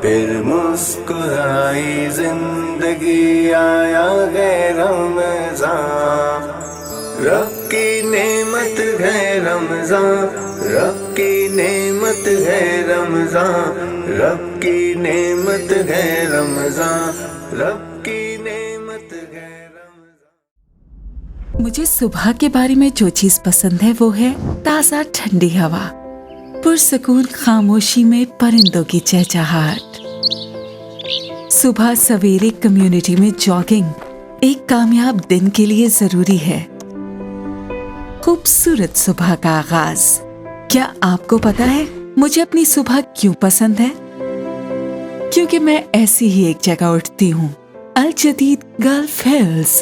फिर मुस्कुराई जिंदगी, आया है रमज़ान। रब की नेमत है रमज़ान, रब की नेमत है रमज़ान, रब की नेमत है रमज़ान, रब की नेमत है रमज़ान। मुझे सुबह के बारे में जो चीज पसंद है वो है ताज़ा ठंडी हवा, पुरसकून खामोशी में परिंदों की चहचहाट। सुबह सवेरे कम्युनिटी में जॉगिंग एक कामयाब दिन के लिए जरूरी है। खूबसूरत सुबह का आगाज। क्या आपको पता है मुझे अपनी सुबह क्यों पसंद है? क्योंकि मैं ऐसी ही एक जगह उठती हूँ, अल जदीद गल्फ हिल्स,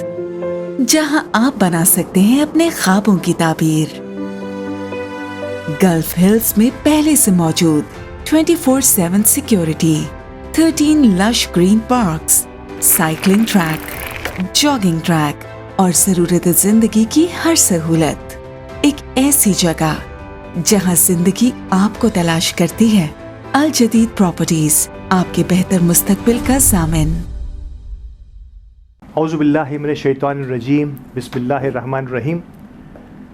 जहां आप बना सकते हैं अपने ख्वाबों की ताबीर। गल्फ हिल्स में पहले से मौजूद 24/7 security, 13 lush green parks, cycling track, jogging track और जरूरत जिंदगी की हर सहूलत। एक ऐसी जगह जहां जिंदगी आपको तलाश करती है। अल जदीद प्रॉपर्टीज, आपके बेहतर मुस्तकबिल का ज़ामिन। औज़ुबिल्लाहि मिनश्शैतानिर्रजीम, बिस्मिल्लाहिर्रहमानिर्रहीम।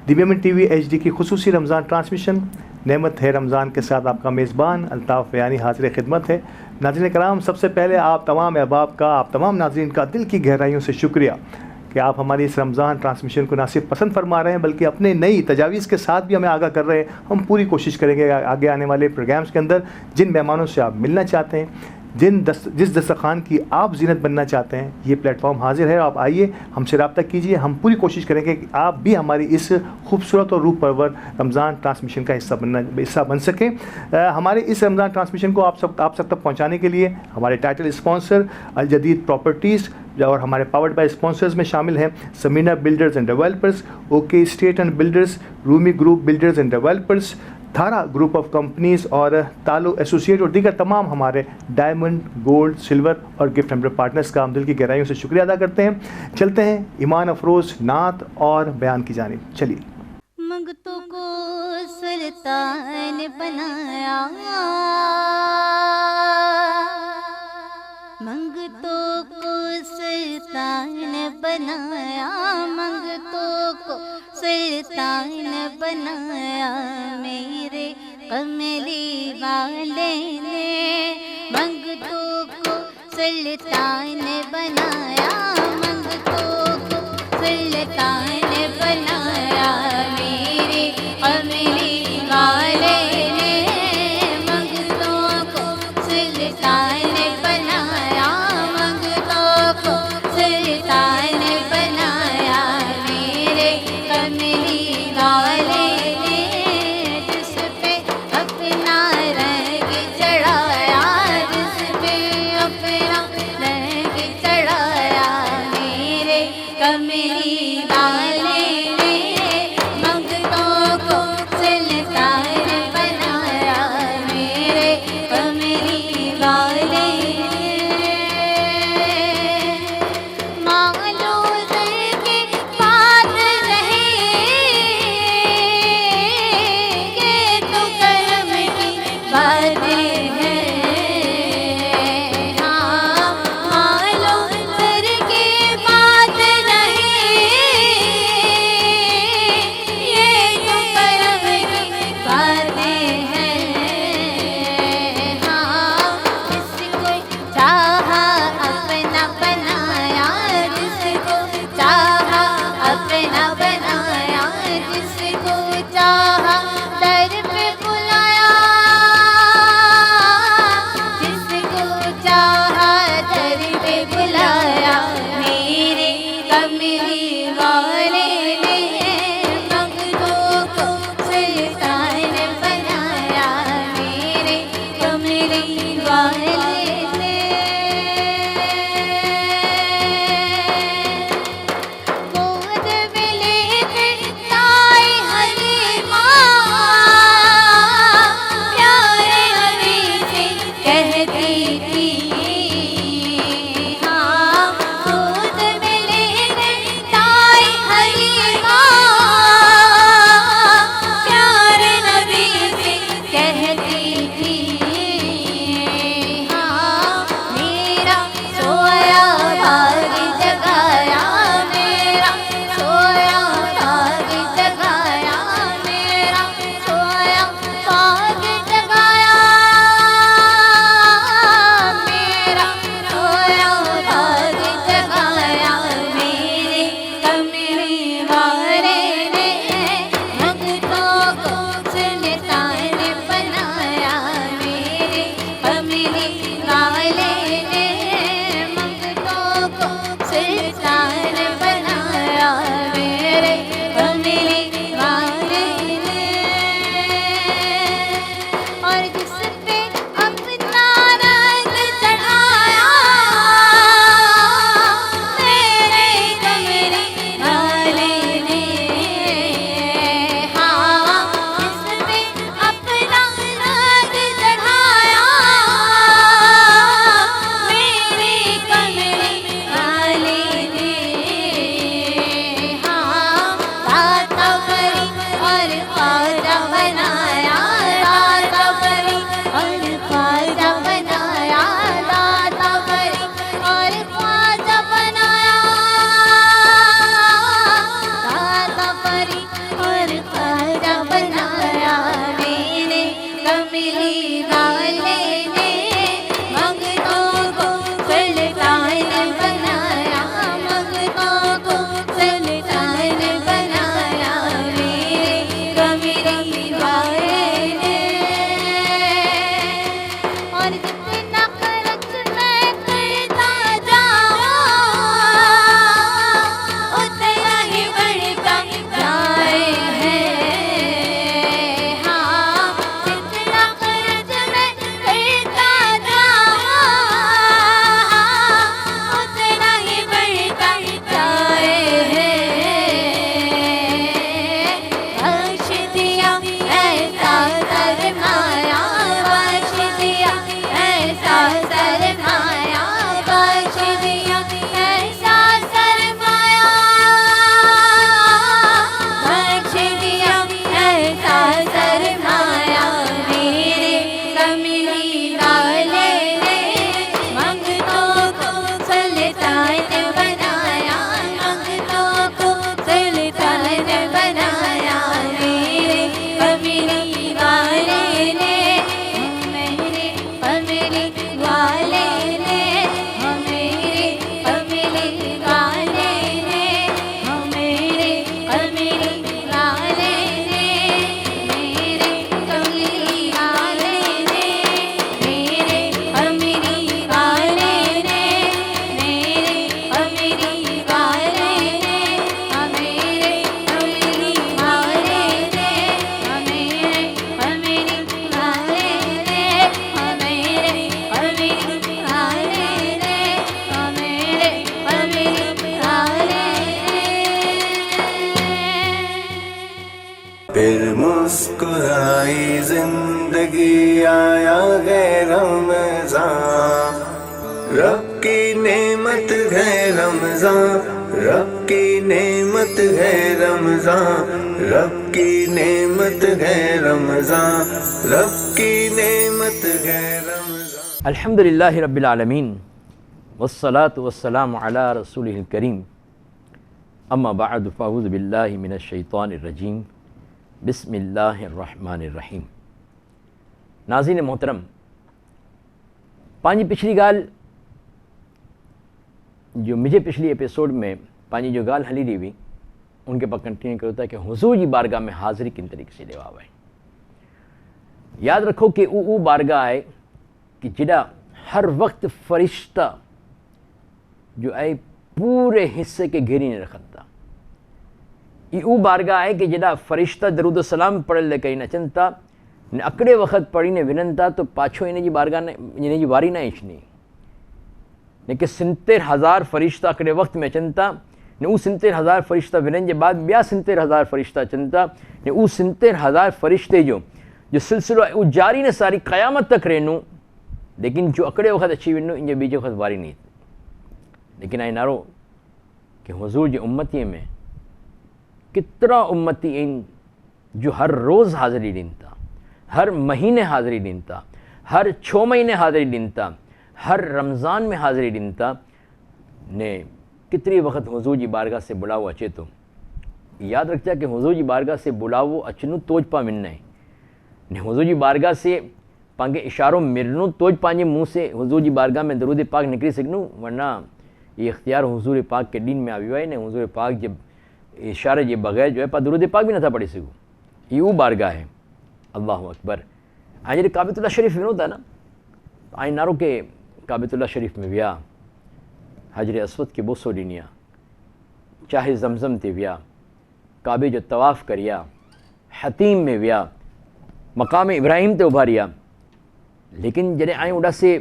दिव्यमन टीवी HD की खुसूसी रमज़ान ट्रांसमिशन नेमत है रमज़ान के साथ आपका मेज़बान अल्ताफ़ बयानी हाज़िर खिदमत है। नाज़रीन कराम, सबसे पहले आप तमाम अहबाब का, आप तमाम नाज़रीन का दिल की गहराइयों से शुक्रिया कि आप हमारी इस रमज़ान ट्रांसमिशन को ना सिर्फ पसंद फरमा रहे हैं बल्कि अपने नई तजावीज़ के साथ भी हमें आगाह कर रहे हैं। हम पूरी कोशिश करेंगे आगे आने वाले प्रोग्राम्स के अंदर जिन मेहमानों से आप मिलना चाहते हैं, जिस दस्तरखान की आप ज़ीनत बनना चाहते हैं, ये प्लेटफॉर्म हाजिर है। आप आइए, हमसे रब्ता कीजिए। हम पूरी कोशिश करेंगे कि आप भी हमारी इस खूबसूरत और रूह परवर रमज़ान ट्रांसमिशन का हिस्सा बन सकें। हमारे इस रमज़ान ट्रांसमिशन को आप सब तक पहुंचाने के लिए हमारे टाइटल स्पॉन्सर अल जदीद प्रॉपर्टीज़ और हमारे पावर्ड बाय स्पॉन्सर्स में शामिल हैं Sameena builders and developers, okay state and builders, Rumi group builders and developers, Thara group of companies और तालो एसोसिएट और दीगर तमाम हमारे डायमंड, गोल्ड, सिल्वर और गिफ्ट हैम्पर पार्टनर्स का हम दिल की गहराइयों से शुक्रिया अदा करते हैं। चलते हैं ईमान अफरोज़ नात और बयान की जानिब। चलिए। मंगतों को सुल्तान बनाया, मंगतों को सुल्तान बनाया, मंगतों को सुल्तान बनाया, मेरे कमली वाले ने मंगतों को सुल्तान बनाया, मंगतों को सुल्तान बनाया, मेरे कमली वाले ने मंगतों को सुल्तान बनाया, मंगतों को सुल्तान बनाया, मेरे कमली वाले ने जिस पे अपना रंग चढ़ाया, जिस पे अपना रंग चढ़ाया, मेरे कमली वाले ने मंगतों को सुल्तान बनाया, मेरे कमली वाले मांगलो दर के पास रहे ये तो करम की बात है। हाँ, मांगलो दर के पास रहे ये तो करम की बात है। हाँ, जिसको चाहा अपना बनाया, जिसको चाहा अपना बनाया, जिसको चाहा दर पे बुलाया, जिसको चाहा दर पे बुलाया, मेरे कमली वाले ने मंगतों को सुल्तान बनाया, मेरे कमली वाले ने गोद में लेके ताई हलीमा प्यारे नबी से कहती थी। हाँ, गोद में लेके ताई हलीमा प्यारे नबी से कहती थी। हाँ, वाले ने मंगतों को सुल्तान बनाया मेरे कमली वाले ने। और जिस पे अपना रंग चढ़ाया मेरे कमली वाले ने। हाँ, जिस पे अपना रंग चढ़ाया मेरे कमली वाले ने। हाँ, दाता परी और ख्वाजा बनाया, दाता परी और ख्वाजा बनाया, दाता परी और ख्वाजा बनाया, दाता परी और ख्वाजा बनाया मेरे कमली वाले ने। मंगतों को सुल्तान बनाया, मंगतों को सुल्तान बनाया मेरे कमली वाले ने। और जितना खर्च मैं करता जाऊं उतना ही बढ़ता जाए है। हाँ, जितना खर्च मैं करता जाऊं उतना ही बढ़ता जाए है। बख्श दिया ऐसा सरमाया, बख्श दिया ऐसा सरमाया, बख्श दिया ऐसा सरमाया, बख्श दिया ऐसा सरमाया मेरे कमली वाले ने। मंगतों को सुल्तान बनाया, मंगतों को सुल्तान बनाया मेरे कमली वाले ने। मेरे कमली वाले ने, मेरे कमली वाले ने, मेरे कमली वाले ने, मेरे कमली वाले ने, मेरे कमली वाले ने, मेरे कमली वाले ने, मेरे कमली वाले ने, मेरे कमली वाले ने, मेरे कमली वाले ने, मेरे कमली वाले ने। फिर मुस्कुराई जिंदगी आया है रमजान, रब की नेमत है रमजान, रब की नेमत है रमजान, रब की नेमत है रमजान, रब की नेमत है रमजान। अल्हम्दुलिल्लाहि रब्बिल आलमीन वस्सलातु वस्सलामु अला रसूलिहिल करीम। अम्मा बअद फ़अऊज़ु बिल्लाहि मिनश शैतानिर रजीम। बिस्मिल्लाहिर्रहमानिर्रहीम। नाज़रीन मोहतरम, पंहिंजी पिछली ॻाल्हि जो मुझे पिछली एपिसोड में पंहिंजी जो ॻाल्हि हली रही हुई उनके पर कंटिन्यू कयो था कि हुज़ूर जी बारगाह में हाज़िरी किन तरीक़े से ॾेवा आहे। याद रखो कि वो बारगाह है कि जिड़ा हर वक्त फरिश्ता जो है पूरे हिस्से के घेरी ने रखन था। ये वो बारगाह है कि जिड़ा फरिश्ता दरूद सलाम पढ़ल कई अचन था ने अकड़े वक़्त पढ़ी ने विनन था तो पाछो इन जी बारगाह ने इन जी वारी न अचनी ने कि 70,000 फरिश्ता अकड़े वक़्त में अचन था ने वो 70,000 फरिश्ता विनन के बाद ॿिया 70,000 फरिश्ता अचन था ने वो 70,000 फरिश्ते जो सिलसिलो है वो जारी ने सारी क़यामत तक रहनू, लेकिन जो अकड़े वक़्त अची वञो इन जो बीजो वक़्त वारी नहीं। लेकिन आई नारो कि हुज़ूर जी उम्मतीअ में कितरा उम्मती आहिनि जो हर रोज़ हाज़िरी ॾियनि था, हर महीने हाज़िरी ॾियनि था, हर 6 महीने हाज़िरी ॾियनि था, हर रमज़ान में हाज़िरी ॾियनि था ने कितनी वक़्त हुज़ूर जी बारगाह से बुलावो अचे तो। याद रखजा कि हुज़ूर जी बारगाह से बुलावो अचनू तोज पा मिलना है ने हुज़ूर जी बारगाह से पांगे इशारों मिलनू तोज पांजे मुँह से हुज़ूर जी बारगाह में दरूद पाक निकली सघनू, वरना ये इख्तियार हुज़ूर पाक के दीन में आयो है ने हुज़ूर पाक जब इशारे जे बग़ैर जो है पा दरूद पाक भी नथा पढ़ी सघूं। ये वो बारगाह है। अल्लाह अकबर। आज काबितुल्लाह शरीफ विनो था ना, तो आई नारो के काबतुल्लाह शरीफ में विया, हजर अस्वद के बोसो ॾिनिया, चाहे ज़मज़म ते विया, काबे जो तवाफ़ करिया, हतीम में विया, मक़ाम इब्राहिम ते उभारिया। लेकिन जॾहिं आई उड़ा से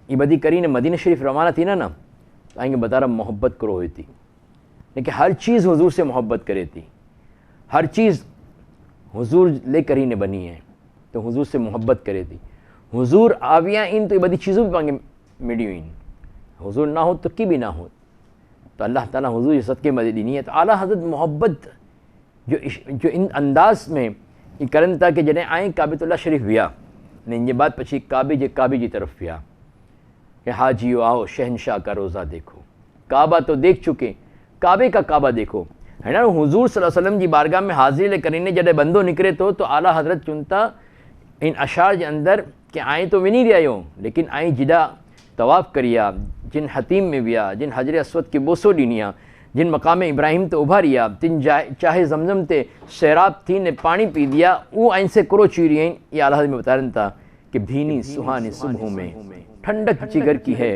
ये बदी करी ने मदीना शरीफ रवाना थी ना तो आएंगे बता रहा मोहब्बत करो हुई थी, लेकिन हर चीज़ हुजूर से मोहब्बत करे थी, हर चीज़ हुजूर लेकर ही ने बनी है, तो हुजूर से मोहब्बत करे थी। हुजूर आविया इन तो ये बदी चीज़ों भी पांगे मिडियो इन, हुजूर ना हो तो की भी ना हो, तो अल्लाह ताला हुजूर ये सदके मदद दी नहीं है। तो आला हज़रत मोहब्बत जो इन अंदाज में ये करन था कि जॾहिं आए काबतुल्लाह शरीफ विया ने इन बात पछी काबे जी तरफ विया कि हाजियो आओ शहनशाह का रोज़ा देखो, काबा तो देख चुके, काबे का काबा देखो, है ना। हुजूर सल्लल्लाहु अलैहि वसल्लम जी बारगाह में हाज़िरी ले करीने जॾहिं बंदो निकरे तो आला हज़रत चुनता इन अशार के अंदर कि आए तो विनी रहियो, लेकिन आई जिदा तवाफ़ करिया, जिन हतीम में विया, जिन हजर अस्वद के बोसो ॾिनिया, जिन मक़ाम इब्राहिम ते उभारिया, तिन चाहे ज़मज़म ते सैराब थी ने पानी पी दिया, वो आइन से करो चीरी आइन। ये आला हज़रत में बता रहा था कि भीनी सुहानी सुबहों में ठंडक जिगर की है,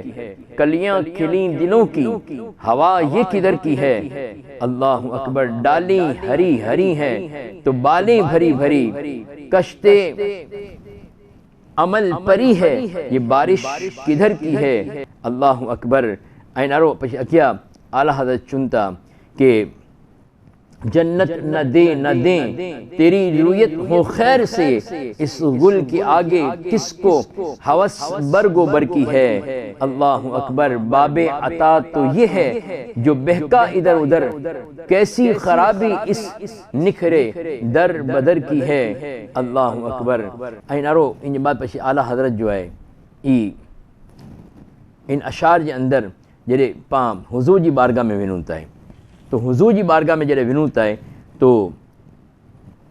कलियां खिली दिलों की, हवा ये किधर की है, अल्लाह अकबर। डाली हरी हरी है तो बालें भरी भरी, कश्ते अमल परी है, ये बारिश किधर की है, अल्लाह अकबर। ऐनारो क्या आला हज़रत चुनता कि जन्नत न दे तेरी रुयत हो खैर से, इस गुल के आगे किसको हवस बरगोबर की है, अल्लाह अकबर। बाबे अता तो ये है जो बहका इधर उधर, कैसी खराबी इस निखरे दर बदर की है, अल्लाह अकबर। ऐनारो इन बात पछी आला हज़रत जो है इन अशार के अंदर जॾहिं पाम हुजूर जी बारगाह में विनूता है, तो हुजूर जी बारगाह में जॾहिं विनूता है तो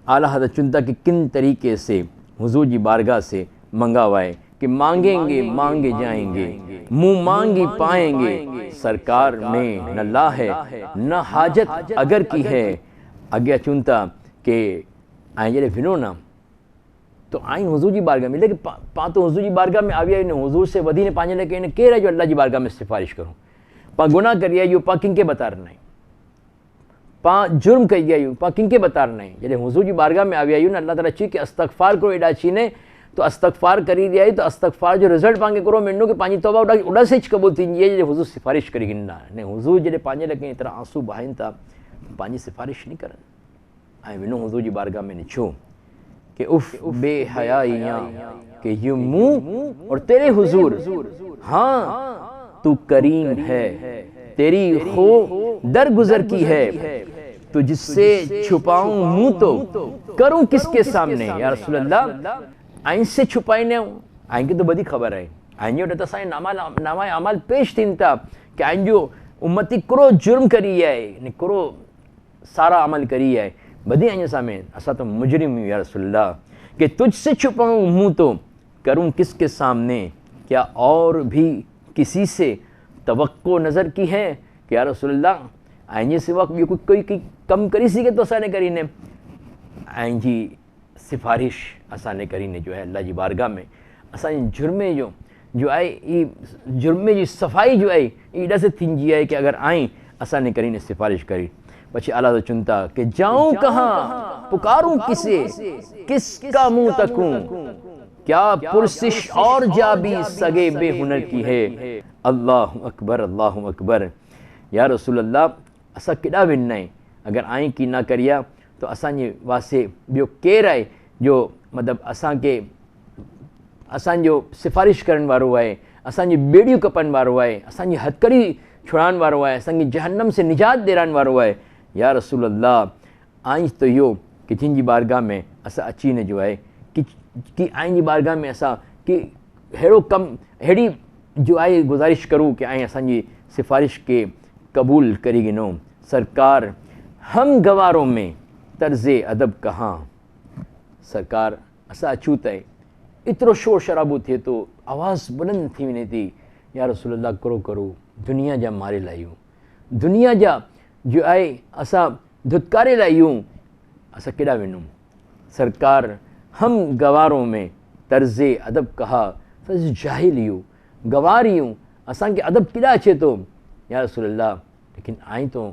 आला हज़रत चुनता कि किन तरीके से हुजूर जी बारगाह से मंगावाए कि मांगेंगे मांगे जाएंगे, मुँह मांगी पाएंगे, सरकार में न ला है न हाजत अगर की है। अॻियां चुनता कि ऐं जॾहिं विनो ना तो आइन हुजूर जी बारगाह में, लेकिन पा तो हुजूर जी बारगाह में आविया इन हुजूर से वधी ने पांजे लेके इन केर है जो अल्लाह जी बारगाह में सिफारिश करूं, पा गुनाह करिया यो पा किंके बता नहीं, पा जुर्म करिया यो पा किंके बता नहीं। जॾहिं हुजूर जी बारगाह में आविया यूं न अल्लाह ताला ची कि अस्तगफार करो एडा चीने, तो अस्तगफार करी दिया तो अस्तगफार जो रिजल्ट पांगे करो मिलनो कि पांजी तौबा उड़ा से कबूल थी है जॾहिं हुजूर सिफारिश करी गिना ने। हुजूर जॾहिं पांजे लगे एतिरा आंसू बहाइनि था, पांजी सिफारिश नहीं करनि, ऐं विनो हुजूर जी बारगाह में निछो कि उफ बेहयाइयां कि यूं मुंह और तेरे हुजूर, हाँ तू करीम है, तेरी खो दर गुजर की है, तो जिससे छुपाऊं मुंह तो करूं किसके सामने, या रसूल अल्लाह आइन से छुपाई न आइन की तो बड़ी खबर है, आइन जो तो साईं नामा अमल पेश थीन था कि आइन जो उम्मती करो जुर्म करी है, करो सारा अमल करी है, बदी आइन सामने असा तो मुजरिम हूँ या रसूलल्लाह, कि तुझसे छुपाऊं मुंह तो करूं किसके सामने, क्या और भी किसी से तवक्को नज़र की है कि या रसूलल्लाह आइन जे सिवा कोई कम करी सके तो असाने करी ने, आइन जी सिफारिश असाने करी ने जो है अल्लाह जी बारगाह में असांजे जुर्मे जो आहे जुर्मे जी सफ़ाई जो आहे एॾा से थींदी आहे कि अगर आई असाने करी ने सिफारिश करी। पछी आला तो चुनता कि जाऊं कहाँ पुकारूं किसे, किसका मुंह तकूं, क्या पुरसिश और जा भी सगे बेहुनर की है, अल्लाह अकबर अल्लाह अकबर। या रसूल अल्लाह असा केॾा विन है, अगर आई की ना करिया तो असांजे वास्ते ॿियो केरु आहे जो मतिलबु असांखे असांजो सिफारिश करण वारो आहे, असांजी बेड़ियूं कपण वारो आहे, असांजी हथकड़ी छुड़ाइण वारो आहे, असांखे जहन्नम से निजात ॾियारण वारो आहे। या रसूल अल्लाह आई तो इहो कि जिन जी बारगाह में असां अची न जो आहे कि आई जी बारगाह में असां कि अहिड़ो कमु अहिड़ी जो आहे गुज़ारिश करूं कि आई असांजी सिफारिश के क़बूल करी गिनो। सरकार हम गवारों में तर्ज़े अदब कहाँ, सरकार असां अचूं त एतिरो शोर शराबो थिए थो, आवाज़ बुलंद थी वञे थी, या रसूल अल्लाह करो करो दुनिया जा मारे लायूं, दुनिया जा जो आहे असां धुतकारे लायूं, असां केॾा वञूं। सरकार हम गवारों में तर्ज़े अदब कहा, त जाहिल आहियूं, गवार आहियूं, असांखे अदब केॾा अचे थो। या रसूल अल्लाह, लेकिन आई तो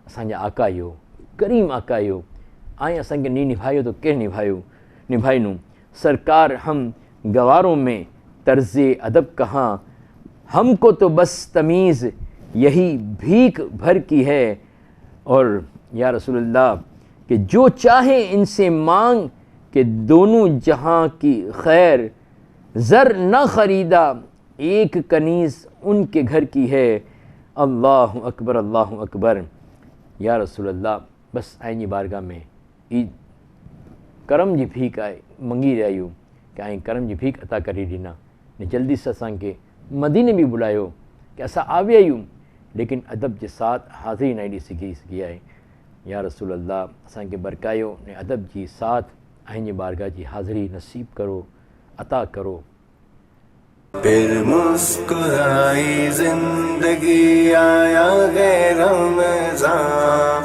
असांजा आका आहियो, करीम आका आहियो, आई असांखे नहीं निभायो तो केरु निभाइनूं। सरकार हम गवारों में तर्ज़ अदब कहाँ, हमको तो बस तमीज़ यही भीख भर की है। और या रसूल अल्लाह कि जो चाहे इनसे मांग कि दोनों जहां की खैर, ज़र न ख़रीदा एक कनीज़ उनके घर की है। अल्लाहु अकबर, अल्लाहु अकबर। या रसूल अल्लाह, बस आईनी बारगाह में ई करम जी भीख आहे मंगी रहिया आहियूं कि आई करम जी भीख अता करे ॾिना ने जल्दी से असांखे मदीने भी बुलायो कि असां आवे आहियूं, लेकिन अदब जे साथ हाज़िरी न एॾी सघी आहे। या रसूल अल्लाह, असांखे बरकायो ने अदब जी साथ आईनी बारगाह जी हाज़िरी नसीब करो, अता करो। फिर मुस्कुराई जिंदगी, आया है रमज़ान,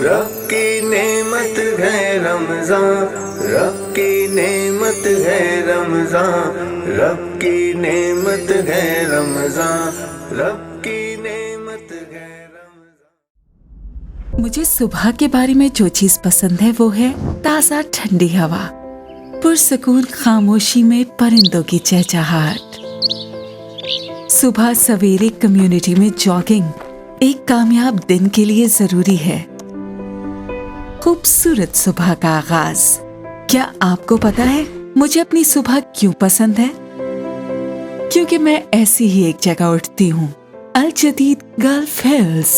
रब की नेमत है रमज़ान, रब की नेमत है रमज़ान, रब की नेमत है रमज़ान, रब की नेमत है रमज़ान। मुझे सुबह के बारे में जो चीज पसंद है वो है ताज़ा ठंडी हवा, पुरसकून खामोशी में परिंदों की चहचहाट। सुबह सवेरे कम्युनिटी में जॉगिंग एक कामयाब दिन के लिए जरूरी है। खूबसूरत सुबह का आगाज। क्या आपको पता है मुझे अपनी सुबह क्यों पसंद है? क्योंकि मैं ऐसी ही एक जगह उठती हूँ, अल जदीद गल्फ हिल्स,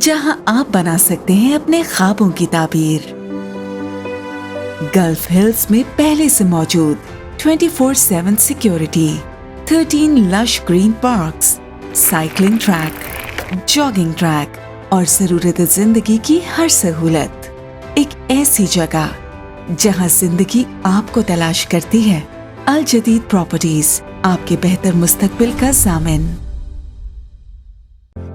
जहाँ आप बना सकते हैं अपने ख्वाबों की ताबीर। गल्फ हिल्स में पहले से मौजूद 24/7 security, 13 lush green parks, cycling track, jogging track और जरूरत जिंदगी की हर सहूलत। एक ऐसी जगह जहां जिंदगी आपको तलाश करती है। अल जदीद प्रॉपर्टीज, आपके बेहतर मुस्तकबिल का ज़ामिन।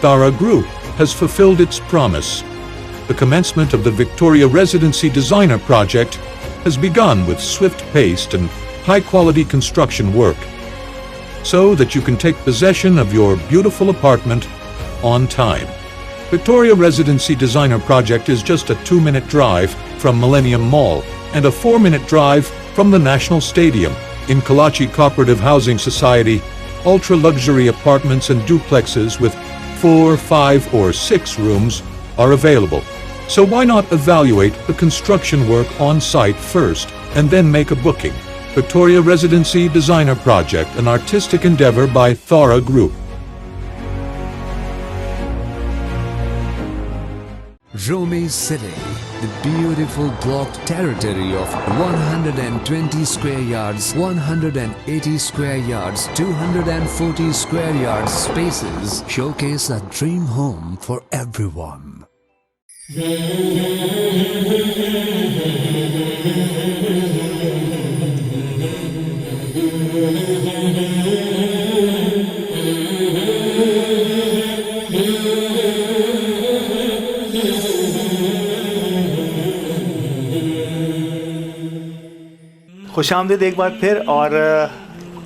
Thara Group has fulfilled its promise. The commencement of the Victoria Residency Designer Project has begun with swift-paced and high-quality construction work, so that you can take possession of your beautiful apartment on time. Victoria Residency Designer Project is just a 2-minute drive from Millennium Mall and a 4-minute drive from the National Stadium. In Kalachi Cooperative Housing Society, ultra-luxury apartments and duplexes with 4, 5, or 6 rooms are available. So why not evaluate the construction work on site first and then make a booking? Victoria Residency Designer Project, an artistic endeavor by Thara Group. Rumi City, the beautiful blocked territory of 120 square yards, 180 square yards, 240 square yards spaces showcase a dream home for everyone. खुशामदीद एक बार फिर और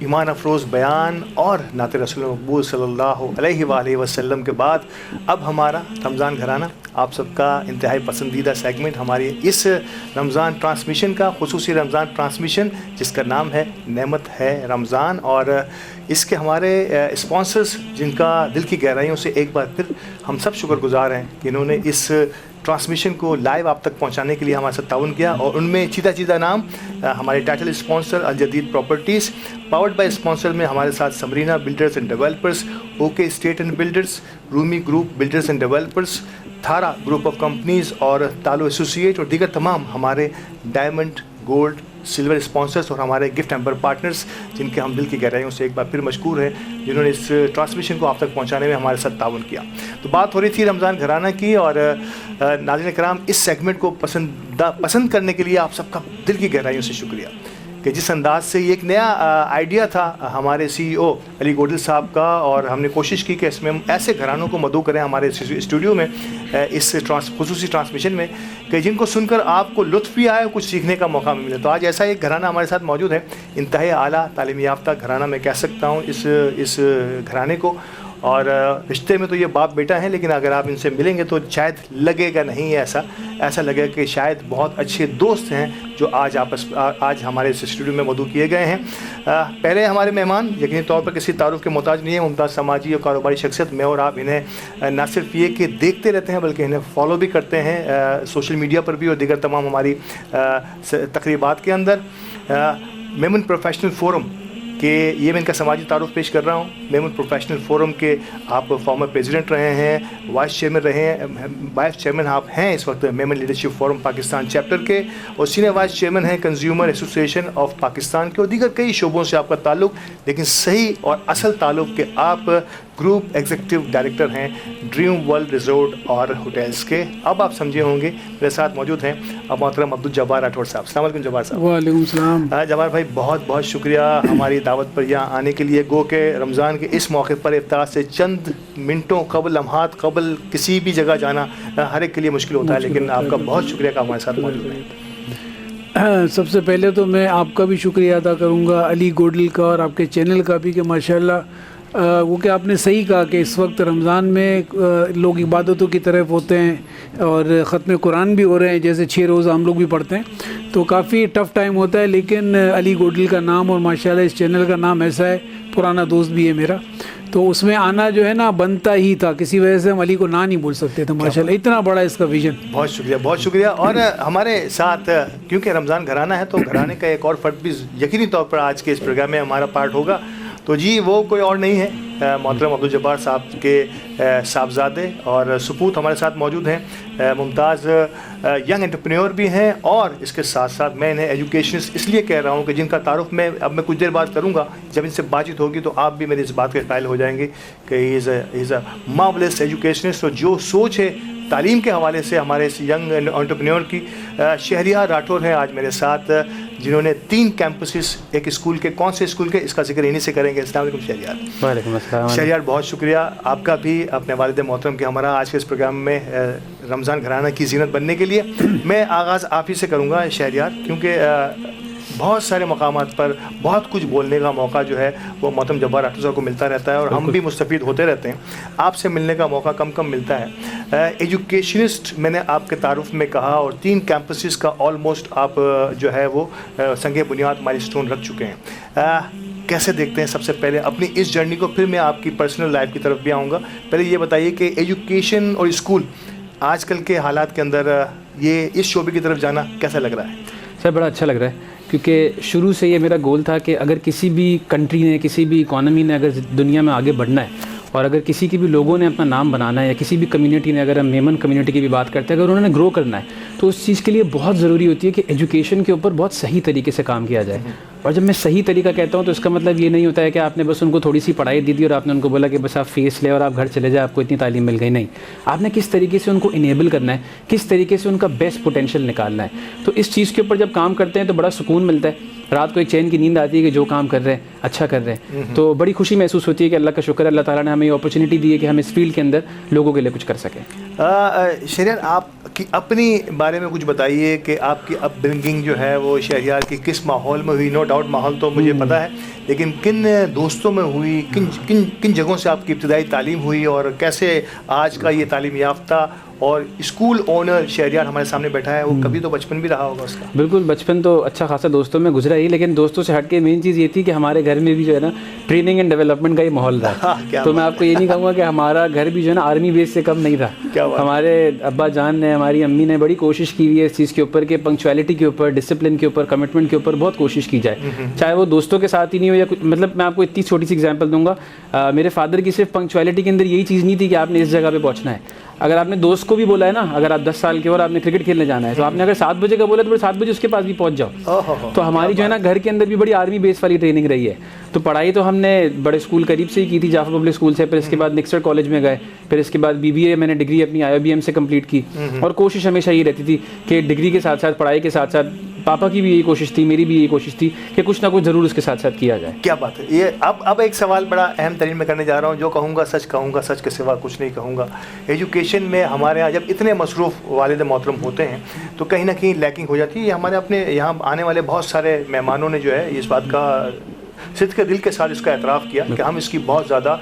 ईमान अफरोज़ बयान और नात रसूल मकबूल सल्लल्लाहु अलैहि वसल्लम के बाद अब हमारा रमज़ान घराना आप सबका इंतहाई पसंदीदा सेगमेंट हमारी इस रमज़ान ट्रांसमिशन का खुसूसी रमज़ान ट्रांसमिशन जिसका नाम है नेमत है रमज़ान। और इसके हमारे स्पॉन्सर्स जिनका दिल की गहराइयों से एक बार फिर हम सब शुक्रगुजार हैं कि इन्होंने इस ट्रांसमिशन को लाइव आप तक पहुंचाने के लिए हमारे साथ ताउन किया। और उनमें चीदा चीदा नाम हमारे टाइटल स्पॉन्सर अल जदीद प्रॉपर्टीज़, पावर्ड बाय स्पॉन्सर में हमारे साथ Samarina builders and developers, okay state and builders, Rumi group builders and developers, Thara group of companies और तालो एसोसिएट और दीगर तमाम हमारे डायमंड, गोल्ड, सिल्वर स्पॉन्सर्स और हमारे गिफ्ट हैम्पर पार्टनर्स जिनके हम दिल की गहराइयों से एक बार फिर मशकूर हैं जिन्होंने इस ट्रांसमिशन को आप तक पहुंचाने में हमारे साथ ताउन किया। तो बात हो रही थी रमज़ान घराना की और नाज़रीन कराम इस सेगमेंट को पसंद करने के लिए आप सबका दिल की गहराइयों से शुक्रिया कि जिस अंदाज से ये एक नया आइडिया था हमारे CEO अली गोडल साहब का और हमने कोशिश की कि इसमें हम ऐसे घरानों को मदऊ करें हमारे स्टूडियो में इस खुसूसी ट्रांसमिशन में कि जिनको सुनकर आपको लुत्फ़ भी आए, कुछ सीखने का मौका भी मिले। तो आज ऐसा एक घराना हमारे साथ मौजूद है, इंतहाई आला तालीम याफ्ता घराना मैं कह सकता हूँ इस घराने को। और रिश्ते में तो ये बाप बेटा हैं, लेकिन अगर आप इनसे मिलेंगे तो शायद लगेगा नहीं ऐसा लगेगा कि शायद बहुत अच्छे दोस्त हैं जो आज हमारे इस स्टूडियो में मौजूद किए गए हैं। पहले हमारे मेहमान यकीनी तौर पर किसी तारुफ के मोहताज नहीं है, मुमताज़ समाजी और कारोबारी शख्सियत। मैं और आप इन्हें न सिर्फ ये कि देखते रहते हैं बल्कि इन्हें फॉलो भी करते हैं सोशल मीडिया पर भी और दीगर तमाम हमारी तकरीबात के अंदर। मेमन प्रोफेशनल फोरम कि ये मैं इनका समाजी तारुफ पेश कर रहा हूँ। मेमन प्रोफेशनल फोरम के आप फॉर्मर प्रेसिडेंट रहे हैं, वाइस चेयरमैन आप हैं इस वक्त Memon leadership forum Pakistan chapter के, और सीनियर वाइस चेयरमैन हैं कंज्यूमर एसोसिएशन ऑफ पाकिस्तान के, और दीगर कई शोबों से आपका ताल्लुक़, लेकिन सही और असल ताल्लुक़ के आप ग्रुप एग्जीक्यूटिव डायरेक्टर हैं ड्रीम वर्ल्ड रिजोर्ट और होटल्स के। अब आप समझे होंगे मेरे साथ मौजूद हैं अब मोहतरम अब्दुल जब्बार राठौर साहब। अस्सलाम वालेकुम जब्बार साहब। वालेकुम सलाम। जब्बार भाई बहुत बहुत शुक्रिया हमारी दावत पर यहाँ आने के लिए। गो के रमज़ान के इस मौके पर इफ्तार से चंद मिनटों कबल, लम्हात कबल किसी भी जगह जाना हर एक के लिए मुश्किल होता है, लेकिन आपका बहुत शुक्रिया कि हमारे साथ मौजूद हैं। सबसे पहले तो मैं आपका भी शुक्रिया अदा करूँगा, अली गोडल का और आपके चैनल का भी, कि माशाल्लाह वो कि आपने सही कहा कि इस वक्त रमज़ान में लोग इबादतों की तरफ होते हैं और ख़त्म कुरान भी हो रहे हैं, जैसे 6 रोज़ हम लोग भी पढ़ते हैं, तो काफ़ी टफ़ टाइम होता है। लेकिन अली गोडल का नाम और माशाल्लाह इस चैनल का नाम ऐसा है, पुराना दोस्त भी है मेरा, तो उसमें आना जो है ना बनता ही था, किसी वजह से हम अली को ना नहीं बोल सकते थे। माशाल्लाह इतना बड़ा इसका विजन। बहुत शुक्रिया। और हमारे साथ क्योंकि रमज़ान घराना है तो घराने का एक और फ़र्द भी यकीनी तौर पर आज के इस प्रोग्राम में हमारा पार्ट होगा। तो जी वो कोई और नहीं है, मोहतरम अब्दुल जब्बार साहब के साहबजादे और सुपूत हमारे साथ मौजूद हैं। मुमताज़ यंग एंटरप्रेन्योर भी हैं और इसके साथ साथ मैं इन्हें एजुकेशनिस्ट इसलिए कह रहा हूँ कि जिनका तारुफ मैं कुछ देर बाद करूँगा। जब इनसे बातचीत होगी तो आप भी मेरी इस बात के कायल हो जाएंगे कि he is a marvellous educationist. और जो सोच है तालीम के हवाले से हमारे इस यंग एंटरप्रेन्योर की, शहरियार राठौर हैं आज मेरे साथ, जिन्होंने 3 कैंपसेस, एक स्कूल के, कौन से स्कूल के इसका जिक्र इन्हीं से करेंगे। अस्सलाम वालेकुम शहरियार। वालेकुम अस्सलाम। शहरियार बहुत शुक्रिया आपका भी अपने वालिद मोहतरम के हमारा आज के इस प्रोग्राम में रमज़ान घराना की जीनत बनने के लिए। मैं आगाज़ आप ही से करूँगा शहरियार, क्योंकि बहुत सारे मकामात पर बहुत कुछ बोलने का मौका जो है वो मोहतरम जब्बार राठौर साहब को मिलता रहता है और हम भी मुस्तफ़ीद होते रहते हैं। आपसे मिलने का मौका कम मिलता है। एजुकेशनिस्ट मैंने आपके तारुफ में कहा और 3 कैंपसेस का ऑलमोस्ट आप जो है वो संगे बुनियाद माइलस्टोन रख चुके हैं। कैसे देखते हैं सबसे पहले अपनी इस जर्नी को, फिर मैं आपकी पर्सनल लाइफ की तरफ भी आऊँगा। पहले ये बताइए कि एजुकेशन और स्कूल आजकल के हालात के अंदर ये इस शोबे की तरफ जाना कैसा लग रहा है? सर बड़ा अच्छा लग रहा है, क्योंकि शुरू से ये मेरा गोल था कि अगर किसी भी कंट्री ने, किसी भी इकॉनमी ने अगर दुनिया में आगे बढ़ना है और अगर किसी की भी लोगों ने अपना नाम बनाना है या किसी भी कम्युनिटी ने, अगर हम मेमन कम्युनिटी की भी बात करते हैं, अगर उन्होंने ग्रो करना है तो उस चीज़ के लिए बहुत ज़रूरी होती है कि एजुकेशन के ऊपर बहुत सही तरीके से काम किया जाए। और जब मैं सही तरीका कहता हूँ तो इसका मतलब ये नहीं होता है कि आपने बस उनको थोड़ी सी पढ़ाई दी दी और आपने उनको बोला कि बस आप फीस ले और आप घर चले जाए, आपको इतनी तालीम मिल गई। नहीं, आपने किस तरीके से उनको इनेबल करना है, किस तरीके से उनका बेस्ट पोटेंशियल निकालना है। तो इस चीज़ के ऊपर जब काम करते हैं तो बड़ा सुकून मिलता है, रात को एक चैन की नींद आती है कि जो काम कर रहे हैं अच्छा कर रहे हैं। तो बड़ी खुशी महसूस होती है कि अल्लाह का शुक्र है, अल्लाह ताला ने हमें ये अपॉर्चुनिटी दी है कि हम इस फील्ड के अंदर लोगों के लिए कुछ कर सकें। शहरियार, आपकी अपनी बारे में कुछ बताइए कि आपकी अपब्रिंगिंग जो है वो शहरियार की किस माहौल में हुई। नो डाउट माहौल तो मुझे पता है, लेकिन किन दोस्तों में हुई, किन किन किन जगहों से आपकी इब्तदाई तालीम हुई और कैसे आज का ये तालीम याफ्ता और स्कूल ओनर शहरियार हमारे सामने बैठा है, वो कभी तो बचपन भी रहा होगा उसका। बिल्कुल, बचपन तो अच्छा खासा दोस्तों में गुजरा ही, लेकिन दोस्तों से हट के मेन चीज़ ये थी कि हमारे घर में भी जो है ना ट्रेनिंग एंड डेवलपमेंट का ही माहौल रहा। तो मैं आपको ये नहीं कहूँगा कि हमारा घर भी जो है ना आर्मी बेस से कम नहीं रहा। हमारे अब्बा जान ने, हमारी अम्मी ने बड़ी कोशिश की हुई है इस चीज़ के ऊपर कि पंक्चुअलिटी के ऊपर, डिसिप्लिन के ऊपर, कमिटमेंट के ऊपर बहुत कोशिश की जाए, चाहे वो दोस्तों के साथ ही नहीं हो या कुछ। मतलब मैं आपको इतनी छोटी सी एग्जांपल दूंगा, मेरे फादर की सिर्फ पंक्चुअलिटी के अंदर यही चीज़ नहीं थी कि आपने इस जगह पे पहुंचना है। अगर आपने दोस्त को भी बोला है ना, अगर आप 10 साल के और आपने क्रिकेट खेलने जाना है तो आपने अगर 7 बजे का बोला तो 7 बजे उसके पास भी पहुंच जाओ। तो हमारी जो है ना घर के अंदर भी बड़ी आर्मी बेस वाली ट्रेनिंग रही है। तो पढ़ाई तो हमने बड़े स्कूल करीब से ही की थी, जाफर पब्लिक स्कूल से, फिर इसके बाद निक्सर कॉलेज में गए, फिर इसके बाद BBA मैंने डिग्री अपनी IIBM से कंप्लीट की। और कोशिश हमेशा ये रहती थी कि डिग्री के साथ साथ, पढ़ाई के साथ साथ, पापा की भी यही कोशिश थी, मेरी भी यही कोशिश थी कि कुछ ना कुछ ज़रूर उसके साथ साथ किया जाए। क्या बात है। ये अब एक सवाल बड़ा अहम तरीन में करने जा रहा हूँ, जो कहूँगा सच के सिवा कुछ नहीं कहूँगा। एजुकेशन में हमारे यहाँ जब इतने मसरूफ़ वालिद मोहतरम होते हैं तो कहीं ना कहीं लैकिंग हो जाती है। हमारे अपने यहाँ आने वाले बहुत सारे मेहमानों ने जो है इस बात का सिद्ध के दिल के साथ इसका एतराफ़ किया कि हम इसकी बहुत ज़्यादा,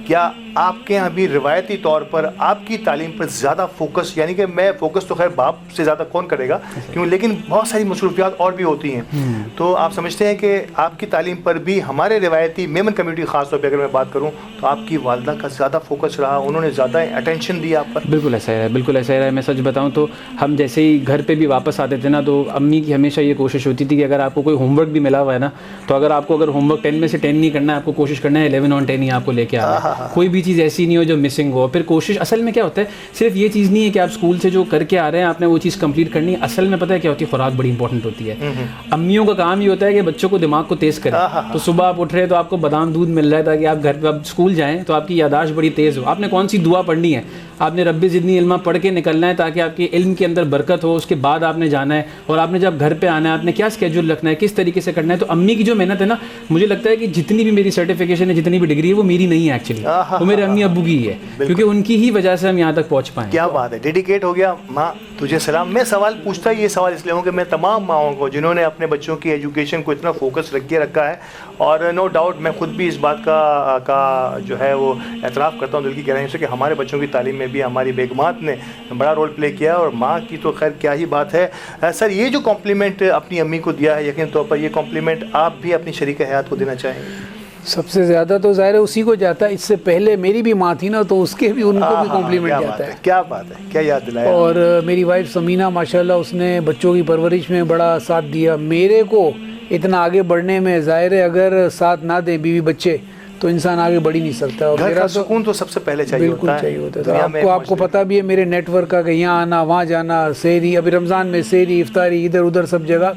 क्या आपके यहाँ भी रिवायती तौर पर आपकी तालीम पर ज़्यादा फोकस, यानी कि मैं फोकस तो खैर बाप से ज़्यादा कौन करेगा क्यों, लेकिन बहुत सारी मसरूफियात और भी होती हैं। तो आप समझते हैं कि आपकी तालीम पर भी हमारे रिवायती मेमन कम्युनिटी ख़ास तौर पर अगर मैं बात करूँ तो आपकी वालदा का ज़्यादा फोकस रहा, उन्होंने ज़्यादा अटेंशन दिया आप पर? बिल्कुल ऐसा ही रहा, बिल्कुल ऐसा ही रहा। मैं सच बताऊँ तो हम जैसे ही घर पर भी वापस आते थे ना, तो अम्मी की हमेशा ये कोशिश होती थी कि अगर आपको कोई होमवर्क भी मिला हुआ है ना, तो अगर होमवर्क 10 में से 10 नहीं करना है, आपको कोशिश करना है 11 on 10 ही आपको लेके आना है। कोई भी चीज़ ऐसी नहीं हो जो मिसिंग हो। फिर कोशिश असल में क्या होता है, सिर्फ ये चीज़ नहीं है कि आप स्कूल से जो करके आ रहे हैं आपने वो चीज़ कंप्लीट करनी है। असल में पता है क्या होती है, खुराक बड़ी इंपॉर्टेंट होती है। अम्मियों का काम ये होता है कि बच्चों को दिमाग को तेज़ करें। तो सुबह आप उठ रहे हैं तो आपको बादाम दूध मिल रहा है ताकि आप घर पर स्कूल जाएँ तो आपकी यादाश्त बड़ी तेज़ हो। आपने कौन सी दुआ पढ़नी है, आपने रब्बी ज़िदनी इल्मा पढ़ के निकलना है ताकि आपके इल्म के अंदर बरकत हो। उसके बाद आपने जाना है और आपने जब घर पे आना है आपने क्या स्केड्यूल रखना है, किस तरीके से करना है। तो अम्मी की जो मेहनत है ना, मुझे लगता है कि जितनी भी मेरी सर्टिफिकेशन है, जितनी भी डिग्री है, वो मेरी नहीं है एक्चुअली, वो मेरे अम्मी अब्बू की है, क्योंकि उनकी ही वजह से हम यहाँ तक पहुँच पाए। क्या बात है, डेडिकेट हो गया। माँ तुझे सलाम। मैं सवाल पूछता ये सवाल इसलिए हूँ कि मैं तमाम माँओं को जिन्होंने अपने बच्चों की एजुकेशन को इतना फोकस रखा है, और नो डाउट मैं खुद भी इस बात का जो है वो एतराफ़ करता हूँ दिल की गहराइयों से कि हमारे बच्चों की तालीम में भी हमारी बेगमात ने बड़ा रोल प्ले किया, और माँ की तो खैर क्या ही बात है। सर, ये जो कॉम्प्लीमेंट अपनी अम्मी को दिया है, यकीन तौर पर ये कॉम्प्लीमेंट आप भी अपनी शरीक हयात को देना चाहेंगे? सबसे ज़्यादा तो ज़ाहिर है उसी को जाता है। इससे पहले मेरी भी माँ थी ना, तो उसके भी उनको भी कॉम्प्लीमेंट जाता है। क्या बात है, क्या याद दिलाया। और मेरी वाइफ समीना माशाल्लाह, उसने बच्चों की परवरिश में बड़ा साथ दिया। मेरे को इतना आगे बढ़ने में ज़ाहिर है अगर साथ ना दें बीवी बच्चे तो इंसान आगे बढ़ ही नहीं सकता। और मेरा सुकून तो सबसे पहले चाहिए, बिल्कुल चाहिए होता है। तो आपको पता भी है मेरे नेटवर्क का, कि यहाँ आना वहाँ जाना, सेहरी, अभी रमज़ान में सेहरी, इफ्तारी, इधर उधर सब जगह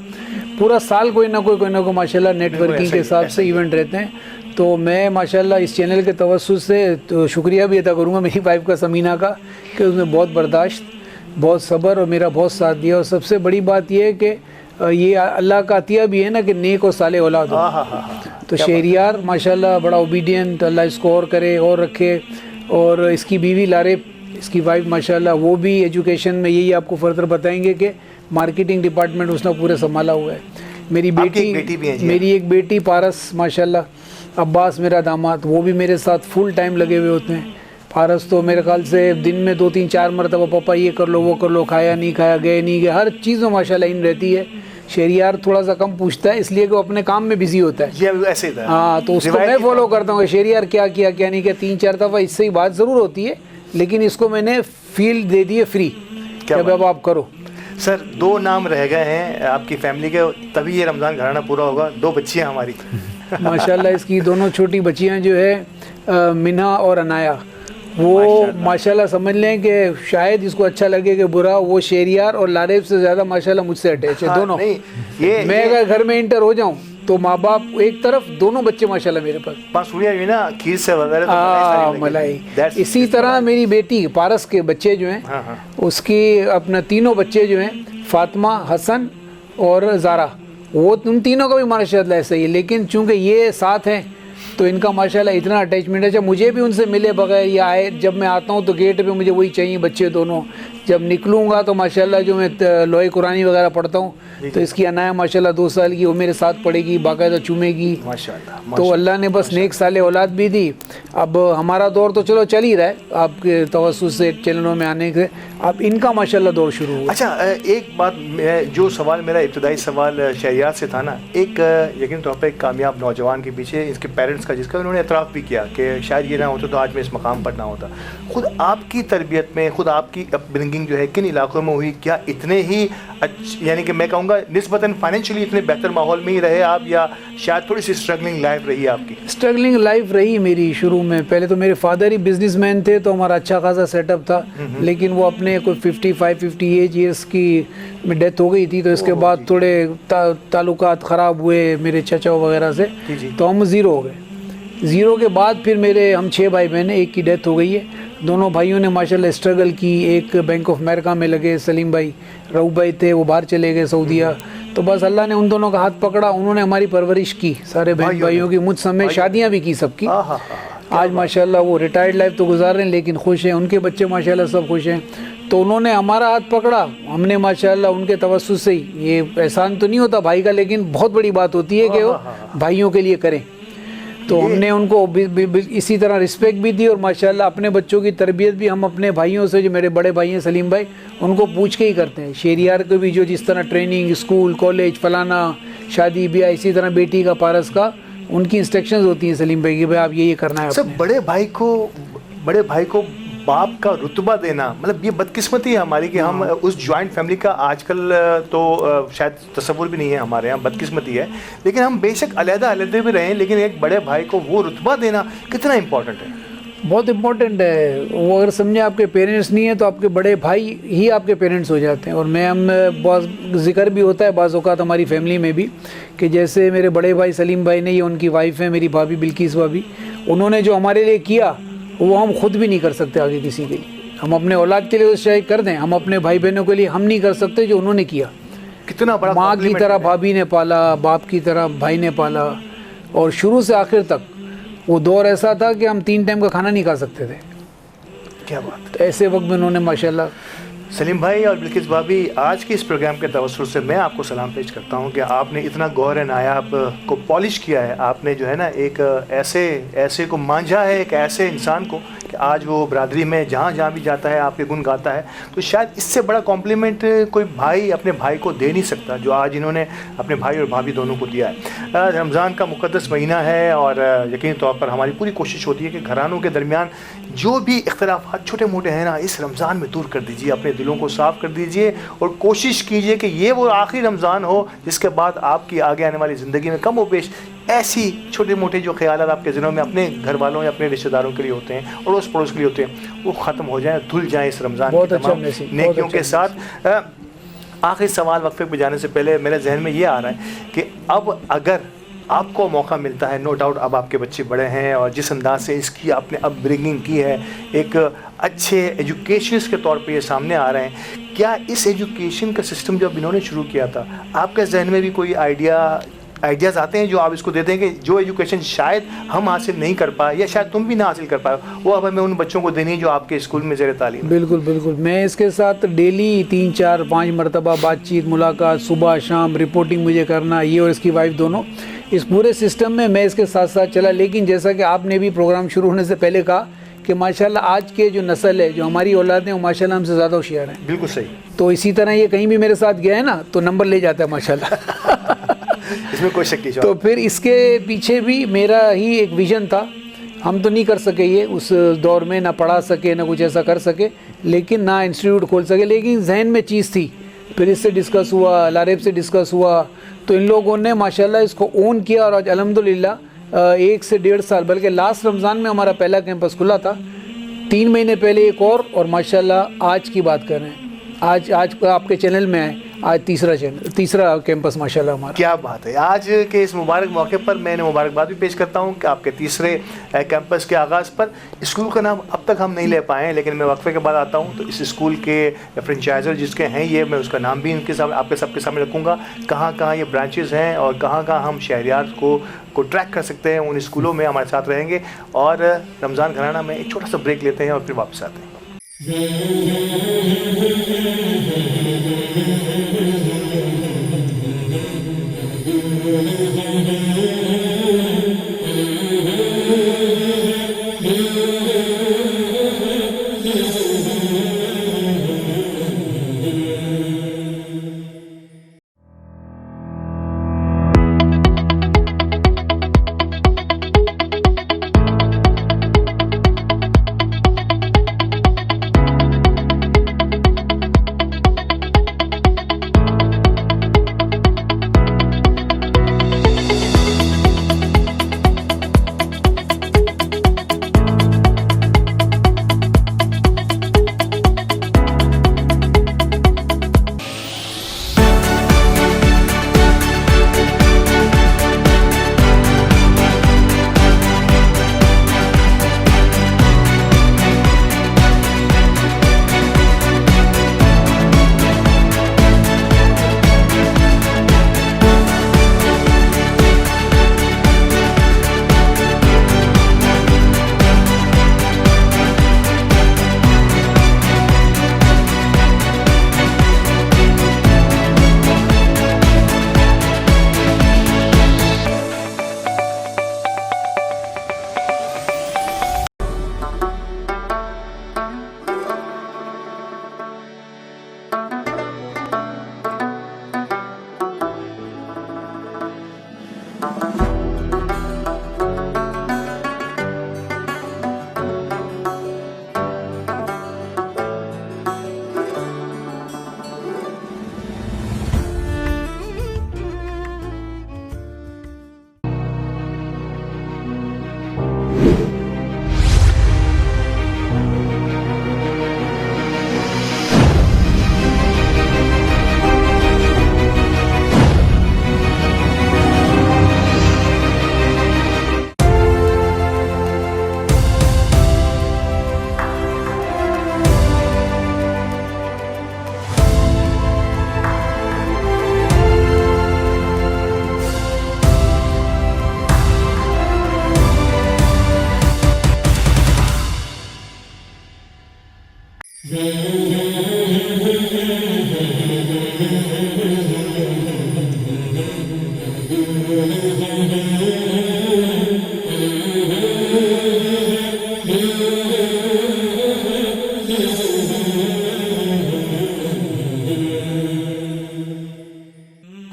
पूरा साल कोई ना कोई माशाल्लाह नेटवर्किंग के हिसाब से इवेंट रहते हैं। तो मैं माशाल्लाह इस चैनल के तवस्सुस से तो शुक्रिया भी अदा करूँगा मेरी वाइफ का, समीना का, कि उसने बहुत बर्दाश्त, बहुत सब्र और मेरा बहुत साथ दिया। और सबसे बड़ी बात यह है कि ये अल्लाह का अतिया भी है ना कि नेक और साले औलाद हो। तो शहरियार माशाल्लाह बड़ा ओबीडियंट, अल्लाह इसको और करे और रखे। और इसकी बीवी लारे, इसकी वाइफ माशाल्लाह, वो भी एजुकेशन में यही आपको फर्दर बताएंगे कि मार्केटिंग डिपार्टमेंट उसने पूरे संभाला हुआ है। मेरी मेरी एक बेटी पारस माशाल्लाह, अब्बास मेरा दामाद, वो भी मेरे साथ फुल टाइम लगे हुए होते हैं। पारस तो मेरे ख्याल से दिन में 2-3-4 मरतबा पापा ये कर लो वो कर लो, खाया नहीं खाया, गए नहीं गए, हर चीज़ में माशाल्लाह इन रहती है। शहरियार थोड़ा सा कम पूछता है इसलिए कि वो अपने काम में बिजी होता है। ये ऐसे था। हाँ, तो उसको मैं फॉलो करता हूँ शहरियार क्या किया क्या नहीं किया। 3-4 दफ़ा इससे ही बात ज़रूर होती है, लेकिन इसको मैंने फील्ड दे दी है फ्री, क्या अब आप करो। सर, 2 नाम रह गए हैं आपकी फैमिली के, तभी ये रमज़ान घराना पूरा होगा। 2 बच्चियाँ हमारी माशाल्लाह। इसकी दोनों छोटी बच्चियां जो है मिन्हा और अनाया, वो माशाल्लाह समझ लें कि शायद इसको अच्छा लगे कि बुरा, वो शेरियार और लारेब से ज़्यादा माशाल्लाह मुझसे अटैच है दोनों। मैं अगर घर में इंटर हो जाऊँ तो माँ बाप एक तरफ, दोनों बच्चे माशाल्लाह मेरे पास। बांसुरियाँ भी ना खीर से वगैरह तो मलाई। इसी तरह मेरी बेटी पारस के बच्चे जो हैं, उसकी अपना तीनों बच्चे जो हैं, फातिमा, हसन और ज़ारा, वो उन तीनों का भी माशाल्लाह ऐसा ही है। लेकिन चूँकि ये साथ हैं तो इनका माशाल्लाह इतना अटैचमेंट है। जब मुझे भी उनसे मिले बगैर या आए, जब मैं आता हूँ तो गेट पे मुझे वही चाहिए बच्चे दोनों। जब निकलूँगा तो माशाल्लाह जो मैं लोहे कुरानी वगैरह पढ़ता हूँ तो इसकी अनाया माशाल्लाह 2 साल की, वो मेरे साथ पढ़ेगी, बाकायदा चूमेगी माशाल्लाह। तो अल्लाह ने बस नेक साले औलाद भी दी। अब हमारा दौर तो चलो चल ही रहा है आपके तवस्सुस से चैनलों में आने के, अब इनका माशाल्लाह दौर शुरू हुआ। अच्छा, एक बात, जो सवाल मेरा इब्तदाई सवाल शहरियार से था ना, एक यकीन तौर पर एक कामयाब नौजवान के पीछे इसके पेरेंट्स का, जिसका उन्होंने एतराफ़ भी किया कि शायद ये ना होता तो आज मैं इस मकाम पर ना होता। ख़ुद आपकी तरबियत में, ख़ुद आपकी अपब्रिंगिंग जो है किन इलाकों में हुई? क्या इतने ही यानी कि मैं कहूँगा निस्बतन फाइनेंशियली इतने बेहतर माहौल में ही रहे आप, या शायद थोड़ी सी स्ट्रगलिंग लाइफ रही आपकी? स्ट्रगलिंग लाइफ रही मेरी शुरू में। पहले तो मेरे फादर ही बिजनेसमैन थे तो हमारा अच्छा खासा सेटअप था, लेकिन वो अपने कोई 55-58 ईयर्स की में डेथ हो गई थी। तो इसके बाद थोड़े ताल्लुकात ख़राब हुए मेरे चचा वगैरह से, तो हम ज़ीरो हो गए। ज़ीरो के बाद फिर हम 6 भाई बहन, एक की डेथ हो गई है। दोनों भाइयों ने माशाल्लाह स्ट्रगल की। एक बैंक ऑफ अमेरिका में लगे, सलीम भाई, रऊफ भाई थे, वो बाहर चले गए सऊदीया। तो बस अल्लाह ने उन दोनों का हाथ पकड़ा, उन्होंने हमारी परवरिश की, सारे बहन भाइयों की, मुझ समेत शादियाँ भी की सबकी। आज माशाल्लाह वो रिटायर्ड लाइफ तो गुजार रहे हैं लेकिन खुश हैं, उनके बच्चे माशाल्लाह सब खुश हैं। तो उन्होंने हमारा हाथ पकड़ा, हमने माशाल्लाह उनके तवस्सुस से ही, ये एहसान तो नहीं होता भाई का, लेकिन बहुत बड़ी बात होती है कि वो भाइयों के लिए करें। तो हमने उनको इसी तरह रिस्पेक्ट भी दी और माशाल्लाह अपने बच्चों की तरबियत भी हम अपने भाइयों से, जो मेरे बड़े भाई हैं सलीम भाई, उनको पूछ के ही करते हैं। शेरियार को भी जो जिस तरह ट्रेनिंग, स्कूल, कॉलेज, फलाना, शादी ब्याह, इसी तरह बेटी का, पारस का, उनकी इंस्ट्रक्शंस होती हैं सलीम भाई की, भाई आप ये करना है। सब बड़े भाई को बाप का रुतबा देना, मतलब ये बदकिस्मती है हमारी कि हम उस जॉइंट फैमिली का आजकल तो शायद तसव्वुर भी नहीं है हमारे यहाँ, बदकिस्मती है। लेकिन हम बेशक अलग-अलग भी रहें, लेकिन एक बड़े भाई को वो रुतबा देना कितना इम्पोर्टेंट है? बहुत इम्पोर्टेंट है। वो अगर समझे आपके पेरेंट्स नहीं है तो आपके बड़े भाई ही आपके पेरेंट्स हो जाते हैं। और हम बहुत जिक्र भी होता है बाज़ औक़ात हमारी फैमिली में भी कि जैसे मेरे बड़े भाई सलीम भाई ने, ये उनकी वाइफ है मेरी भाभी बिल्किस भाभी, उन्होंने जो हमारे लिए किया वो हम खुद भी नहीं कर सकते आगे किसी के लिए। हम अपने औलाद के लिए तो शायद कर दें, हम अपने भाई बहनों के लिए हम नहीं कर सकते जो उन्होंने किया। कितना बड़ा माँ की तरह भाभी ने पाला, बाप की तरह भाई ने पाला, और शुरू से आखिर तक वो दौर ऐसा था कि हम 3 टाइम का खाना नहीं खा सकते थे। क्या बात! तो ऐसे वक्त में उन्होंने माशाल्लाह। सलीम भाई और बिल्किस भाभी, आज के इस प्रोग्राम के तवस्सुल से मैं आपको सलाम पेश करता हूं कि आपने इतना गौर नायाब को पॉलिश किया है। आपने जो है ना एक ऐसे को मांझा है, एक ऐसे इंसान को कि आज वो बरादरी में जहाँ भी जाता है आपके गुण गाता है। तो शायद इससे बड़ा कॉम्प्लीमेंट कोई भाई अपने भाई को दे नहीं सकता जो आज इन्होंने अपने भाई और भाभी दोनों को दिया है। रमज़ान का मुक़द्दस महीना है और यकीनी तौर पर हमारी पूरी कोशिश होती है कि घरानों के दरमियान जो भी इख्तलाफात छोटे मोटे हैं ना, इस रमज़ान में दूर कर दीजिए, अपने दिलों को साफ़ कर दीजिए और कोशिश कीजिए कि ये वो आखिरी रमज़ान हो जिसके बाद आपकी आगे आने वाली ज़िंदगी में कम व बेश ऐसी छोटे मोटे जो ख्यालात आपके ज़हनों में अपने घर वालों या अपने रिश्तेदारों के लिए होते हैं, अड़ोस पड़ोस के लिए होते हैं, वो ख़त्म हो जाएँ, धुल जाएँ इस रमज़ान की तमाम नेकियों के साथ। आखिरी सवाल वक्फे पे जाने से पहले मेरे जहन में ये आ रहा है कि अब अगर आपको मौका मिलता है, नो डाउट अब आपके बच्चे बड़े हैं और जिस अंदाज से इसकी आपने अपब्रिंगिंग की है, एक अच्छे एजुकेशनिस्ट के तौर पे ये सामने आ रहे हैं, क्या इस एजुकेशन का सिस्टम जब इन्होंने शुरू किया था आपके जहन में भी कोई आइडियाज़ आते हैं जो आप इसको देते हैं कि जो एजुकेशन शायद हम हासिल नहीं कर पाए या शायद तुम भी ना हासिल कर पाए, वो अब हमें उन बच्चों को देनी है जो आपके स्कूल में ज़ेर तालीम? बिल्कुल बिल्कुल, मैं इसके साथ डेली 3, 4, 5 मरतबा बातचीत, मुलाकात, सुबह शाम रिपोर्टिंग मुझे करना, ये और इसकी वाइफ दोनों, इस पूरे सिस्टम में मैं इसके साथ साथ चला। लेकिन जैसा कि आपने भी प्रोग्राम शुरू होने से पहले कहा कि माशाल्लाह आज के जो नस्ल है, जो हमारी औलाद है, वो माशाल्लाह हमसे ज़्यादा होशियार हैं। बिल्कुल सही। तो इसी तरह ये कहीं भी मेरे साथ गया है ना तो नंबर ले जाता है माशाल्लाह इसमें कोई शक नहीं। तो फिर इसके पीछे भी मेरा ही एक विज़न था। हम तो नहीं कर सके ये उस दौर में, ना पढ़ा सके ना कुछ ऐसा कर सके, लेकिन ना इंस्टीट्यूट खोल सके, लेकिन जहन में चीज़ थी। फिर इससे डिस्कस हुआ, लारेब से डिस्कस हुआ, तो इन लोगों ने माशाल्लाह इसको ओन किया और आज अल्हम्दुलिल्लाह 1 से 1.5 साल, बल्कि लास्ट रमज़ान में हमारा पहला कैंपस खुला था, 3 महीने पहले एक और माशाल्लाह आज की बात कर रहे हैं, आज आपके चैनल में है, आज तीसरा कैंपस माशाल्लाह हमारा। क्या बात है। आज के इस मुबारक मौके पर मैंने मुबारकबाद भी पेश करता हूं कि आपके तीसरे कैंपस के आगाज़ पर। स्कूल का नाम अब तक हम नहीं ले पाए हैं, लेकिन मैं वक्फे के बाद आता हूं तो इस स्कूल के फ्रेंचाइजर जिसके हैं ये, मैं उसका नाम भी इनके सामने आपके सबके सामने रखूँगा, कहाँ कहाँ ये ब्रांचेज़ हैं और कहाँ कहाँ हम शहरियार को ट्रैक कर सकते हैं। उन स्कूलों में हमारे साथ रहेंगे और रमज़ान घराना में एक छोटा सा ब्रेक लेते हैं और फिर वापस आते हैं।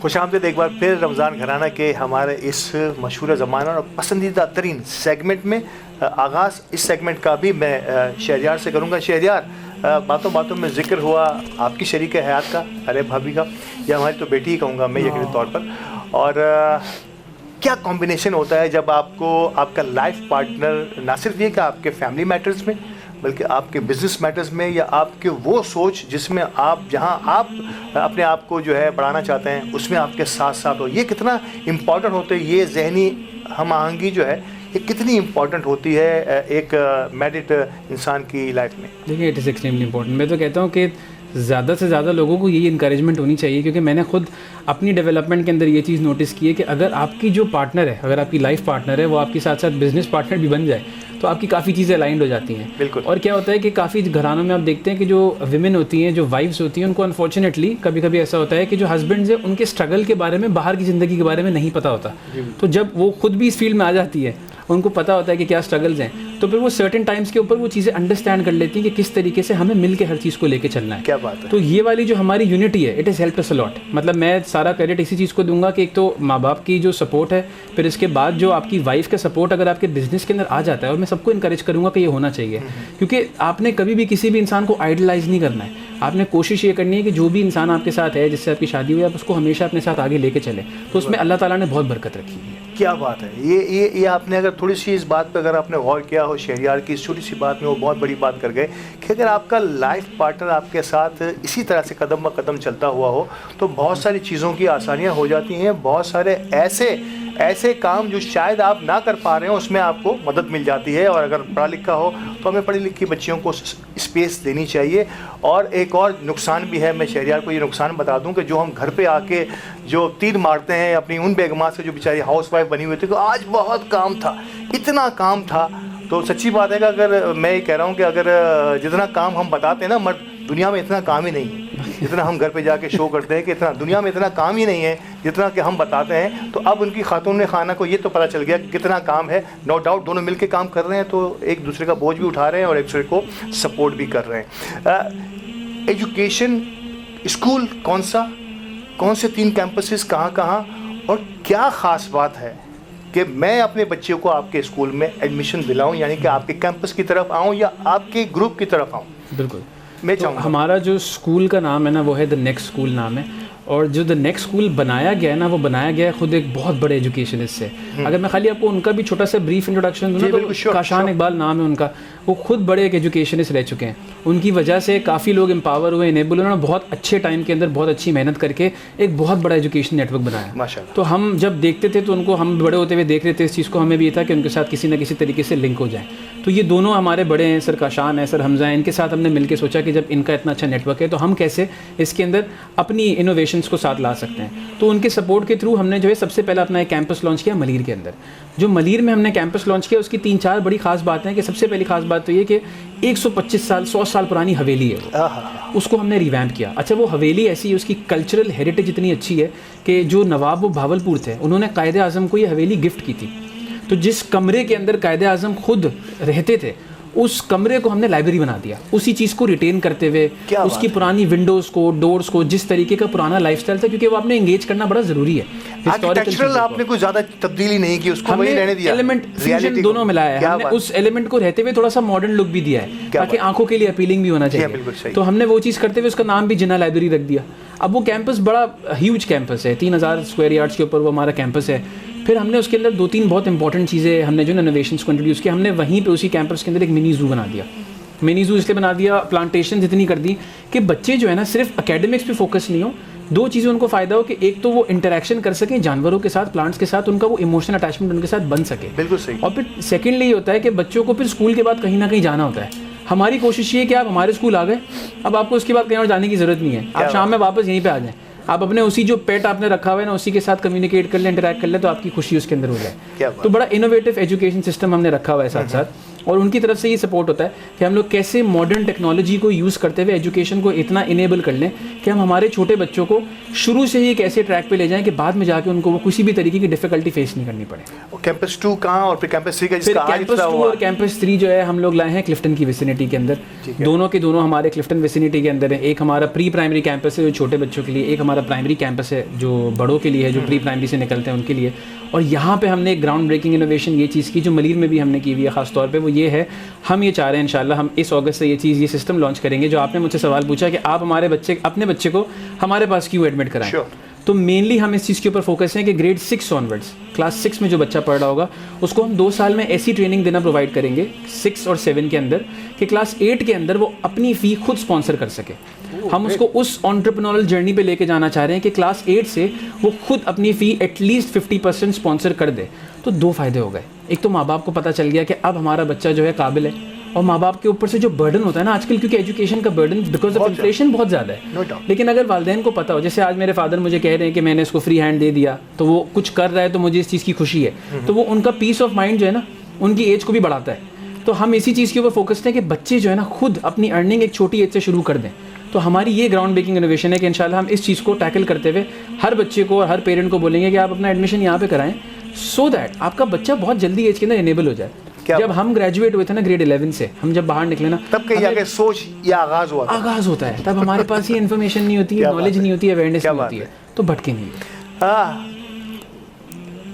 खुशामदीद एक बार फिर रमज़ान घराना के हमारे इस मशहूर ज़माना और पसंदीदा तरीन सेगमेंट में आगाज़ इस सेगमेंट का भी मैं शहरियार से करूँगा। शहरियार, बातों बातों में जिक्र हुआ आपकी शरीक हयात का, अरे भाभी का, या हमारी तो बेटी ही कहूँगा मैं यकीनी तौर पर। और क्या कॉम्बिनेशन होता है जब आपको आपका लाइफ पार्टनर ना सिर्फ ये कि आपके फैमिली मैटर्स में, बल्कि आपके बिजनेस मैटर्स में, या आपके वो सोच जिसमें आप जहां आप अपने आप को जो है बढ़ाना चाहते हैं उसमें आपके साथ साथ हो, ये कितना इम्पॉर्टेंट होता है। ये जहनी हम आहंगी जो है ये कितनी इम्पॉर्टेंट होती है एक मैरिड इंसान की लाइफ में। देखिए, इट इज़ एक्सट्रीमली इम्पॉर्टेंट। मैं तो कहता हूँ कि ज़्यादा से ज़्यादा लोगों को यही इंकरेजमेंट होनी चाहिए, क्योंकि मैंने खुद अपनी डेवलपमेंट के अंदर ये चीज़ नोटिस की है कि अगर आपकी जो पार्टनर है, अगर आपकी लाइफ पार्टनर है, वो आपके साथ साथ बिजनेस पार्टनर भी बन जाए तो आपकी काफ़ी चीज़ें अलाइंड हो जाती हैं। बिल्कुल। और क्या होता है कि काफ़ी घरानों में आप देखते हैं कि जो विमेन होती हैं, जो वाइफ्स होती हैं, उनको अनफॉर्चुनेटली कभी कभी ऐसा होता है कि जो हस्बैंड्स हैं उनके स्ट्रगल के बारे में, बाहर की ज़िंदगी के बारे में नहीं पता होता। तो जब वो खुद भी इस फील्ड में आ जाती है, उनको पता होता है कि क्या स्ट्रगल्स हैं, तो फिर वो सर्टेन टाइम्स के ऊपर वो चीज़ें अंडरस्टैंड कर लेती हैं कि किस तरीके से हमें मिल के हर चीज़ को लेके चलना है। क्या बात है। तो ये वाली जो हमारी यूनिटी है, it is help us a lot. मतलब मैं सारा क्रेडिट इसी चीज़ को दूंगा कि एक तो माँ बाप की जो सपोर्ट है, फिर इसके बाद जो आपकी वाइफ का सपोर्ट अगर आपके बिजनेस के अंदर आ जाता है, और मैं सबको इंकरेज करूँगा कि ये होना चाहिए, क्योंकि आपने कभी भी किसी भी इंसान को आइडलाइज नहीं करना है। आपने कोशिश ये करनी है कि जो भी इंसान आपके साथ है, जिससे आपकी शादी हुई, आप उसको हमेशा अपने साथ आगे लेके चले। तो उसमें अल्लाह ताला ने बहुत बरकत रखी है। क्या बात है। ये आपने अगर थोड़ी सी इस बात पे अगर आपने गौर किया हो, शहरियार की इस छोटी सी बात में वो बहुत बड़ी बात कर गए कि अगर आपका लाइफ पार्टनर आपके साथ इसी तरह से कदम ब कदम चलता हुआ हो तो बहुत सारी चीज़ों की आसानियाँ हो जाती हैं। बहुत सारे ऐसे काम जो शायद आप ना कर पा रहे हो उसमें आपको मदद मिल जाती है। और अगर पढ़ा लिखा हो तो हमें पढ़ी लिखी बच्चियों को स्पेस देनी चाहिए। और एक और नुकसान भी है, मैं शहरियार को ये नुकसान बता दूं कि जो हम घर पे आके जो तीर मारते हैं अपनी उन बेगमा से जो बेचारी हाउस वाइफ बनी हुई थी कि आज बहुत काम था, इतना काम था। तो सच्ची बात है कि अगर मैं ये कह रहा हूँ कि अगर जितना काम हम बताते हैं ना मर्द, दुनिया में इतना काम ही नहीं है जितना हम घर पे जाके शो करते हैं कि इतना दुनिया में इतना काम ही नहीं है जितना कि हम बताते हैं। तो अब उनकी खातून खाना को ये तो पता चल गया कि कितना काम है। नो डाउट दोनों मिलके काम कर रहे हैं, तो एक दूसरे का बोझ भी उठा रहे हैं और एक दूसरे को सपोर्ट भी कर रहे हैं। एजुकेशन स्कूल कौन से 3 कैंपसेस कहाँ और क्या ख़ास बात है कि मैं अपने बच्चे को आपके स्कूल में एडमिशन दिलाऊं, यानी कि आपके कैंपस की तरफ आऊं या आपके ग्रुप की तरफ आऊं? बिल्कुल, मैं तो हमारा जो स्कूल का नाम है ना, वो है द नेक्स्ट स्कूल नाम है। और जो द नेक्स्ट स्कूल बनाया गया है ना, वो बनाया गया है खुद एक बहुत बड़े एजुकेशनिस्ट से। अगर मैं खाली आपको उनका भी छोटा सा ब्रीफ इंट्रोडक्शन दूँ ना, तो काशान इकबाल नाम है उनका। वो खुद बड़े एक एजुकेशनिस्ट रह चुके हैं। उनकी वजह से काफ़ी लोग एम्पावर हुए, इनेबल। उन्होंने बहुत अच्छे टाइम के अंदर बहुत अच्छी मेहनत करके एक बहुत बड़ा एजुकेशन नेटवर्क बनाया माशाअल्लाह। तो हम जब देखते थे तो उनको, हम बड़े होते हुए देख रहे थे इस चीज़ को, हमें भी ये था कि उनके साथ किसी न किसी तरीके से लिंक हो जाए। तो ये दोनों हमारे बड़े हैं, सर काशान है, सर हमजा हैं। इनके साथ हमने मिलकर सोचा कि जब इनका इतना अच्छा नेटवर्क है तो हम कैसे इसके अंदर अपनी इनोवेशंस को साथ ला सकते हैं। तो उनके सपोर्ट के थ्रू हमने जो है सबसे पहले अपना एक कैंपस लॉन्च किया मलीर के अंदर। जो मलीर में हमने कैंपस लॉन्च किया, उसकी 3-4 बड़ी खास बातें हैं। कि सबसे पहली खास बात तो ये कि 125 साल 100 साल पुरानी हवेली है वो, उसको हमने रिवैम्प किया। अच्छा, वो हवेली ऐसी है, उसकी कल्चरल हेरिटेज इतनी अच्छी है कि जो नवाब वो भावलपुर थे, उन्होंने कायदे आज़म को ये हवेली गिफ्ट की थी। तो जिस कमरे के अंदर कायदे आज़म खुद रहते थे, उस कमरे को हमने लाइब्रेरी बना दिया, उसी चीज़ को रिटेन करते हुए। उसकी पुरानी विंडोज़ को, डोर्स को, जिस तरीके का पुराना लाइफस्टाइल था, क्योंकि वो आपने एंगेज करना बड़ा ज़रूरी है। आर्किटेक्चरल आपने कुछ ज़्यादा तब्दीली नहीं की, उसको वही रहने दिया। एलिमेंट फ्यूजन दोनों मिलाया है हमने, उस एलिमेंट को रहते हुए थोड़ा सा मॉडर्न लुक भी दिया है ताकि आंखों के लिए अपीलिंग भी होना चाहिए। तो हमने वो चीज़ करते हुए उसका नाम भी जिन्ना लाइब्रेरी रख दिया। अब वो कैंपस बड़ा ह्यूज कैंपस है, 3000 स्क्वायर यार्ड्स के ऊपर वो हमारा कैंपस है। फिर हमने उसके अंदर 2-3 बहुत इंपॉर्टेंट चीज़ें हमने जो इनोवेशंस को इंट्रोड्यूस किया। हमने वहीं पे उसी कैंपस के अंदर एक मिनी ज़ू बना दिया। मिनी ज़ू इसलिए बना दिया, प्लांटेशन इतनी कर दी कि बच्चे जो है ना सिर्फ एकेडमिक्स पे फोकस नहीं हो। 2 चीज़ें उनको फ़ायदा हो कि एक तो वो इंटरेक्शन कर सकें जानवरों के साथ, प्लांट्स के साथ, उनका वो इमोशनल अटैचमेंट उनके साथ बन सके। बिल्कुल सही। और फिर सेकेंडली ये होता है कि बच्चों को फिर स्कूल के बाद कहीं ना कहीं जाना होता है। हमारी कोशिश ये है कि आप हमारे स्कूल आ गए, अब आपको उसके बाद कहीं और जाने की ज़रूरत नहीं है। आप शाम में वापस यहीं पर आ जाएँ, आप अपने उसी जो पेट आपने रखा हुआ है ना, उसी के साथ कम्युनिकेट कर ले, इंटरैक्ट कर ले, तो आपकी खुशी उसके अंदर हो जाए। तो बड़ा इनोवेटिव एजुकेशन सिस्टम हमने रखा हुआ है साथ साथ। और उनकी तरफ से ये सपोर्ट होता है कि हम लोग कैसे मॉडर्न टेक्नोलॉजी को यूज़ करते हुए एजुकेशन को इतना इनेबल कर लें कि हम हमारे छोटे बच्चों को शुरू से ही एक ऐसे ट्रैक पे ले जाएं कि बाद में जाके उनको वो किसी भी तरीके की डिफिकल्टी फेस नहीं करनी पड़े। कैंपस 2 कहाँ और फिर कैंपस 3 का जिसका कैंपस 2 और कैंपस 3 जो है हम लोग लाए हैं क्लिफ्टन की विसिनिटी के अंदर। दोनों के दोनों हमारे क्लिफ्टन विसिनिटी के अंदर है। एक हमारा प्री प्राइमरी कैंपस है जो छोटे बच्चों के लिए, एक हमारा प्राइमरी कैंपस है जो बड़ों के लिए है, जो प्री प्राइमरी से निकलते हैं उनके लिए। और यहाँ पे हमने एक ग्राउंड ब्रेकिंग इनोवेशन ये चीज़ की जो मलीर में भी हमने की हुई है ख़ास तौर पे, वो ये है, हम ये चाह रहे हैं इंशाल्लाह हम इस अगस्त से ये सिस्टम लॉन्च करेंगे। जो आपने मुझसे सवाल पूछा कि आप अपने बच्चे को हमारे पास क्यों एडमिट कराएं, तो मेनली हम इस चीज़ के ऊपर फोकस हैं कि ग्रेड 6 ऑनवर्ड्स, क्लास 6 में जो बच्चा पढ़ रहा होगा उसको हम 2 साल में ऐसी ट्रेनिंग देना प्रोवाइड करेंगे 6 और 7 के अंदर कि क्लास 8 के अंदर वो अपनी फ़ी खुद स्पॉन्सर कर सके। हम उसको उस एंटरप्रेन्योरल जर्नी पे लेके जाना चाह रहे हैं कि क्लास 8 से वो खुद अपनी फ़ी एटलीस्ट 50% स्पॉन्सर कर दे। तो 2 फ़ायदे हो गए। एक तो माँ बाप को पता चल गया कि अब हमारा बच्चा जो है काबिल है, और माँ बाप के ऊपर से जो बर्डन होता है ना आजकल, क्योंकि एजुकेशन का बर्डन बिकॉज ऑफ इन्फ्लेशन बहुत ज़्यादा है। लेकिन अगर वालिदैन को पता हो, जैसे आज मेरे फादर मुझे कह रहे हैं कि मैंने इसको फ्री हैंड दे दिया तो वो कुछ कर रहा है तो मुझे इस चीज़ की खुशी है, तो वो उनका पीस ऑफ माइंड जो है ना उनकी एज को भी बढ़ाता है। तो हम इसी चीज़ के ऊपर फोकस्ड हैं कि बच्चे जो है ना खुद अपनी अर्निंग एक छोटी एज से शुरू कर दें। तो हमारी ये ग्राउंड ब्रेकिंग इनोवेशन है कि इंशाल्लाह हम इस चीज़ को टैकल करते हुए हर बच्चे को और हर पेरेंट को बोलेंगे कि आप अपना एडमिशन यहाँ पे कराएं, सो दैट आपका बच्चा बहुत जल्दी एज के अंदर इनेबल हो जाए। जब हम ग्रेजुएट हुए थे ना ग्रेड 11 से, हम जब बाहर निकले ना, तब कहीं जाके सोच या आगाज हुआ, आगाज होता है। तब हमारे पास ये इन्फॉर्मेशन नहीं होती है, नॉलेज नहीं होती है, अवेयरनेस नहीं होती है, तो भटके नहीं।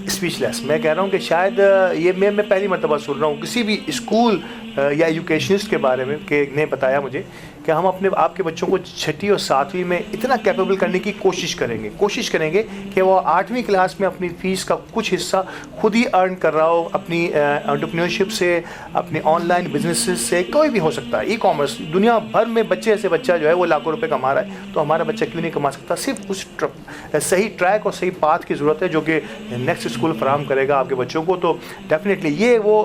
स्पीचलेस। मैं कह रहा हूँ कि शायद ये मैं पहली मरतबा सुन रहा हूँ किसी भी स्कूल या एजुकेशनिस्ट के बारे में कि ने बताया मुझे कि हम अपने आपके बच्चों को 6वीं और 7वीं में इतना कैपेबल करने की कोशिश करेंगे कि वो 8वीं क्लास में अपनी फ़ीस का कुछ हिस्सा खुद ही अर्न कर रहा हो, अपनी एंटरप्रेन्योरशिप से, अपने ऑनलाइन बिजनेसेस से, कोई भी हो सकता है, ई कॉमर्स। दुनिया भर में बच्चे ऐसे बच्चा जो है वो लाखों रुपए कमा रहा है, तो हमारा बच्चा क्यों नहीं कमा सकता? सिर्फ उस सही ट्रैक और सही पाथ की ज़रूरत है जो कि नेक्स्ट स्कूल फराहम करेगा आपके बच्चों को। तो डेफिनेटली ये वो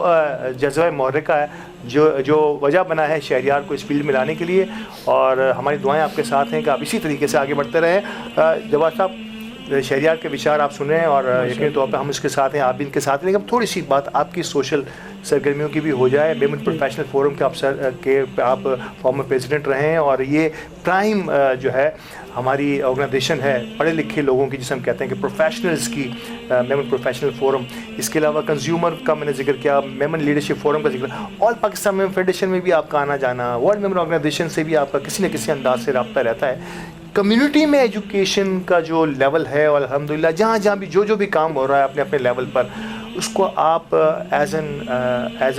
जज्बा मुहर्रिका है जो वजह बना है शहरियार को इस फील्ड में लाने के लिए, और हमारी दुआएं आपके साथ हैं कि आप इसी तरीके से आगे बढ़ते रहें। जवाद साहब, शहरियार के विचार आप सुन रहे हैं और यकीन तौर पर हम इसके साथ हैं, आप भी इनके साथ हैं, लेकिन थोड़ी सी बात आपकी सोशल सरगर्मियों की भी हो जाए। मेमन प्रोफेशनल फोरम के आप फॉर्मर प्रेसिडेंट रहे हैं, और ये प्राइम जो है हमारी ऑर्गेनाइजेशन है पढ़े लिखे लोगों की, जिसे हम कहते हैं कि प्रोफेशनल्स की, मेमन प्रोफेशनल फोरम। इसके अलावा कंज्यूमर का मैंने जिक्र किया, मेमन लीडरशिप फोरम का जिक्र, ऑल पाकिस्तान मेमन फेडरेशन में भी आपका आना जाना, वर्ल्ड मेमन ऑर्गेनाइजेशन से भी आपका किसी न किसी अंदाज से रब्ता रहता है। कम्युनिटी में एजुकेशन का जो लेवल है, और अल्हम्दुलिल्लाह जहाँ भी जो भी काम हो रहा है अपने अपने लेवल पर, उसको आप एज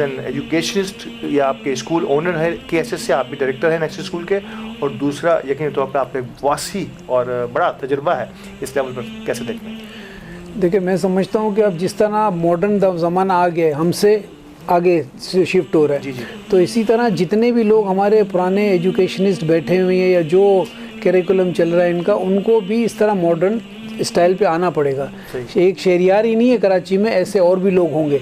एन एजुकेशनिस्ट या आपके स्कूल ओनर है के हैसियत से, आप भी डायरेक्टर हैं नेक्स्ट स्कूल के, और दूसरा यकीन तौर पर आपका वासी और बड़ा तजुर्बा है इस लेवल पर, कैसे देखते हैं? देखिए, मैं समझता हूँ कि अब जिस तरह मॉडर्न ज़माना आ गया, हमसे आगे शिफ्ट हो रहा है, जी। तो इसी तरह जितने भी लोग हमारे पुराने एजुकेशनिस्ट बैठे हुए हैं या जो करिकुलम चल रहा है इनका, उनको भी इस तरह मॉडर्न स्टाइल पे आना पड़ेगा। एक शहरियार ही नहीं है कराची में, ऐसे और भी लोग होंगे,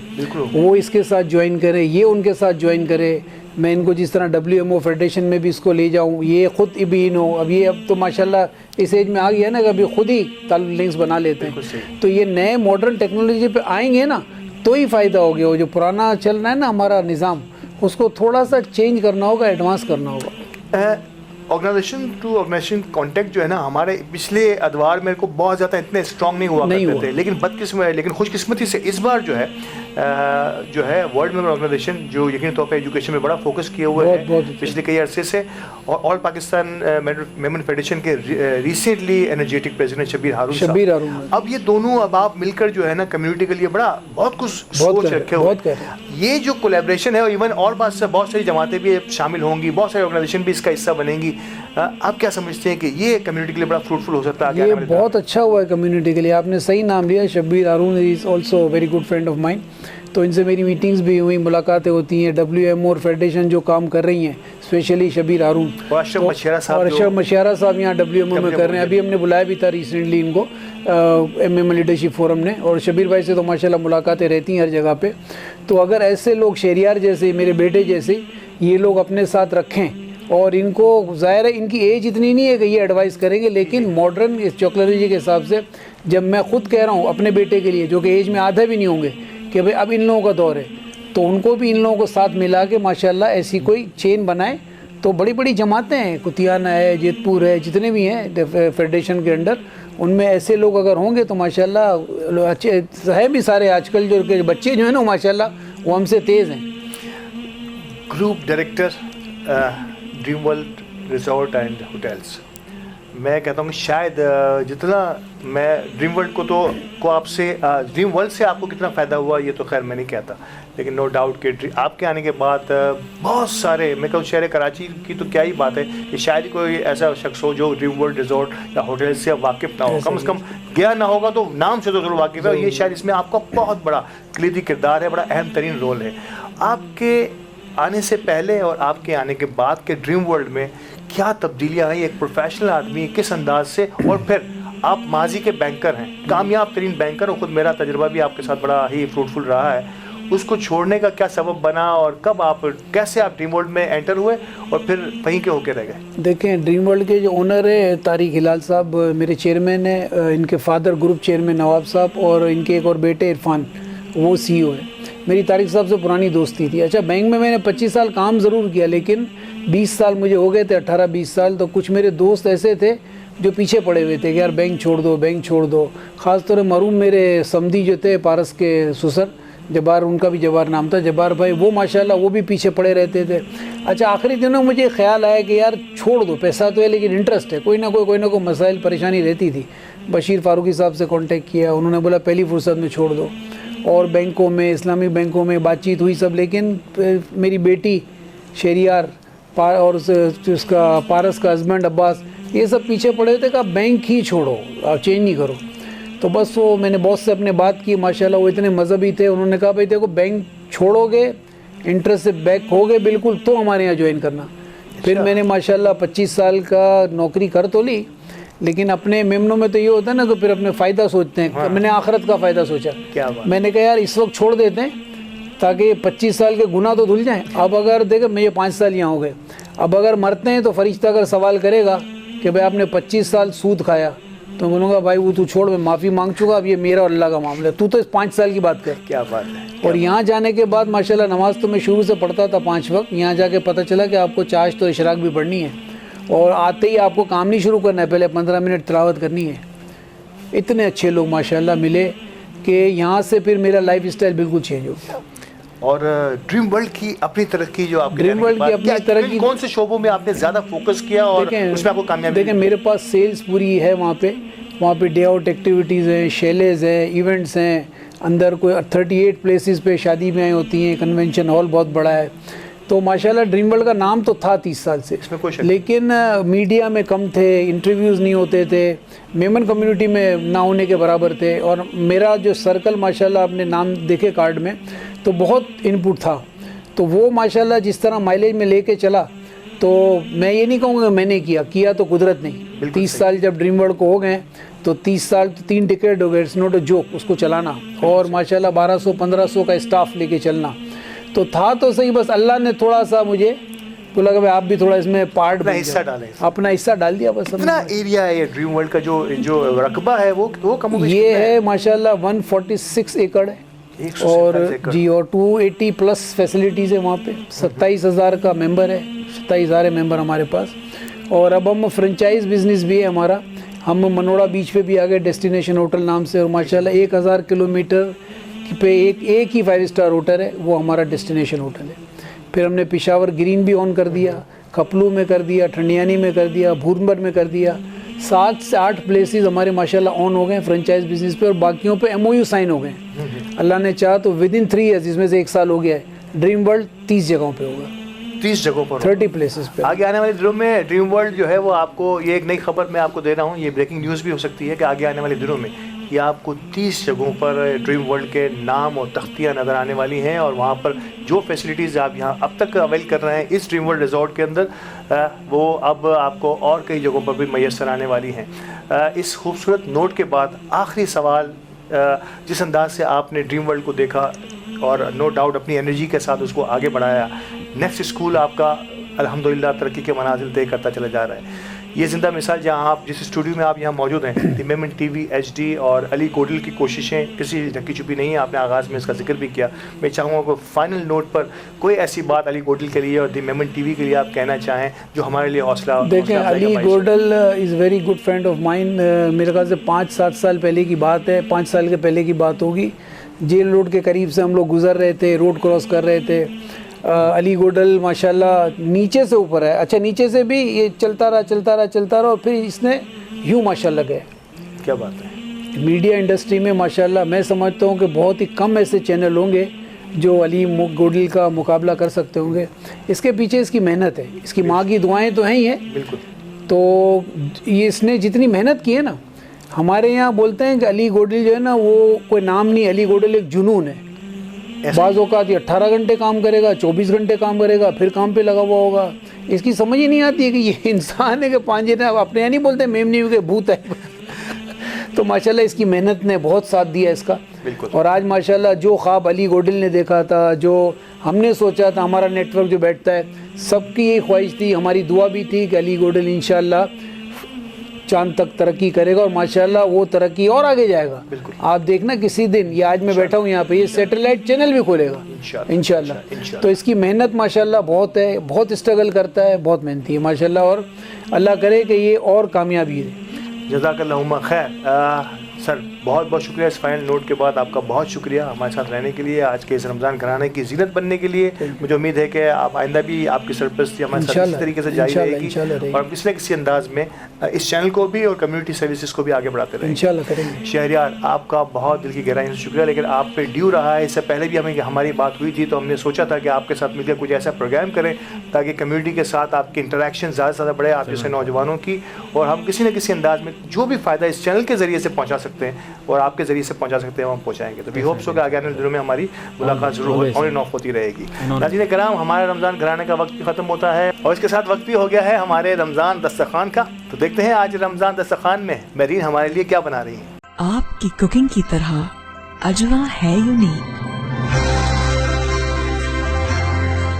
वो इसके साथ ज्वाइन करें, ये उनके साथ ज्वाइन करें। मैं इनको जिस तरह WMO फेडरेशन में भी इसको ले जाऊँ, ये ख़ुद इबीन हो, अब तो माशाल्लाह इस एज में आ गया ना कि अभी खुद ही ताल्लुक लिंक्स बना लेते हैं। तो ये नए मॉडर्न टेक्नोलॉजी पे आएंगे ना तो ही फ़ायदा हो गया। वो जो पुराना चल रहा है ना हमारा निज़ाम, उसको थोड़ा सा चेंज करना होगा, एडवांस करना होगा। ऑर्गेनाइजेशन टू ऑर्गेनाइजेशन कॉन्टेक्ट जो है ना, हमारे पिछले अदवार मेरे को बहुत ज़्यादा इतने स्ट्रॉन्ग नहीं हुआ करते थे, लेकिन खुशकिस्मती से इस बार जो है वर्ल्ड मेमन ऑर्गेनाइजेशन जो यकीन तौर पर एजुकेशन में बड़ा फोकस किए हुए है पिछले कई अरसे से, और ऑल पाकिस्तान मेमन फेडरेशन के रिसेंटली एनर्जेटिक प्रेसिडेंट शबीर हारून, अब ये दोनों अब आप मिलकर जो है ना कम्युनिटी के लिए बहुत कुछ सोच रखे हुए। ये जो कोलैबोरेशन है, और इवन और बहुत सारी जमातें भी शामिल होंगी, बहुत सारी ऑर्गेनाइजेशन भी इसका हिस्सा बनेंगी। आप क्या समझते हैं कि ये कम्युनिटी के लिए बड़ा फ्रूटफुल हो सकता है? ये बहुत अच्छा हुआ है कम्युनिटी के लिए, आपने सही नाम लिया। Shabir Haroon is also very good friend of mine, तो इनसे मेरी मीटिंग्स भी हुई, मुलाकातें होती हैं। WMO और फेडरेशन जो काम कर रही हैं, स्पेशली शबीर हारून और अशरफ मशियारा साहब यहाँ WMO में कर रहे हैं। अभी हमने बुलाया भी था रिसेंटली इनको MM लीडरशिप फोरम ने, और शबीर भाई से तो माशाल्लाह मुलाकातें रहती हैं हर जगह पे। तो अगर ऐसे लोग शहरियार जैसे, मेरे बेटे जैसे, ये लोग अपने साथ रखें, और इनको ज़ाहिर है इनकी एज इतनी नहीं है कि ये एडवाइस करेंगे, लेकिन मॉडर्न इस टेक्नोलॉजी के हिसाब से, जब मैं ख़ुद कह रहा हूँ अपने बेटे के लिए जो कि एज में आधा भी नहीं होंगे कि भाई अब इन लोगों का दौर है, तो उनको भी इन लोगों को साथ मिला के माशाल्लाह ऐसी कोई चेन बनाए। तो बड़ी बड़ी जमातें हैं, कुतियाना है, जेतपुर है, जितने भी हैं फेडरेशन के अंडर, उनमें ऐसे लोग अगर होंगे तो माशाल्लाह अच्छे है भी सारे। आजकल जो बच्चे जो हैं ना माशाल्लाह वो हमसे तेज़ हैं। Group director dream world resort and hotels, मैं कहता हूँ कि शायद जितना मैं ड्रीम वर्ल्ड को आपसे ड्रीम वर्ल्ड से आपको कितना फ़ायदा हुआ ये तो खैर मैं नहीं कहता, लेकिन नो डाउट कि आपके आने के बाद बहुत सारे, मैं कहूँ शहर कराची की तो क्या ही बात है कि शायद कोई ऐसा शख्स हो जो ड्रीम वर्ल्ड रिजॉर्ट या होटल से वाकिफ़ ना हो, कम से कम गया ना होगा तो नाम से तो ज़रूर वाकिफ़ है। ये शायद इसमें आपका बहुत बड़ा कलीदी किरदार है, बड़ा अहम तरीन रोल है। आपके आने से पहले और आपके आने के बाद के ड्रीम वर्ल्ड में क्या तब्दीलियाँ आई? एक प्रोफेशनल आदमी किस अंदाज से, और फिर आप माजी के बैंकर हैं, कामयाब तरीन बैंकर, और ख़ुद मेरा तजुर्बा भी आपके साथ बड़ा ही फ्रूटफुल रहा है, उसको छोड़ने का क्या सबब बना, और कब कैसे आप ड्रीम वर्ल्ड में एंटर हुए और फिर वहीं के होके रह गए? देखें, ड्रीम वर्ल्ड के जो ओनर है तारिक हिलाल साहब मेरे चेयरमैन है, इनके फादर ग्रुप चेयरमैन नवाब साहब, और इनके एक और बेटे इरफान, वो CEO है। मेरी तारिक साहब से पुरानी दोस्ती थी। अच्छा, बैंक में मैंने 25 साल काम ज़रूर किया, लेकिन 20 साल मुझे हो गए थे, 18-20 साल। तो कुछ मेरे दोस्त ऐसे थे जो पीछे पड़े हुए थे कि यार बैंक छोड़ दो, बैंक छोड़ दो। ख़ास तौर पर मरूम मेरे समधी जो थे पारस के सुसर, जब्बार, उनका भी जब्बार नाम था, जब्बार भाई, वो माशाल्लाह वो भी पीछे पड़े रहते थे। अच्छा, आखिरी दिनों में मुझे ख्याल आया कि यार छोड़ दो, पैसा तो है लेकिन इंटरेस्ट है, कोई ना कोई मसाइल परेशानी रहती थी। बशीर फारूकी साहब से कांटेक्ट किया, उन्होंने बोला पहली फुर्सत में छोड़ दो, और बैंकों में, इस्लामी बैंकों में बातचीत हुई सब, लेकिन मेरी बेटी शहरियार और उसका पारस का हस्बैंड अब्बास, ये सब पीछे पड़े थे कि आप बैंक ही छोड़ो, आप चेंज नहीं करो। तो बस वो मैंने बॉस से अपने बात की, माशाल्लाह वो इतने मजहबी थे, उन्होंने कहा भाई देखो बैंक छोड़ोगे, इंटरेस्ट से बैक होगे बिल्कुल, तो हमारे यहाँ ज्वाइन करना। फिर मैंने माशाल्लाह 25 साल का नौकरी कर तो ली, लेकिन अपने मेमनों में तो ये होता है ना कि फिर अपने फ़ायदा सोचते हैं। हाँ। मैंने आखिरत का फ़ायदा सोचा। क्या बात? मैंने कहा यार इस वक्त छोड़ देते हैं ताकि 25 साल के गुनाह तो धुल जाएं। अब अगर देखें मैं ये 5 साल यहाँ हो गए, अब अगर मरते हैं तो फरिश्ता अगर सवाल करेगा कि भाई आपने 25 साल सूद खाया, तो बोलूँगा भाई वो तू छोड़, मैं माफ़ी मांग चुका, अब ये मेरा और अल्लाह का मामला है, तू तो इस 5 साल की बात कर। क्या बात है। और यहाँ जाने के बाद माशाल्लाह नमाज तो मैं शुरू से पढ़ता था 5 वक्त, यहाँ जाके पता चला कि आपको चाश तो इशराक भी पढ़नी है, और आते ही आपको काम नहीं शुरू करना है, पहले 15 मिनट तिलावत करनी है। इतने अच्छे लोग माशाल्लाह मिले कि यहाँ से फिर मेरा लाइफ स्टाइल बिल्कुल चेंज हो गया। और ड्रीम वर्ल्ड की अपनी तरक्की, जो आप ड्रीम वर्ल्ड की अपनी तरक्की, कौन से शोबों में आपने ज़्यादा फोकस किया और उसमें आपको कामयाबी? देखें मेरे पास सेल्स पूरी है वहाँ पे डे आउट एक्टिविटीज़ हैं, शैलेज हैं, इवेंट्स हैं, अंदर कोई 38 प्लेसेस पे शादी में होती हैं, कन्वेंशन हॉल बहुत बड़ा है। तो माशाल्लाह ड्रीम वर्ल्ड का नाम तो था 30 साल से, लेकिन मीडिया में कम थे, इंटरव्यूज़ नहीं होते थे, मेमन कम्युनिटी में ना होने के बराबर थे, और मेरा जो सर्कल माशाल्लाह आपने नाम देखे कार्ड में तो बहुत इनपुट था। तो वो माशाल्लाह जिस तरह माइलेज में लेके चला, तो मैं ये नहीं कहूँगा मैंने किया तो कुदरत नहीं। 30 साल जब ड्रीम वर्ल्ड को हो गए तो 30 साल तो 3 डिकेड हो गए, इट्स नॉट अ जोक उसको चलाना, और माशाल्लाह 1200-1500 का स्टाफ लेके चलना। तो था तो सही, बस अल्लाह ने थोड़ा सा मुझे बोला कि भाई आप भी थोड़ा इसमें पार्ट अपना हिस्सा डालें, अपना हिस्सा डाल दिया बस। कितना एरिया है ये ड्रीम वर्ल्ड का, जो रकबा है वो कम ये है माशाल्लाह 146 एकड़ है, और जी, और 280 प्लस फैसिलिटीज़ है वहाँ पे। 27,000 का मेंबर है, 27,000 मेंबर हमारे पास। और अब हम फ्रेंचाइज बिजनेस भी है हमारा, हम मनोड़ा बीच पे भी आ गए डेस्टिनेशन होटल नाम से, और माशाल्लाह 1000 किलोमीटर पे एक ही 5 स्टार होटल है, वो हमारा डेस्टिनेशन होटल है। फिर हमने पेशावर ग्रीन भी ऑन कर दिया, कपलू में कर दिया, ठंडियानी में कर दिया, भूरनबर में कर दिया। 7 से 8 प्लेसेस हमारे माशाल्लाह ऑन हो गए फ्रेंचाइज बिजनेस पे, और बाकियों पे MOU साइन हो गए। अल्लाह ने चाहा तो विदिन 3 ईयर्स, जिसमें से 1 साल हो गया है, ड्रीम वर्ल्ड 30 जगहों पे होगा, 30 जगहों पर, 30 प्लेसेस पे। आगे आने वाले दिनों में ड्रीम वर्ल्ड जो है वो आपको, ये एक नई खबर मैं आपको दे रहा हूँ, ये ब्रेकिंग न्यूज़ भी हो सकती है कि आगे आने वाले दिनों में ये आपको 30 जगहों पर ड्रीम वर्ल्ड के नाम और तख्तियाँ नज़र आने वाली हैं, और वहाँ पर जो फैसिलिटीज़ आप यहाँ अब तक अवेल कर रहे हैं इस ड्रीम वर्ल्ड रिजॉर्ट के अंदर, वो अब आपको और कई जगहों पर भी मैसर आने वाली हैं। इस खूबसूरत नोट के बाद आखिरी सवाल, जिस अंदाज से आपने ड्रीम वर्ल्ड को देखा और नो डाउट अपनी एनर्जी के साथ उसको आगे बढ़ाया, नेक्स्ट स्कूल आपका अल्हम्दुलिल्लाह तरक्की के मनाजिल तय करता चला जा रहा है। ये ज़िंदा मिसाल, जहाँ आप जिस स्टूडियो में आप यहाँ मौजूद हैं, द मेमन TV HD और अली गोडल की कोशिशें किसी ढकी छुपी नहीं है, आपने आगाज़ में इसका जिक्र भी किया। मैं चाहूँगा कि फाइनल नोट पर कोई ऐसी बात अली गोडल के लिए और द मेमन TV के लिए आप कहना चाहें जो हमारे लिए हौसला। देखें, अली गोडल is very good friend of mine. मेरे ख्याल से 5-7 साल पहले की बात है, 5 साल के पहले की बात होगी। जेल रोड के करीब से हम लोग गुजर रहे थे, रोड क्रॉस कर रहे थे। अली गोडल माशाल्लाह नीचे से ऊपर है, अच्छा नीचे से भी ये चलता रहा, और फिर इसने यूँ माशाल्लाह गए। क्या बात है। मीडिया इंडस्ट्री में माशाल्लाह मैं समझता हूँ कि बहुत ही कम ऐसे चैनल होंगे जो अली गोडल का मुकाबला कर सकते होंगे। इसके पीछे इसकी मेहनत है, इसकी माँ की दुआएं तो हैं ही हैं। बिल्कुल। तो ये इसने जितनी मेहनत की है ना, हमारे यहाँ बोलते हैं कि अली गोडल जो है ना वो कोई नाम नहीं, अली गोडल एक जुनून है। बाज़ औक़ात 18 घंटे काम करेगा, 24 घंटे काम करेगा, फिर काम पे लगा हुआ होगा। इसकी समझ ही नहीं आती है कि ये इंसान है कि पांजे ना, अपने यहाँ नहीं बोलते मेमनी के भूत है। तो माशाल्लाह इसकी मेहनत ने बहुत साथ दिया इसका। और आज माशाल्लाह जो ख्वाब अली गोडल ने देखा था, जो हमने सोचा था, हमारा नेटवर्क जो बैठता है, सबकी यही ख्वाहिश थी, हमारी दुआ भी थी कि अली गोडल इंशाल्लाह चांद तक तरक्की करेगा, और माशाल्लाह वो तरक्की और आगे जाएगा। आप देखना किसी दिन, ये आज मैं बैठा हूँ यहाँ पे, ये सैटेलाइट चैनल भी खोलेगा इंशाल्लाह। तो इसकी मेहनत माशाल्लाह बहुत है, बहुत स्ट्रगल करता है, बहुत मेहनती है माशाल्लाह, और अल्लाह करे कि ये और कामयाबी है। जज़ाकल्लाहुम्मा खैर। सर बहुत बहुत शुक्रिया इस फाइनल नोट के बाद, आपका बहुत शुक्रिया हमारे साथ रहने के लिए, आज के इस रमज़ान घराने की जीनत बनने के लिए। मुझे उम्मीद है कि आप आइंदा भी आपकी सरपरस्ती हमारे साथ इसी तरीके से जारी रहेगी और किसी न किसी अंदाज में इस चैनल को भी और कम्युनिटी सर्विसेज को भी आगे बढ़ाते रहेंगे इंशाल्लाह करेंगे। शहरियार, आपका बहुत दिल की गहराई से शुक्रिया, लेकिन आप पे ड्यू रहा है। इससे पहले भी हमारी बात हुई थी तो हमने सोचा था कि आपके साथ मिलकर कुछ ऐसा प्रोग्राम करें ताकि कम्युनिटी के साथ आपकी इंटरेक्शन ज़्यादा से ज़्यादा बढ़े, आप जैसे नौजवानों की, और हम किसी न किसी अंदाज में जो भी फ़ायदा इस चैनल के ज़रिए से पहुँचा सकते हैं और आपके ज़रिए से पहुँचा सकते हैं हम पहुँचाएंगे। तो वी होप सो कि आगे आने वाले दिनों में हमारी मुलाकात जरूर ऑन एंड ऑफ होती रहेगी। नाज़रीन कराम, हमारा रमज़ान घराने का वक्त भी ख़त्म होता है और इसके साथ वक्त भी हो गया है हमारे रमज़ान दस्तरखान का। तो देखते हैं आज रमज़ान दस्तरखान में मेरीन हमारे लिए क्या बना रही है। आपकी कुकिंग की तरह अजवा है यूनिक।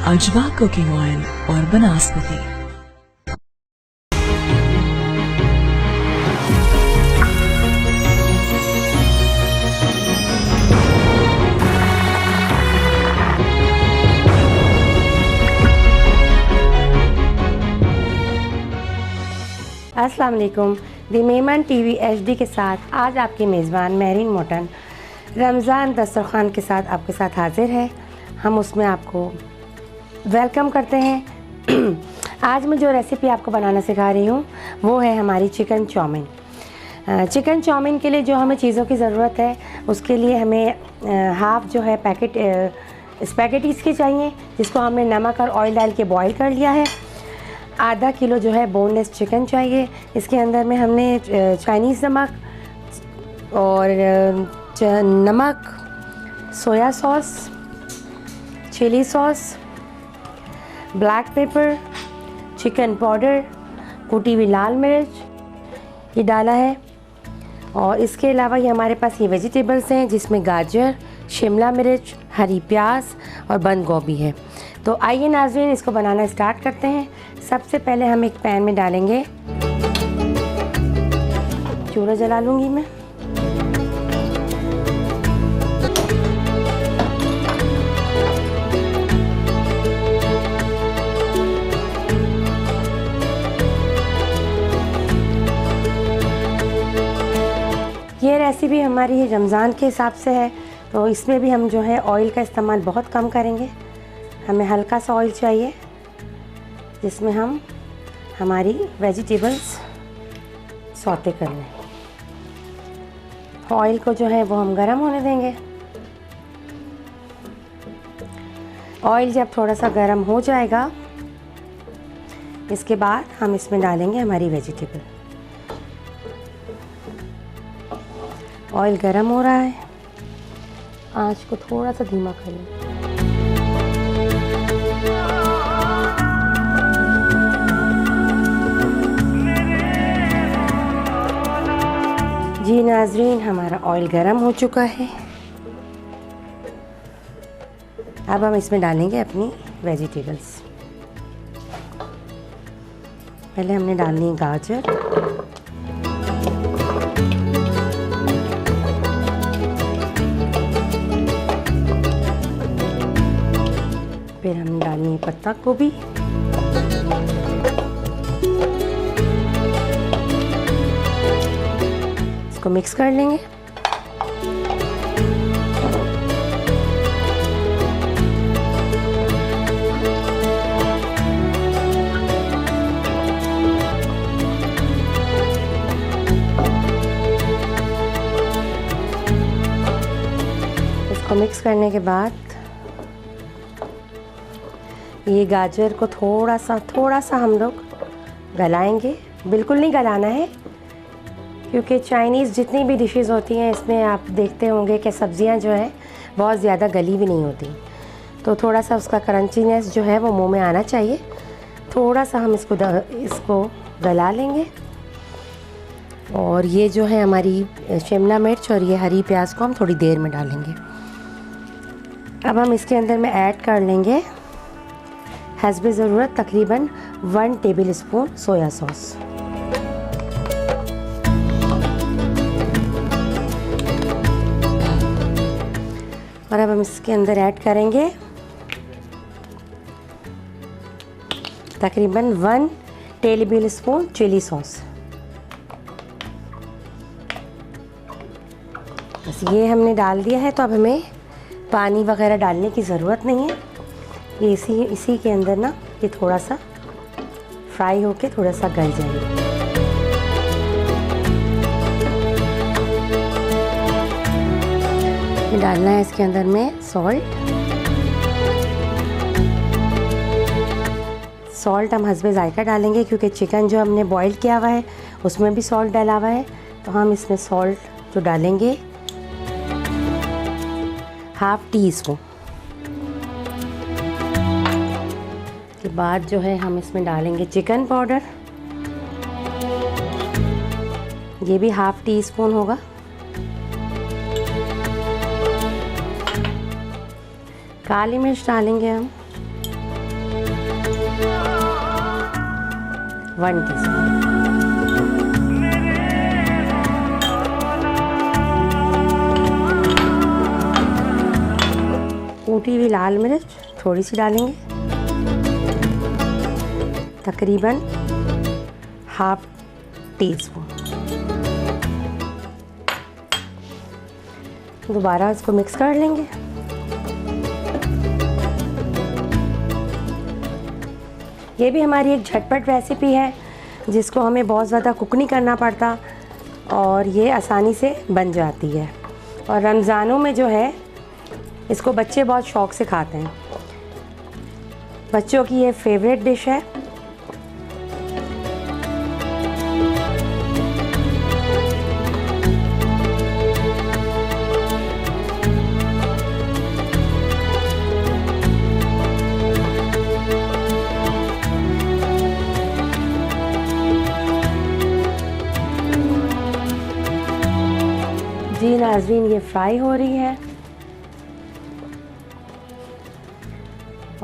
अजवा कुकिंग ऑयल और बनस्पति। अस्सलाम वालेकुम। द मेमन टीवी एचडी के साथ आज आपकी मेज़बान मेरीन मोटन रमज़ान दस्तरखान के साथ आपके साथ हाजिर है। हम उसमें आपको वेलकम करते हैं। आज मैं जो रेसिपी आपको बनाना सिखा रही हूँ वो है हमारी चिकन चाउमीन। चिकन चाउमीन के लिए जो हमें चीज़ों की ज़रूरत है उसके लिए हमें हाफ़ जो है पैकेट स्पैगेटीज़ की चाहिए, जिसको हमने नमक और ऑयल डाल के बॉईल कर लिया है। आधा किलो जो है बोनलेस चिकन चाहिए। इसके अंदर में हमने चाइनीज़ नमक और नमक, soya sauce, chilli sauce, black pepper, chicken powder, कुटी हुई लाल मिर्च ये डाला है। और इसके अलावा ये हमारे पास ये वेजिटेबल्स हैं जिसमें गाजर, शिमला मिर्च, हरी प्याज और बंद गोभी है। तो आइए नाज़रीन इसको बनाना स्टार्ट करते हैं। सबसे पहले हम एक पैन में डालेंगे, चूल्हा जला लूँगी मैं। ये रेसिपी हमारी रमज़ान के हिसाब से है तो इसमें भी हम जो है ऑयल का इस्तेमाल बहुत कम करेंगे। हमें हल्का सा ऑयल चाहिए जिसमें हम हमारी वेजिटेबल्स सौते कर लें। ऑयल को जो है वो हम गरम होने देंगे। ऑयल जब थोड़ा सा गरम हो जाएगा इसके बाद हम इसमें डालेंगे हमारी वेजिटेबल। ऑयल गरम हो रहा है, आंच को थोड़ा सा धीमा कर लें। जी नाज़रीन, हमारा ऑयल गरम हो चुका है। अब हम इसमें डालेंगे अपनी वेजिटेबल्स। पहले हमने डालनी है गाजर, फिर हमने डालनी है पत्ता गोभी, इसको मिक्स कर लेंगे। इसको मिक्स करने के बाद ये गाजर को थोड़ा सा हम लोग गलाएंगे। बिल्कुल नहीं गलाना है क्योंकि चाइनीज़ जितनी भी डिशेस होती हैं इसमें आप देखते होंगे कि सब्जियां जो है बहुत ज़्यादा गली भी नहीं होती, तो थोड़ा सा उसका क्रंचीनेस जो है वो मुंह में आना चाहिए। थोड़ा सा हम इसको गला लेंगे। और ये जो है हमारी शिमला मिर्च और ये हरी प्याज को हम थोड़ी देर में डालेंगे। अब हम इसके अंदर में ऐड कर लेंगे हस्बे ज़रूरत तकरीबन 1 टेबल स्पून सोया सॉस। और अब हम इसके अंदर ऐड करेंगे तकरीबन 1 टेबल स्पून चिली सॉस। बस ये हमने डाल दिया है, तो अब हमें पानी वगैरह डालने की ज़रूरत नहीं है। ये इसी के अंदर ना ये थोड़ा सा फ्राई होके थोड़ा सा गल जाएगा। डालना है इसके अंदर में सॉल्ट हम हस्बे ज़ायका डालेंगे, क्योंकि चिकन जो हमने बॉईल किया हुआ है उसमें भी सॉल्ट डाला हुआ है, तो हम इसमें सॉल्ट जो डालेंगे हाफ टी स्पून। के बाद जो है हम इसमें डालेंगे चिकन पाउडर, ये भी हाफ टी स्पून होगा। काली मिर्च डालेंगे हम 1 टीस्पून। कूटी हुई लाल मिर्च थोड़ी सी डालेंगे, तकरीबन हाफ टी स्पून। दोबारा इसको मिक्स कर लेंगे। ये भी हमारी एक झटपट रेसिपी है जिसको हमें बहुत ज़्यादा कुक नहीं करना पड़ता और ये आसानी से बन जाती है। और रमज़ानों में जो है इसको बच्चे बहुत शौक़ से खाते हैं, बच्चों की ये फेवरेट डिश है। जी नाज़रीन, ये फ्राई हो रही है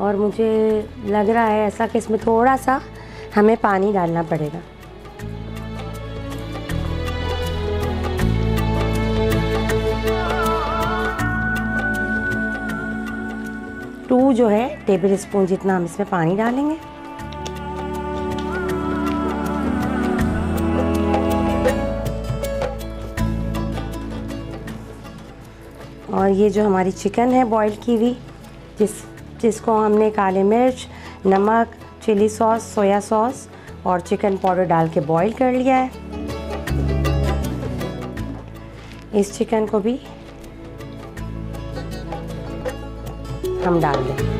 और मुझे लग रहा है ऐसा कि इसमें थोड़ा सा हमें पानी डालना पड़ेगा। टू जो है टेबल स्पून जितना हम इसमें पानी डालेंगे। और ये जो हमारी चिकन है बॉईल की हुई, जिसको हमने काले मिर्च, नमक, चिली सॉस, सोया सॉस और चिकन पाउडर डाल के बॉईल कर लिया है, इस चिकन को भी हम डाल दें।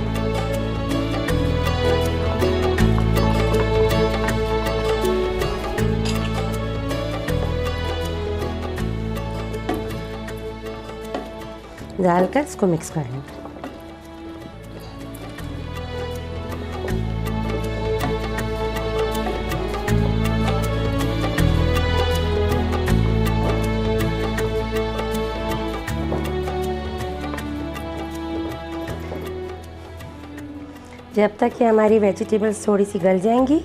डालकर इसको मिक्स कर लेंगे। जब तक कि हमारी वेजिटेबल्स थोड़ी सी गल जाएंगी,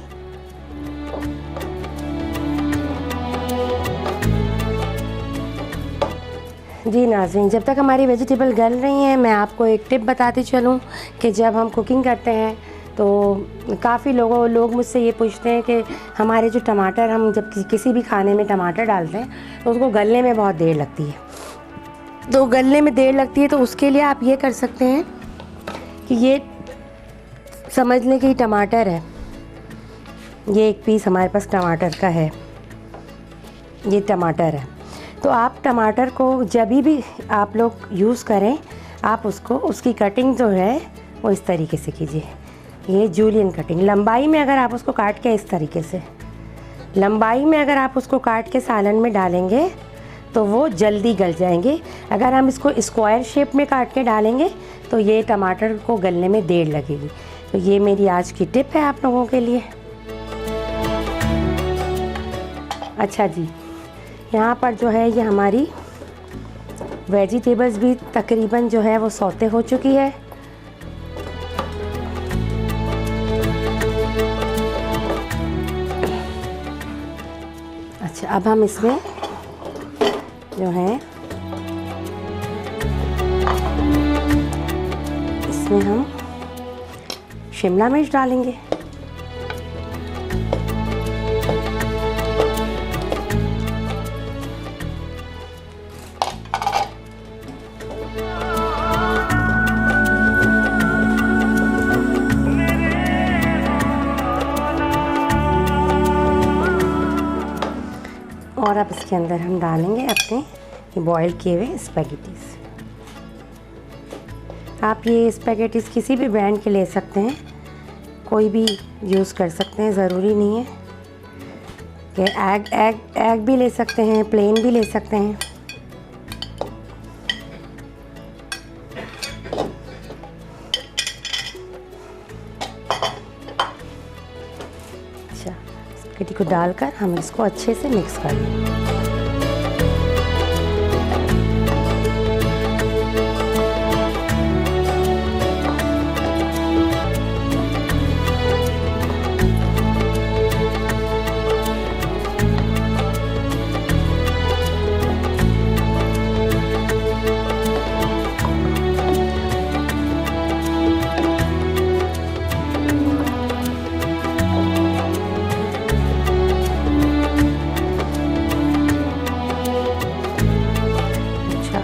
जी नाज़रीन, जब तक हमारी वेजिटेबल गल रही हैं, मैं आपको एक टिप बताती चलूं कि जब हम कुकिंग करते हैं तो काफ़ी लोग मुझसे ये पूछते हैं कि हमारे जो टमाटर, हम जब किसी भी खाने में टमाटर डालते हैं तो उसको गलने में बहुत देर लगती है। तो गलने में देर लगती है तो उसके लिए आप ये कर सकते हैं कि ये समझ लें कि टमाटर है, ये एक पीस हमारे पास टमाटर का है, ये टमाटर है। तो आप टमाटर को जब भी आप लोग यूज़ करें, आप उसकी कटिंग जो है वो इस तरीके से कीजिए। ये जूलियन कटिंग, लंबाई में अगर आप उसको काट के इस तरीके से, लंबाई में अगर आप उसको काट के सालन में डालेंगे तो वो जल्दी गल जाएंगे। अगर हम इसको स्क्वायर शेप में काट के डालेंगे तो ये टमाटर को गलने में देर लगेगी। तो ये मेरी आज की टिप है आप लोगों के लिए। अच्छा जी, यहाँ पर जो है ये हमारी वेजिटेबल्स भी तकरीबन जो है वो सौते हो चुकी है। अच्छा, अब हम इसमें जो है इसमें हम शिमला मिर्च डालेंगे। और अब इसके अंदर हम डालेंगे अपने बॉयल किए हुए स्पैगेटीज़। आप ये स्पैगेटीज़ किसी भी ब्रांड के ले सकते हैं, कोई भी यूज़ कर सकते हैं, ज़रूरी नहीं है कि एग भी ले सकते हैं, प्लेन भी ले सकते हैं। अच्छा, स्पैगेटी को डालकर हम इसको अच्छे से मिक्स कर लेंगे।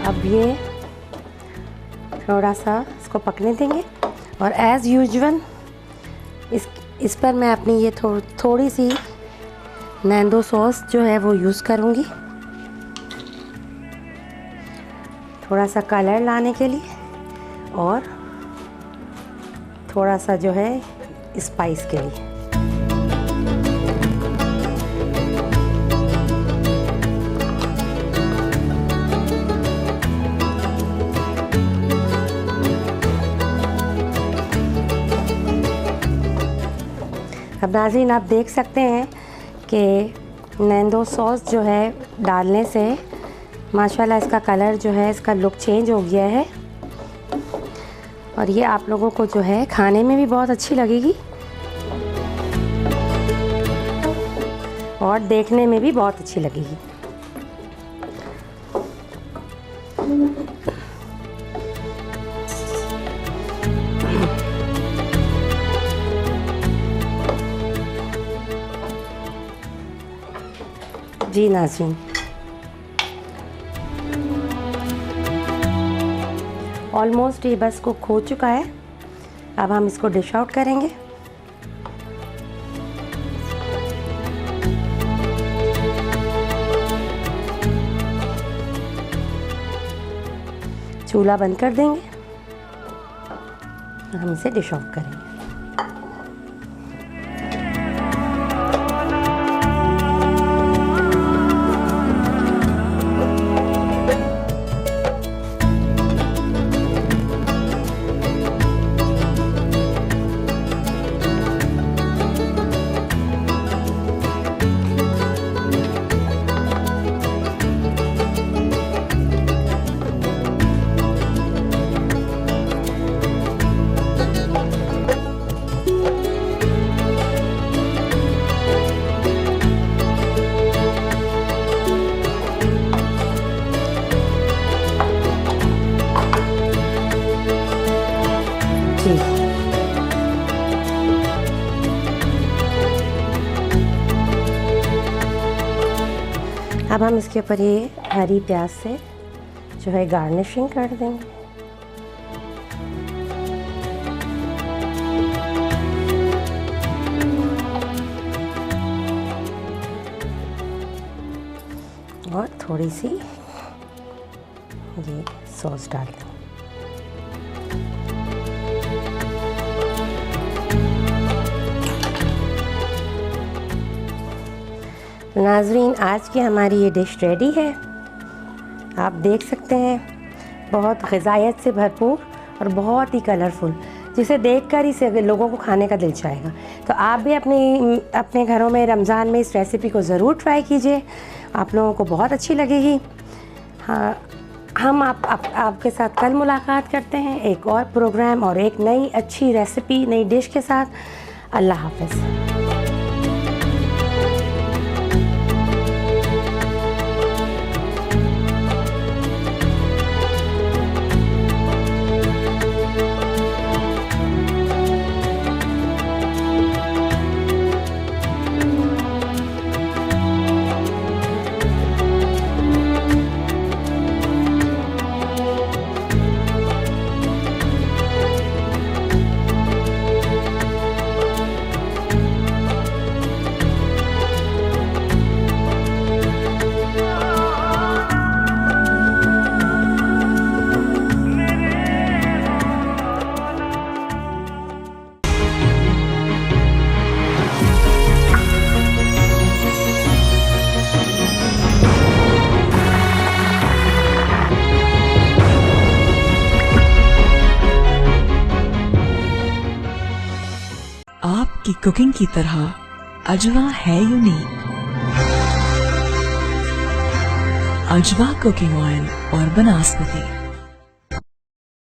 अब ये थोड़ा सा इसको पकने देंगे और एज़ यूजुअल इस पर मैं अपनी ये थोड़ी सी नैंडो सॉस जो है वो यूज़ करूँगी, थोड़ा सा कलर लाने के लिए और थोड़ा सा जो है स्पाइस के लिए। अब नाज़रीन आप देख सकते हैं कि नैंडो सॉस जो है डालने से माशाल्लाह इसका कलर जो है, इसका लुक चेंज हो गया है और ये आप लोगों को जो है खाने में भी बहुत अच्छी लगेगी और देखने में भी बहुत अच्छी लगेगी। जी नाज़रीन, ऑलमोस्ट ये बस कुक हो चुका है। अब हम इसको डिश आउट करेंगे। चूल्हा बंद कर देंगे और हम इसे डिश आउट करेंगे। अब हम इसके ऊपर ये हरी प्याज से जो है गार्निशिंग कर देंगे। और थोड़ी सी ये सॉस डाल देंगे। नाज़रीन, आज की हमारी ये डिश रेडी है। आप देख सकते हैं बहुत ग़िज़ायत से भरपूर और बहुत ही कलरफुल, जिसे देखकर ही से लोगों को खाने का दिल चाहेगा। तो आप भी अपने घरों में रमज़ान में इस रेसिपी को ज़रूर ट्राई कीजिए, आप लोगों को बहुत अच्छी लगेगी। हाँ, हम आपके साथ कल मुलाकात करते हैं एक और प्रोग्राम और एक नई अच्छी रेसिपी, नई डिश के साथ। अल्लाह हाफ़िज़। कुकिंग की तरह अजवा है यूनिक। अजवा कुकिंग ऑयल और बनस्पति।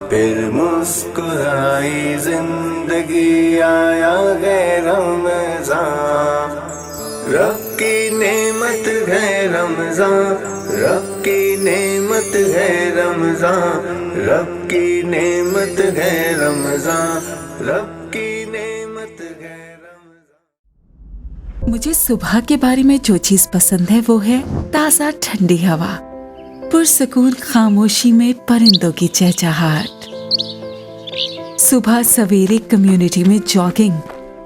फिर मुस्कुराई जिंदगी, आया है रमजान। रब की नेमत है रमजान, रब की नेमत है रमजान, रब की नेमत है रमजान, रब की नेमत है रमजान। मुझे सुबह के बारे में जो चीज पसंद है वो है ताज़ा ठंडी हवा, पुरसकून खामोशी में परिंदों की चहचहाहट। सुबह सवेरे कम्युनिटी में जॉगिंग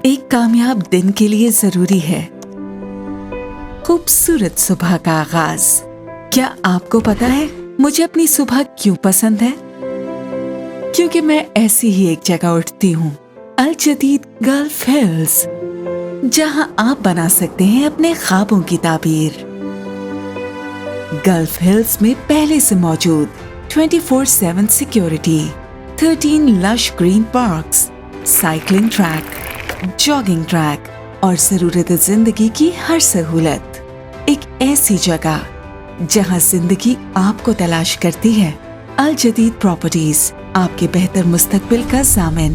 एक कामयाब दिन के लिए जरूरी है। खूबसूरत सुबह का आगाज। क्या आपको पता है मुझे अपनी सुबह क्यों पसंद है? क्योंकि मैं ऐसी ही एक जगह उठती हूँ, अल जदीद गल्फ हिल्स, जहां आप बना सकते हैं अपने ख्वाबों की ताबीर। गल्फ हिल्स में पहले से मौजूद 24/7 security, 13 lush green parks, cycling track, jogging track और जरूरत जिंदगी की हर सहूलत। एक ऐसी जगह जहां जिंदगी आपको तलाश करती है। अल जदीद प्रॉपर्टीज, आपके बेहतर मुस्तकबिल का ज़ामिन।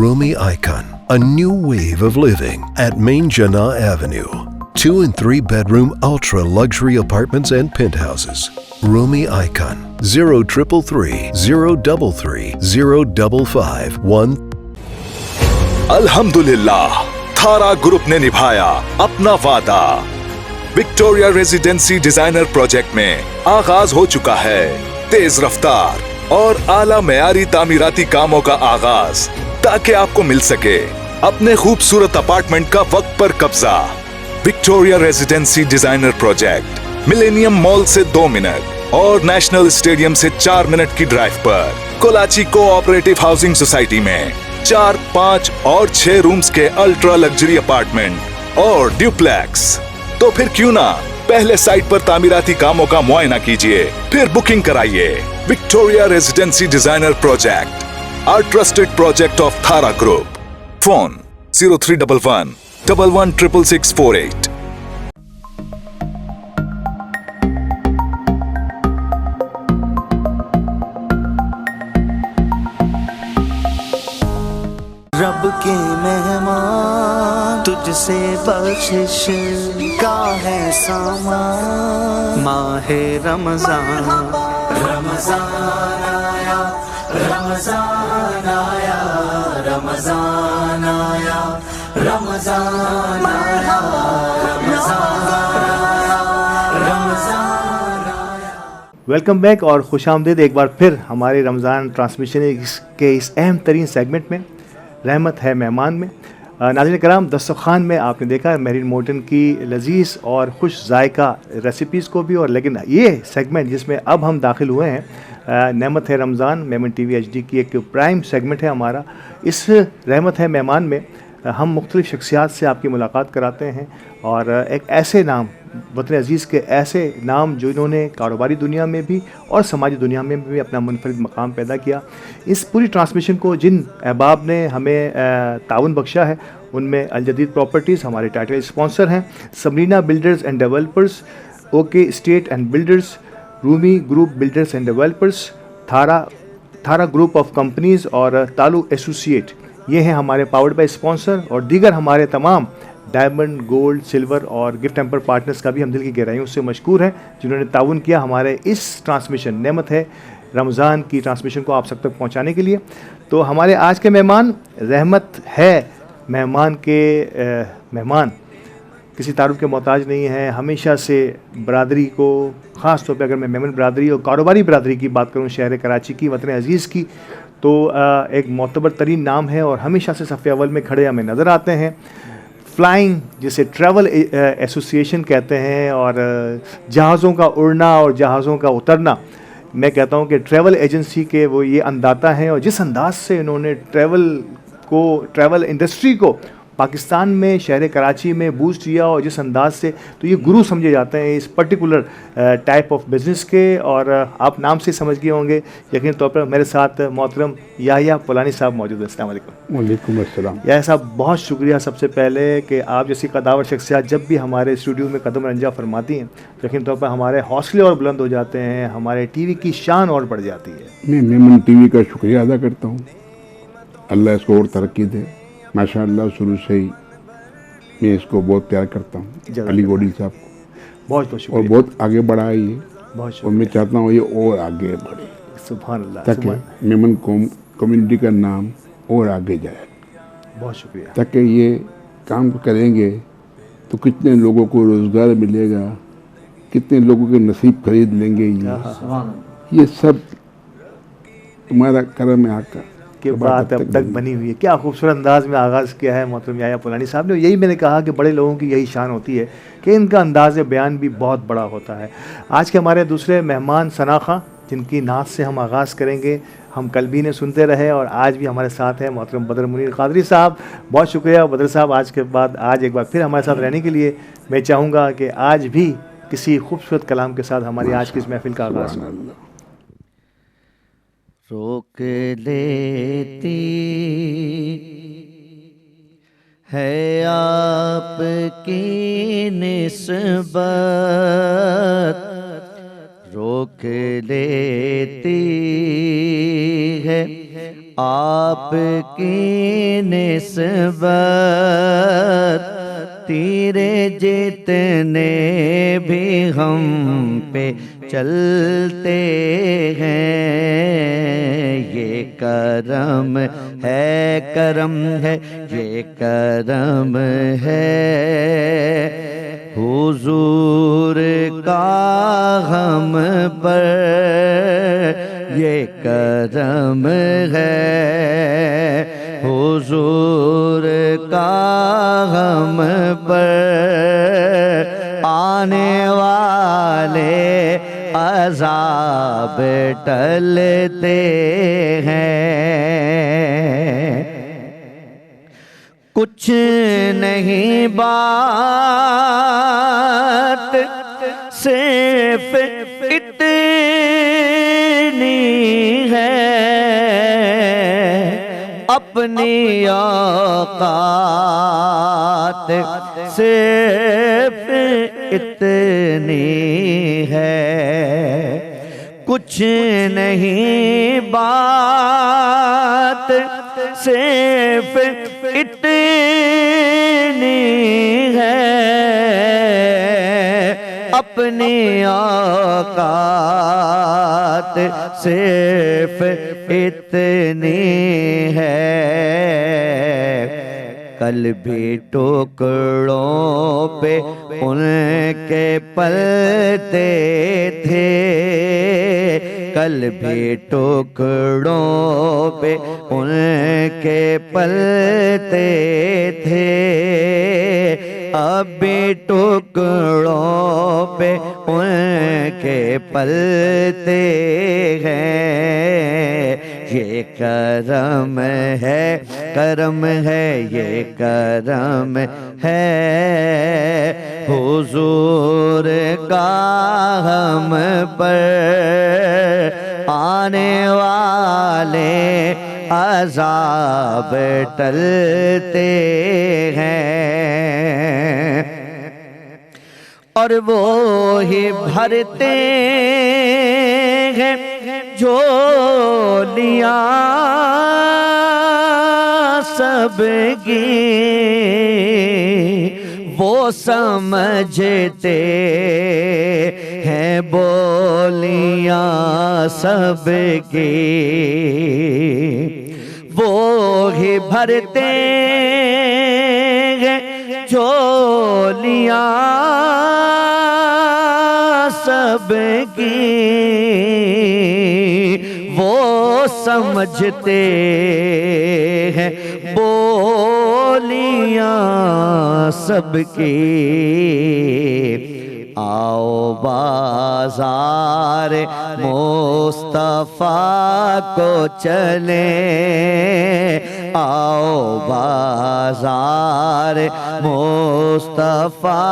Rumi Icon, a new wave of living at Main Jinnah Avenue. 2 and 3 bedroom ultra luxury apartments and penthouses. Rumi Icon 0333 033 055 1. अल्हम्दुलिल्लाह, थारा ग्रुप ने निभाया अपना वादा। विक्टोरिया रेजिडेंसी डिजाइनर प्रोजेक्ट में आगाज हो चुका है तेज रफ्तार और आला मेयारी तामीराती कामों का आगाज, ताकि आपको मिल सके अपने खूबसूरत अपार्टमेंट का वक्त पर कब्जा। Victoria residency designer project millennium mall से 2 मिनट और नेशनल स्टेडियम से 4 मिनट की ड्राइव पर कोलाची कोऑपरेटिव हाउसिंग सोसाइटी में 4, 5 और 6 रूम्स के अल्ट्रा लग्जरी अपार्टमेंट और ड्यूप्लेक्स। तो फिर क्यों ना पहले साइट पर तामीराती कामों का मुआयना कीजिए, फिर बुकिंग कराइए। Victoria residency designer project, our trusted project of Thara Group. Phone 0311 116648. रब के मेहमान, तुझसे बख्शिश का है सामान। माहे रमजान, रमजान आया, रमजान आया, रमजान आया, रमजान आया, रमजान आया। वेलकम बैक और खुशामदीद एक बार फिर हमारे रमज़ान ट्रांसमिशन के इस अहम तरीन सेगमेंट में, रहमत है मेहमान में। नाज़रीन कराम, दस्तरखान में आपने देखा मेरीन मोर्टन की लजीज़ और खुश जायका रेसिपीज़ को भी, और लेकिन ये सेगमेंट जिसमें अब हम दाखिल हुए हैं, रहमत है रमज़ान मेमन टीवी एचडी की एक प्राइम सेगमेंट है हमारा। इस रहमत है मेहमान में हम मुख्तलिफ़ शख्सियात से आपकी मुलाकात कराते हैं और एक ऐसे नाम, वतन अज़ीज़ के ऐसे नाम जो इन्होंने कारोबारी दुनिया में भी और समाजी दुनिया में भी अपना मुनफरिद मकाम पैदा किया। इस पूरी ट्रांसमिशन को जिन अहबाब ने हमें ताउन बख्शा है उनमें अल जदीद प्रॉपर्टीज़ हमारे टाइटल स्पॉन्सर हैं, Sabrina builders and developers, okay state and builders, Rumi group builders and developers, Thara group of companies और तालु एसोसिएट, ये हैं हमारे पावर्ड बाय स्पॉन्सर। और दीगर हमारे तमाम डायमंड, गोल्ड, सिल्वर और गिफ्ट टेम्पर पार्टनर्स का भी हम दिल की गहराइयों से मशकूर हैं जिन्होंने ताउन किया हमारे इस ट्रांसमिशन नेमत है रमज़ान की ट्रांसमिशन को आप सब तक पहुंचाने के लिए। तो हमारे आज के मेहमान रहमत है, मेहमान के मेहमान किसी तारुफ के मोहताज नहीं है। हमेशा से बरादरी को, ख़ास तौर पे अगर मैं मेमन बरादरी और कारोबारी बरादरी की बात करूँ शहर कराची की, वतन अज़ीज़ की, तो एक मोतबर तरीन नाम है और हमेशा से सफ़े अव्वल में खड़े हमें नज़र आते हैं। फ्लाइंग, जिसे ट्रैवल एसोसिएशन कहते हैं, और जहाज़ों का उड़ना और जहाज़ों का उतरना, मैं कहता हूँ कि ट्रैवल एजेंसी के वो ये अंदाता हैं। और जिस अंदाज से इन्होंने ट्रैवल इंडस्ट्री को पाकिस्तान में शहर कराची में बूस्ट किया और जिस अंदाज से, तो ये गुरु समझे जाते हैं इस पर्टिकुलर टाइप ऑफ बिज़नेस के। और आप नाम से समझ गए होंगे यकीन तौर पर मेरे साथ मोहतरम याह्या पोलानी साहब मौजूद हैं। अस्सलाम वालेकुम। वालेकुम अस्सलाम। याह्या साहब, बहुत शुक्रिया सबसे पहले कि आप जैसी कदावर शख्सियत जब भी हमारे स्टूडियो में कदम रंजा फरमाती हैं तो यकीन तौर पर हमारे हौसले और बुलंद हो जाते हैं, हमारे टीवी की शान और बढ़ जाती है। मैं मेमन टीवी का शुक्रिया अदा करता हूँ, अल्लाह इसको और तरक्की दे। माशाअल्लाह शुरू से ही मैं इसको बहुत प्यार करता हूँ, अली गोडी साहब को बहुत बहुत शुक्रिया, और बहुत आगे बढ़ा है ये, बहुत और मैं चाहता हूँ ये और आगे बढ़े, सुभान अल्लाह, ताकि मेमन कम्युनिटी का नाम और आगे जाए। बहुत शुक्रिया। ताकि ये काम करेंगे तो कितने लोगों को रोज़गार मिलेगा, कितने लोगों के नसीब खरीद लेंगे। ये सब तुम्हारा करम है आका की बात अब तक बनी हुई है। क्या खूबसूरत अंदाज में आगाज़ किया है मोहतरम याह्या पोलानी साहब ने। यही मैंने कहा कि बड़े लोगों की यही शान होती है कि इनका अंदाज़ बयान भी बहुत बड़ा होता है। आज के हमारे दूसरे मेहमान सना खां, जिनकी नात से हम आगाज़ करेंगे, हम कल भी ने सुनते रहे और आज भी हमारे साथ हैं मोहतरम बदर मुनीर कादरी साहब। बहुत शुक्रिया बदर साहब, आज के बाद आज एक बार फिर हमारे साथ रहने के लिए। मैं चाहूँगा कि आज भी किसी खूबसूरत कलाम के साथ हमारी आज की इस महफिल का आगाज़ हो। रोक लेती है आपकी निस्बत, रोक लेती है आपकी निस्बत, तेरे जितने भी हम पे चलते हैं, ये करम है, ये करम है, हुजूर का हम पर ये करम है, हुजूर का हम पर आने वाले अज़ाब टलते हैं। कुछ नहीं बात सिर्फ इतनी है, अपनी औकात सिर्फ इतनी है। कुछ नहीं बात सिर्फ इतनी है, अपनी औकात सिर्फ इतनी है। कल भी टुकड़ों पे उनके पलते थे, कल भी टुकड़ों पे उनके पलते थे, अब भी टुकड़ों पे उनके पलते हैं। ये करम है ये करम है हुजूर का हम पर आने वाले अज़ाब टलते हैं और वो ही भरते हैं झोलियां सबकी वो समझते हैं बोलियां सबकी वो ही भरते हैं झोलियां सबकी वो समझते हैं बोलियां सबकी आओ बाजार मुस्तफा को चले आओ बाजार मुस्तफा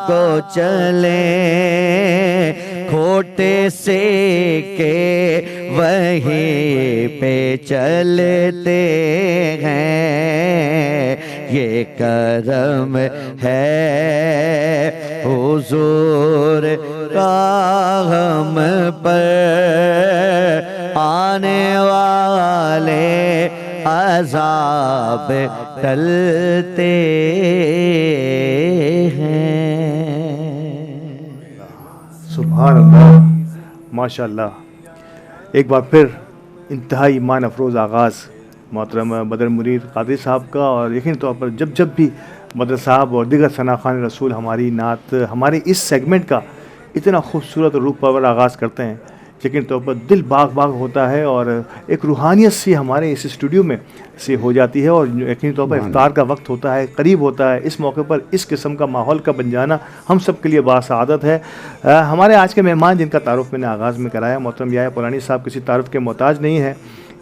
को चले खोटे से के वहीं पे चलते हैं ये करम है हुजूर का हम पर आने वाले अज़ाब टलते हैं। सुभान अल्लाह माशाअल्लाह। एक बार फिर इंतहाई ईमान अफरोज़ आगाज़ मोहतरम बदर मुनीर कादरी साहब का, और यकीन तौर पर जब भी बदर साहब और दीगर सना खान रसूल हमारी नात हमारे इस सेगमेंट का इतना खूबसूरत और रूप परवर आगाज़ करते हैं, यकीन तौर पर दिल बाग बाग होता है और एक रूहानियत सी हमारे इस स्टूडियो में से हो जाती है। और यकीन तौर पर इफ्तार का वक्त होता है, करीब होता है, इस मौके पर इस किस्म का माहौल का बन जाना हम सब के लिए बासआदत है। हमारे आज के मेहमान जिनका तारुफ मैंने आगाज़ में कराया, मोहतरम याया पुरानी साहब किसी तारुफ के मोहताज नहीं है,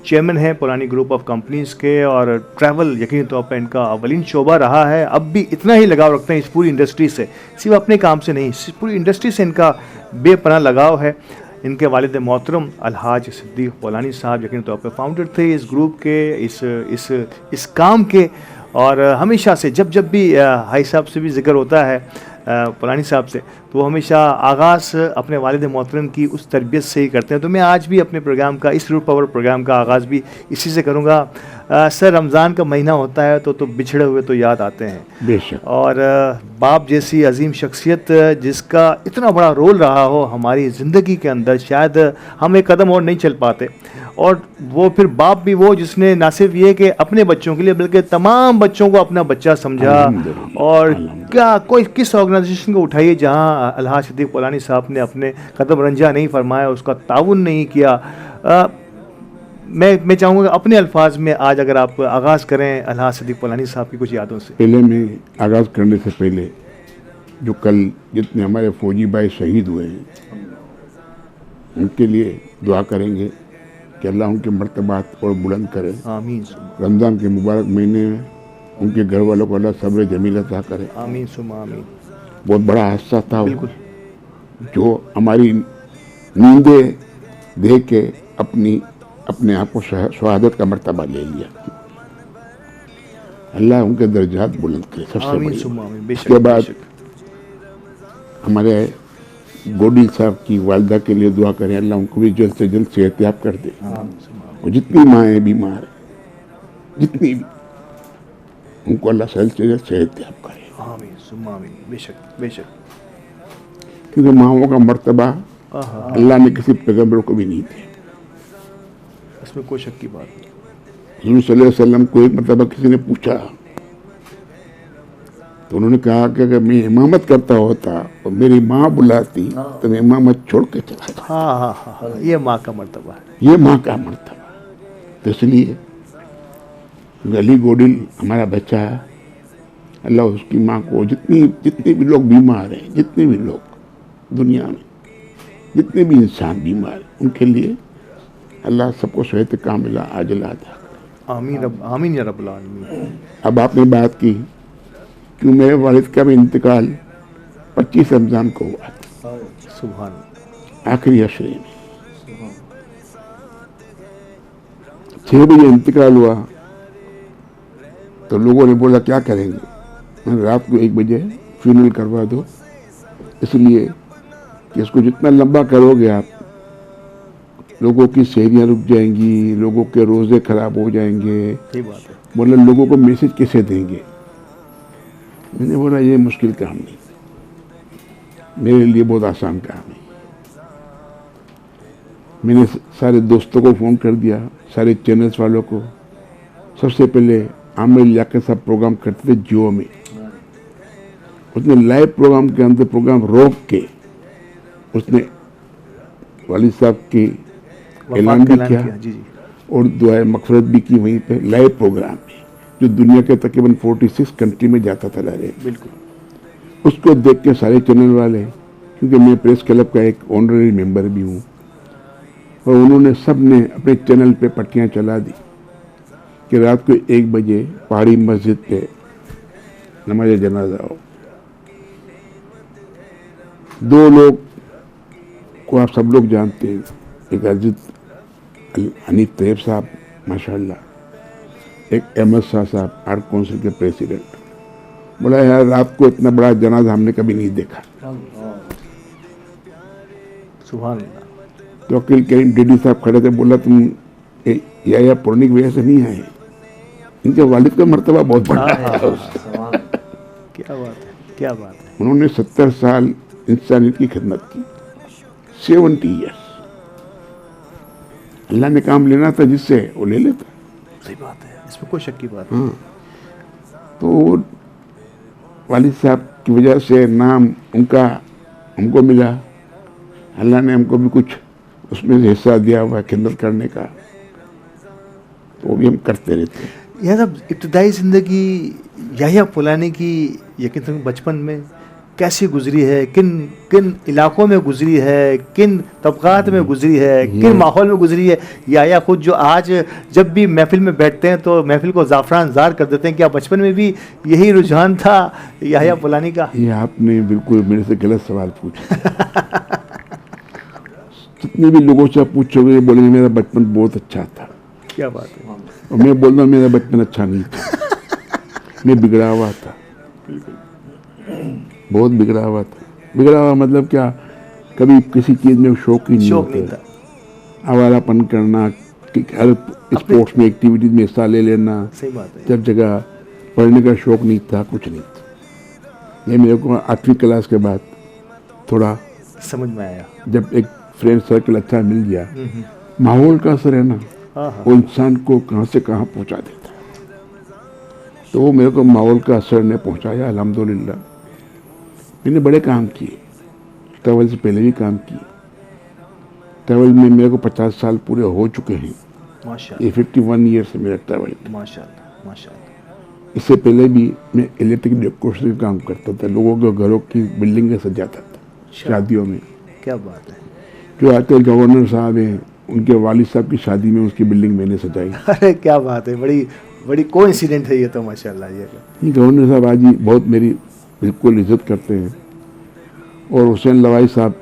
चेयरमैन है पुरानी ग्रुप ऑफ कंपनीज़ के, और ट्रैवल यकीन तौर पर इनका अवलीन शोबा रहा है। अब भी इतना ही लगाव रखते हैं इस पूरी इंडस्ट्री से, सिर्फ अपने काम से नहीं, पूरी इंडस्ट्री से इनका बेपनाह लगाव है। इनके वालिद मोहतरम अलहाज सिद्दीक़ पोलानी साहब यकीन तौर पर फाउंडर थे इस ग्रुप के, इस काम के, और हमेशा से जब भी हाई साहब से भी जिक्र होता है पुरानी साहब से, तो वो हमेशा आगाज़ अपने वालिद मोहतरम की उस तरबियत से ही करते हैं। तो मैं आज भी अपने प्रोग्राम का, इस रूट पावर प्रोग्राम का आगाज़ भी इसी से करूँगा। सर, रमज़ान का महीना होता है तो बिछड़े हुए तो याद आते हैं बेशक, और बाप जैसी अजीम शख्सियत जिसका इतना बड़ा रोल रहा हो हमारी ज़िंदगी के अंदर, शायद हम एक कदम और नहीं चल पाते। और वो फिर बाप भी वो जिसने ना सिर्फ ये कि अपने बच्चों के लिए बल्कि तमाम बच्चों को अपना बच्चा समझा। और क्या कोई किस ऑर्गेनाइजेशन को उठाइए जहाँ अलहाज सिद्दीक़ पोलानी साहब ने अपने कदम रंजा नहीं फरमाया, उसका ताउन नहीं किया। मैं चाहूँगा अपने अल्फाज में आज अगर आप आगाज़ करें अलहाज सिद्दीक़ पोलानी साहब की कुछ यादों से। पहले मैं आगाज़ करने से पहले जो कल जितने हमारे फौजी भाई शहीद हुए हैं उनके लिए दुआ करेंगे कि अल्लाह उनके मर्तबात और बुलंद करे। आमीन। रमज़ान के मुबारक महीने में उनके घर वालों को अल्लाह सब्र जमील अता करे। आमीन सुम्मा आमीन। बहुत बड़ा हादसा था बिल्कुल, जो हमारी नींदें देख के अपने आप को शहादत का मर्तबा ले लिया। अल्लाह उनके दर्जात बुलंद करे सबसे बड़ी। इसके बाद हमारे गोडिल साहब की वालदा के लिए दुआ करें, अल्लाह उनको भी जल्द से जल्द सेहतयाब कर दे। और जितनी माएँ बीमार हैं, जितनी भी, उनको अल्लाह जल्द से जल्द सेहतयाब करे। आमीन सुम्मा आमीन। बेशक बेशक, क्योंकि माओं का मर्तबा अल्लाह ने किसी पैगंबर को भी नहीं दिया, इसमें कोई शक की बात नहीं। हुज़ूर सल्लल्लाहु अलैहि वसल्लम को एक मरतबा किसी ने पूछा तो उन्होंने कहा कि अगर मैं इमामत करता होता और मेरी माँ बुलाती तो मैं इमामत छोड़ के चला जाता। हाँ, ये माँ का मर्तबा है, ये माँ का मर्तबा। तो इसलिए अली गोडिल हमारा बच्चा है, अल्लाह उसकी माँ को, जितने भी लोग बीमार हैं, जितने भी लोग दुनिया में, जितने भी इंसान बीमार हैं, उनके लिए अल्लाह सबको सेहत कामिला आजिल आता। आमीन या रब्बल आलमीन। अब आपने बात की कि मेरे वालिद का भी इंतकाल 25 रमज़ान को हुआ था, सुभान आखिरी अशरे में। 6 बजे इंतकाल हुआ तो लोगों ने बोला क्या करेंगे, मैंने रात को 1 बजे फ्यूनरल करवा दो, इसलिए कि इसको जितना लंबा करोगे आप लोगों की सहरियाँ रुक जाएंगी, लोगों के रोज़े ख़राब हो जाएंगे। सही बात है। बोला लोगों को मैसेज कैसे देंगे। मैंने बोला ये मुश्किल काम नहीं, मेरे लिए बहुत आसान काम है। मैंने सारे दोस्तों को फ़ोन कर दिया, सारे चैनल्स वालों को। सबसे पहले आमिर लियाकत साहब प्रोग्राम करते थे जियो में, उसने लाइव प्रोग्राम के अंदर प्रोग्राम रोक के उसने वालिद साहब की ऐलान भी किया जी जी। और दुआए मग़फ़िरत भी की वहीं पे लाइव प्रोग्राम में, जो दुनिया के तकरीबन 46 कंट्री में जाता था डायरेक्ट। बिल्कुल। उसको देख के सारे चैनल वाले, क्योंकि मैं प्रेस क्लब का एक ऑनररी मेंबर भी हूँ, और उन्होंने सब ने अपने चैनल पे पट्टियाँ चला दी कि रात को 1 बजे पहाड़ी मस्जिद पे नमाज जनाजा हो। 2 लोग को आप सब लोग जानते हैं, एक अजीत हनीफ तैयब साहब माशाल्लाह, एक अहमद शाह साहब आर्ट काउंसिल के प्रेसिडेंट। बोला यार रात को इतना बड़ा जनाजा हमने कभी नहीं देखा। सुभान अल्लाह। तो अकील करीम डीडी साहब खड़े थे, बोला तुम या पुरानी वजह से नहीं आए, इनके वालिद का मर्तबा बहुत बड़ा है। क्या बात है, क्या बात है। उन्होंने 70 साल इंसानियत की खिदमत की, 70 ईयर्स। अल्लाह ने काम लेना था जिससे वो ले लेता। सही बात है, इसमें कोई शक की बात नहीं। तो वालिद साहब की वजह से नाम उनका हमको मिला, अल्लाह ने हमको भी कुछ उसमें से हिस्सा दिया हुआ है खिदमत करने का, तो वो भी हम करते रहते हैं। यह सब इब्तदाई ज़िंदगी याह्या फुलानी की यकीनन बचपन में कैसी गुजरी है, किन किन इलाकों में गुजरी है, किन तबकात में गुजरी है, किन माहौल में गुजरी है, या खुद जो आज जब भी महफिल में बैठते हैं तो महफिल को ज़ाफ़रान ज़ार कर देते हैं, क्या बचपन में भी यही रुझान था याह्या फुलानी का? ये आपने बिल्कुल मेरे से गलत सवाल पूछा। जितने भी लोगों से आप पूछोगे बोलेंगे मेरा बचपन बहुत अच्छा था। क्या बात है। और मैं बोल रहा हूँ मेरा बचपन अच्छा नहीं था, मैं बिगड़ा हुआ था, बहुत बिगड़ा हुआ था। बिगड़ा हुआ मतलब क्या, कभी किसी चीज़ में शौक ही नहीं था। आवारापन करना, हर स्पोर्ट्स में एक्टिविटीज में हिस्सा ले लेना, सही बात है। जब जगह पढ़ने का शौक नहीं था, कुछ नहीं था। ये मेरे को 8वीं क्लास के बाद थोड़ा समझ में आया, जब एक फ्रेंड सर्कल अच्छा मिल गया। माहौल का असर है ना, वो इंसान को कहाँ से कहाँ पहुँचा देता है। तो वो मेरे को माहौल का असर ने पहुँचाया अल्हम्दुलिल्लाह। मैंने बड़े काम किए, ट्रैवल से पहले भी काम किए। ट्रैवल में मेरे को 50 साल पूरे हो चुके हैं। माशाअल्लाह। ये 51 ईयर से मेरा ट्रैवल। माशाअल्लाह माशाअल्लाह। इससे पहले भी मैं इलेक्ट्रिक डेकोरेशन का काम करता था, लोगों के घरों की बिल्डिंगें सजाता था शादियों में। क्या बात है। जो आजकल गवर्नर साहब हैं, उनके वालिद साहब की शादी में उसकी बिल्डिंग मैंने सजाई। अरे क्या बात है, बड़ी बड़ी कोइंसिडेंट है ये तो माशाअल्लाह। ये गवर्नर साहब आज ही बहुत मेरी बिल्कुल इज्जत करते हैं। और हुसैन लवाई साहब,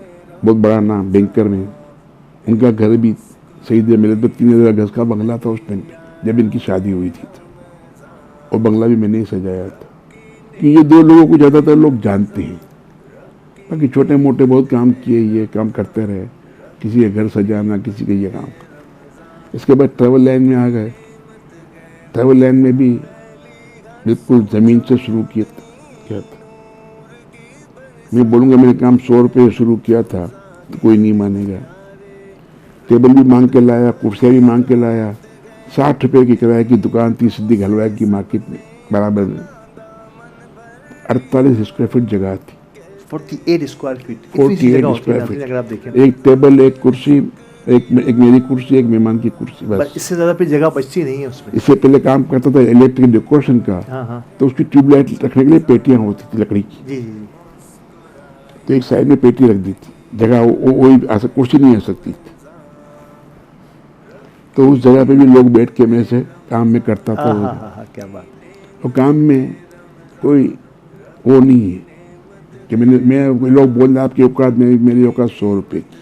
बहुत बड़ा नाम बैंकर में, उनका घर भी सईद मिलत में 3000 गज का बंगला था उस टाइम पे जब इनकी शादी हुई थी। और बंगला भी मैंने ही सजाया था। कि ये 2 लोगों को ज़्यादातर लोग जानते हैं, बाकी छोटे मोटे बहुत काम किए, ये काम करते रहे, किसी के घर सजाना, किसी के ये काम। इसके बाद ट्रैवल लाइन में आ गए। ट्रैवल लाइन में भी बिल्कुल ज़मीन से शुरू किया था। मैं बोलूँगा मैंने काम 100 रुपये शुरू किया था तो कोई नहीं मानेगा। टेबल भी मांग के लाया, कुर्सियाँ भी मांग के लाया। 60 रुपये की किराए की दुकान थी सिद्दीक हलवाई की मार्केट में बराबर में। 48 स्क्वायर फीट जगह थी। 48 स्क्वायर फीट। 48 square feet. अगर आप देखें, एक टेबल, एक कुर्सी, एक मेरी कुर्सी, एक मेहमान की कुर्सी, बस। इससे ज़्यादा फिर जगह बचती नहीं है उसमें। इससे पहले काम करता था इलेक्ट्रिक डेकोरेशन का। हाँ। तो उसकी ट्यूबलाइट रखने के लिए पेटियाँ होती थी लकड़ी की। जी जी। तो एक साइड में पेटी रख दी थी, जगह वही कुर्सी नहीं आ सकती थी। तो उस जगह पे भी लोग बैठ के मेरे से काम में करता था। क्या बात। और काम में कोई वो नहीं है कि मैं लोग बोल रहे आपकी औकात मेरी औकात 100 रुपये की,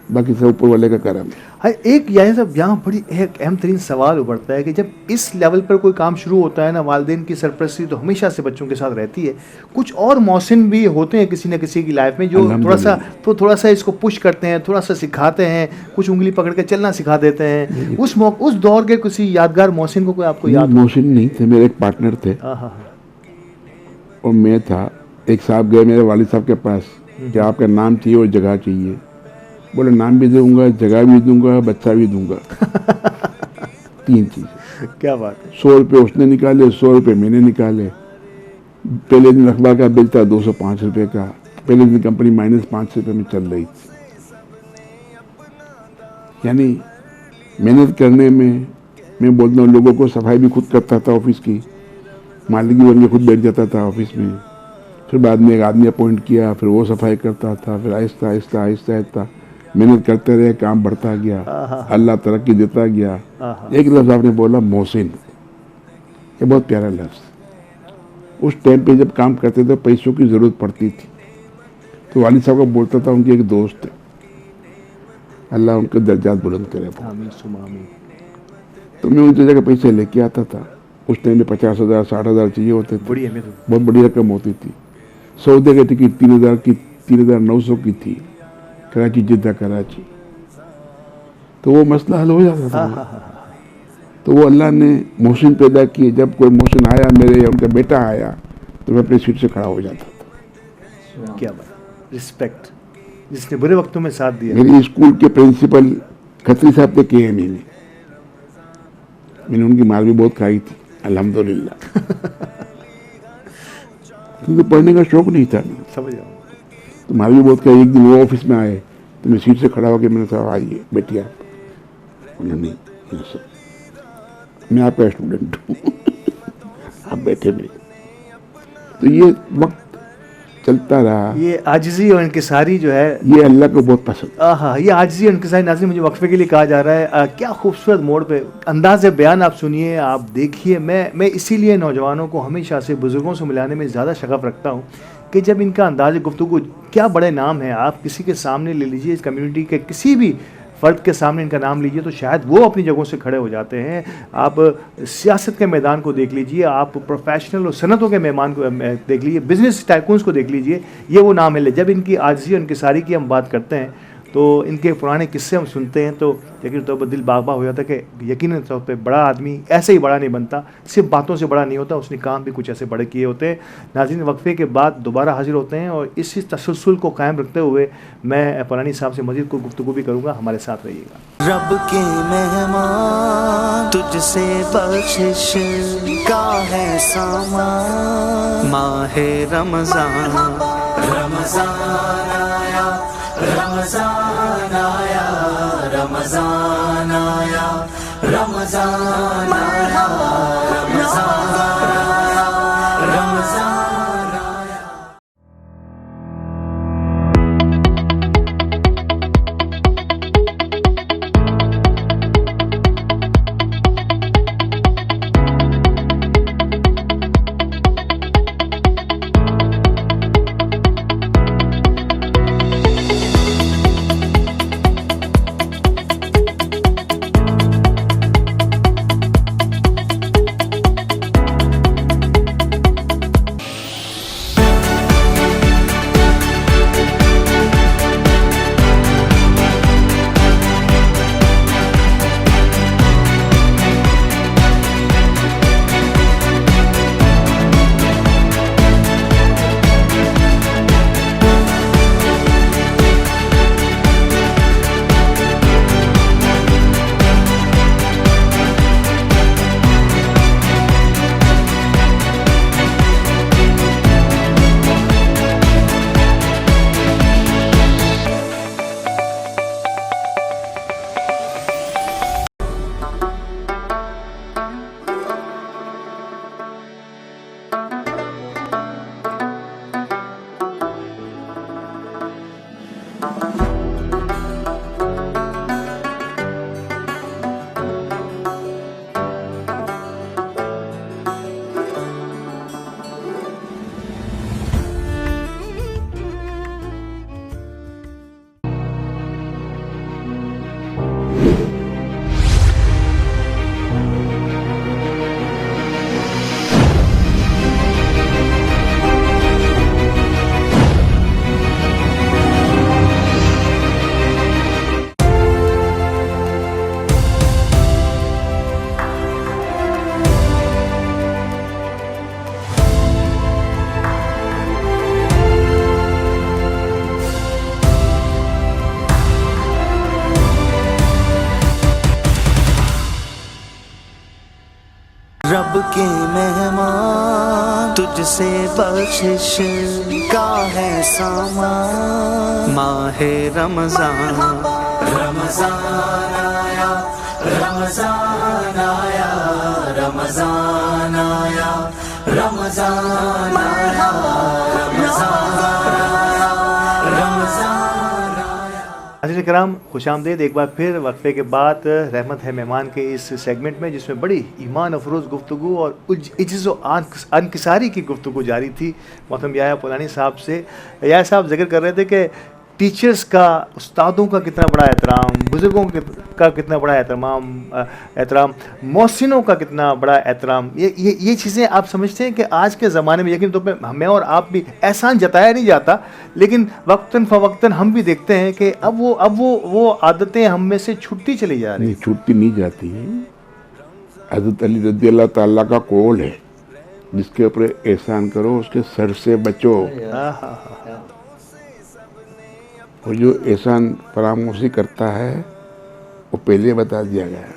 बाकी सब ऊपर वाले का करम है। हाँ, एक यहाँ बड़ी एक अहम तरीन सवाल उभरता है कि जब इस लेवल पर कोई काम शुरू होता है ना, वालिदैन की सरपरस्ती तो हमेशा से बच्चों के साथ रहती है। कुछ और मौसिन भी होते हैं किसी न किसी की लाइफ में जो थोड़ा सा इसको पुश करते हैं, थोड़ा सा सिखाते हैं, कुछ उंगली पकड़ के चलना सिखा देते हैं। उस दौर के किसी यादगार मौसिन को कोई आपको याद? मौसिन नहीं थे, मेरे एक पार्टनर थे और मैं था। एक साहब गए मेरे वालिद साहब के पास कि आपका नाम चाहिए और जगह चाहिए। बोले नाम भी दूंगा, जगह भी दूंगा, बच्चा भी दूंगा। 3 चीज़। क्या बात है। 100 रुपये उसने निकाले, 100 रुपये मैंने निकाले। पहले दिन अखबार का बिल था 205 रुपये का। पहले दिन कंपनी -5 रुपये में चल रही थी। यानी मेहनत करने में मैं बोलता हूँ, लोगों को सफाई भी खुद करता था ऑफिस की, मालिक भी बन के खुद बैठ जाता था ऑफिस में। फिर बाद में एक आदमी अपॉइंट किया, फिर वो सफाई करता था। फिर आहिस्ता आहिस्ता आहिस्ता आहिस्ता मेहनत करते रहे, काम बढ़ता गया, अल्लाह तरक्की देता गया। एक लफ्ज़ आपने बोला मोहसिन, ये बहुत प्यारा लफ्ज़। उस टाइम पे जब काम करते थे पैसों की ज़रूरत पड़ती थी, तो वालिद साहब को बोलता था, उनके एक दोस्त है, अल्लाह उनके दर्जात बुलंद करे, तो मैं उनकी जगह पैसे लेके आता था। उस टाइम में 50,000 60,000 चाहिए होते थे, बहुत बड़ी रकम होती थी। सौदे की टिकट 3,000 की 3,900 की थी, कराची जिद्दा कराची, तो वो मसला हल हो जाता था। तो वो अल्लाह ने मोहसिन पैदा किए। जब कोई मोहसिन आया मेरे या उनका बेटा आया तो मैं अपनी सीट से खड़ा हो जाता था। क्या बात, रिस्पेक्ट, जिसने बुरे वक्तों में साथ दिया। मेरी स्कूल के प्रिंसिपल खत्री साहब थे KME में, मैंने उनकी मार भी बहुत खाई थी अल्हम्दुलिल्लाह। क्योंकि पढ़ने का शौक नहीं था, समझ रहा हूँ। तो मार भी बहुत खाई। एक दिन वो ऑफिस में आए तो मैं सीट से खड़ा होकर मैंने कहा आइए बैठिए आप। उन्होंने मैं आपका स्टूडेंट हूँ आप बैठे मेरे। तो ये वक्त चलता रहा। ये आजिज़ी और इनकिसारी जो है, ये अल्लाह को बहुत पसंद। ये आजिज़ी और इनकिसारी, नाज़रीन मुझे वक्फे के लिए कहा जा रहा है। क्या खूबसूरत मोड़ पे अंदाज़ बयान आप सुनिए, आप देखिए। मैं इसीलिए नौजवानों को हमेशा से बुज़ुर्गों से मिलाने में ज़्यादा शगफ रखता हूँ कि जब इनका अंदाज़ गुफ्तगू, क्या बड़े नाम है, आप किसी के सामने ले लीजिए, इस कम्युनिटी के किसी भी फ़र्द के सामने इनका नाम लीजिए तो शायद वो अपनी जगहों से खड़े हो जाते हैं। आप सियासत के मैदान को देख लीजिए, आप प्रोफेशनल और सनतों के मेहमान को देख लीजिए, बिजनेस टाइकून्स को देख लीजिए, ये वो नाम है। जब इनकी आजिज़ी और इनकिसारी की हम बात करते हैं तो इनके पुराने किस्से हम सुनते हैं तो यकीन तौर पर दिल बाग बाग हो जाता है कि यकीन तौर पर बड़ा आदमी ऐसे ही बड़ा नहीं बनता, सिर्फ बातों से बड़ा नहीं होता, उसने काम भी कुछ ऐसे बड़े किए होते हैं। नाज़रीन, वक्फे के बाद दोबारा हाजिर होते हैं और इसी तसलसल को कायम रखते हुए मैं पुरानी साहब से मज़ीद को गुफ्तगू भी करूँगा। हमारे साथ रहिएगा। रब के मेहमान तुझसे बख्शिश का है सामान, माहे रमज़ान रमज़ान आया, रमज़ान आया, रमज़ान आया, रमज़ान आया, रमज़ान आया, रमज़ान आया। रब के मेहमान तुझसे बख्शिश का है सामान माहे रमजान रमजान आया रमजान आया रमजान आया रमजान आया नाज़रीन किराम खुशामदीद एक बार फिर वक्फे के बाद रहमत है मेहमान के इस सेगमेंट में, जिसमें बड़ी ईमान अफरोज़ गुफ्तगू और इज्ज़ व अनकिसारी की गुफ्तगू जारी थी मोहतरम याह्या पुलानी साहब से। याह्या साहब जिक्र कर रहे थे कि टीचर्स का, उस्तादों का कितना बड़ा एहतराम, बुज़ुर्गों का कितना बड़ा एहतराम, मौसिनों का कितना बड़ा एहतराम। ये चीज़ें आप समझते हैं कि आज के ज़माने में, यकीन तो पे हमें और आप भी एहसान जताया नहीं जाता, लेकिन वक्तन फ़वक्तन हम भी देखते हैं कि अब वो आदतें हम में से छूटती चली जा रही। नहीं, छूटती नहीं जाती है। हज़रत अली रज़ी अल्लाह ताला का कौल है, जिसके ऊपर एहसान करो उसके सर से बचो। और जो एहसान फरामोशी करता है वो पहले बता दिया गया,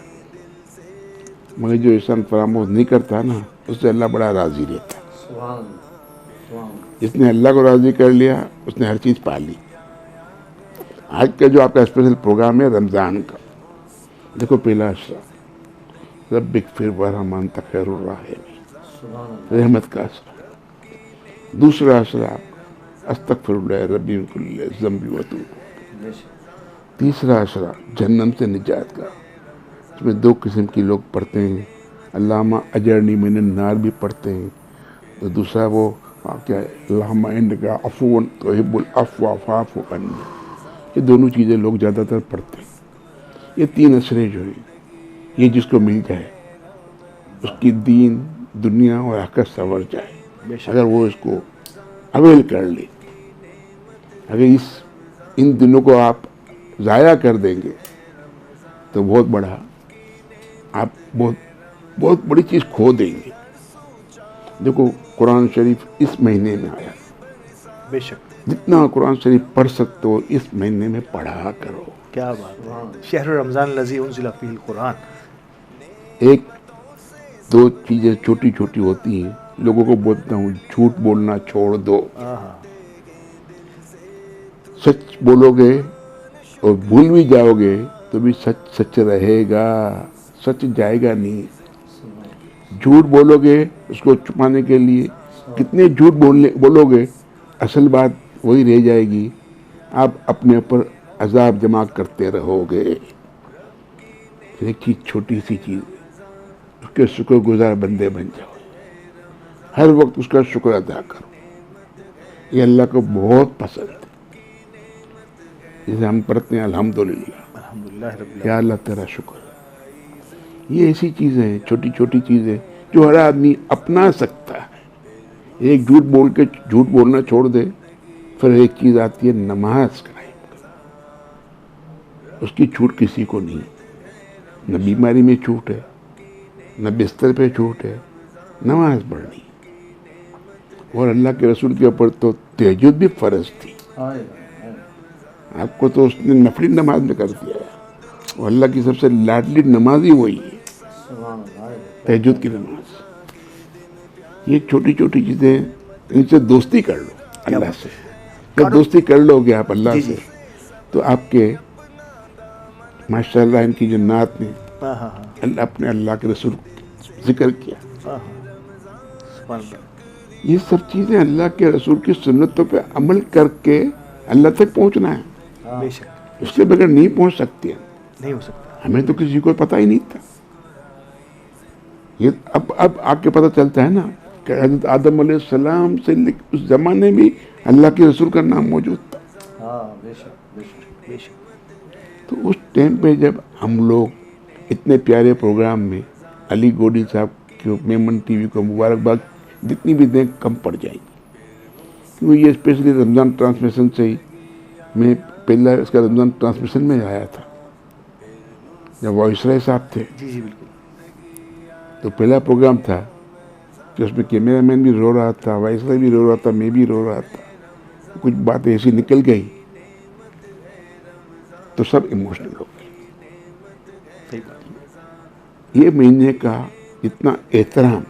मगर जो एहसान फरामोश नहीं करता ना, उससे अल्लाह बड़ा राज़ी रहता है। जिसने अल्लाह को राज़ी कर लिया उसने हर चीज़ पा ली। आज का जो आपका स्पेशल प्रोग्राम है रमज़ान का, देखो पहला अशरा रब्बिक फिर वरहमान तखैरुर राहिमीन, रहमत का अशरा। दूसरा अशरा अस्तगफिरुल्लाह रब्बी मिन कुल्ली ज़ंबि व तूब। तीसरा अशरा जहन्नम से निजात का, इसमें दो किस्म के लोग पढ़ते हैं, अल्लामा अजरनी मिनन नार भी पढ़ते हैं, तो दूसरा वो क्या है, अल्लाहुम्मा इन्नका अफ़ुव्वुन तुहिब्बुल अफ़्व फ़अफ़ु अन्नी। ये दोनों चीज़ें लोग ज़्यादातर पढ़ते हैं। ये तीन अशरे जो हैं, ये जिसको मिल जाए उसकी दीन, दुनिया और आखिरत संवर जाए, अगर वो इसको अवेल कर ले। अगर इन दिनों को आप ज़ाया कर देंगे तो बहुत बड़ा, आप बहुत बड़ी चीज़ खो देंगे। देखो कुरान शरीफ इस महीने में आया, बेशक जितना कुरान शरीफ पढ़ सकते हो इस महीने में पढ़ा करो। क्या बात है, शहर रमज़ान लज़ी उन्ज़िला फ़ीहिल कुरान। एक दो चीज़ें छोटी छोटी होती हैं, लोगों को बोलता हूँ झूठ बोलना छोड़ दो, सच बोलोगे और भूल भी जाओगे तो भी सच सच रहेगा, सच जाएगा नहीं। झूठ बोलोगे उसको छुपाने के लिए, कितने झूठ बोलोगे, असल बात वही रह जाएगी, आप अपने ऊपर अजाब जमा करते रहोगे। एक चीज़, छोटी सी चीज़, उसके शुक्रगुजार बंदे बन जाओ, हर वक्त उसका शुक्र अदा करो, ये अल्लाह को बहुत पसंद है। जैसे हम पढ़ते हैं अल्हम्दुलिल्लाह, या अल्लाह तेरा शुक्र। ये ऐसी चीज़ें हैं, छोटी छोटी चीज़ें जो हर आदमी अपना सकता है। एक झूठ बोल के झूठ बोलना छोड़ दे, फिर एक चीज़ आती है नमाज कायम, उसकी छूट किसी को नहीं। न बीमारी में छूट है, न बिस्तर पे छूट है, नमाज पढ़नी। और अल्लाह के रसूल के ऊपर तो तहज्जुद भी फ़र्ज थी, आपको तो उसने नफली नमाज में कर दिया है, और अल्लाह की सबसे लाडली नमाज ही वही है, तहज्जुद की नमाज। ये छोटी छोटी चीज़ें, इनसे दोस्ती कर लो अल्लाह से। जब दोस्ती कर लोगे आप अल्लाह से, तो आपके माशाअल्लाह इनकी जो नात ने अपने अल्लाह के रसूल जिक्र किया, ये सब चीज़ें अल्लाह के रसूल की सुन्नतों पे अमल करके अल्लाह तक पहुंचना है। उसके बगैर नहीं पहुंच सकती है, नहीं हो सकता। हमें तो किसी को पता ही नहीं था। ये अब आके पता चलता है ना कि हज़रत आदम अलैहिस्सलाम से उस ज़माने में अल्लाह के रसूल का नाम मौजूद था। तो उस टाइम पे जब हम लोग इतने प्यारे प्रोग्राम में, अली गोडी साहब को, मेमन टीवी को मुबारकबाद जितनी भी दें कम पड़ जाएगी, क्योंकि ये स्पेशली रमज़ान ट्रांसमिशन से ही, मैं पहला इसका रमज़ान ट्रांसमिशन में आया था जब वाइसराय साहब थे। जी बिल्कुल। तो पहला प्रोग्राम था कि उसमें कैमरामैन भी रो रहा था, वाइसराय भी रो रहा था, मैं भी रो रहा था। कुछ बातें ऐसी निकल गई तो सब इमोशनल हो गए। ये महीने का जितना एहतराम,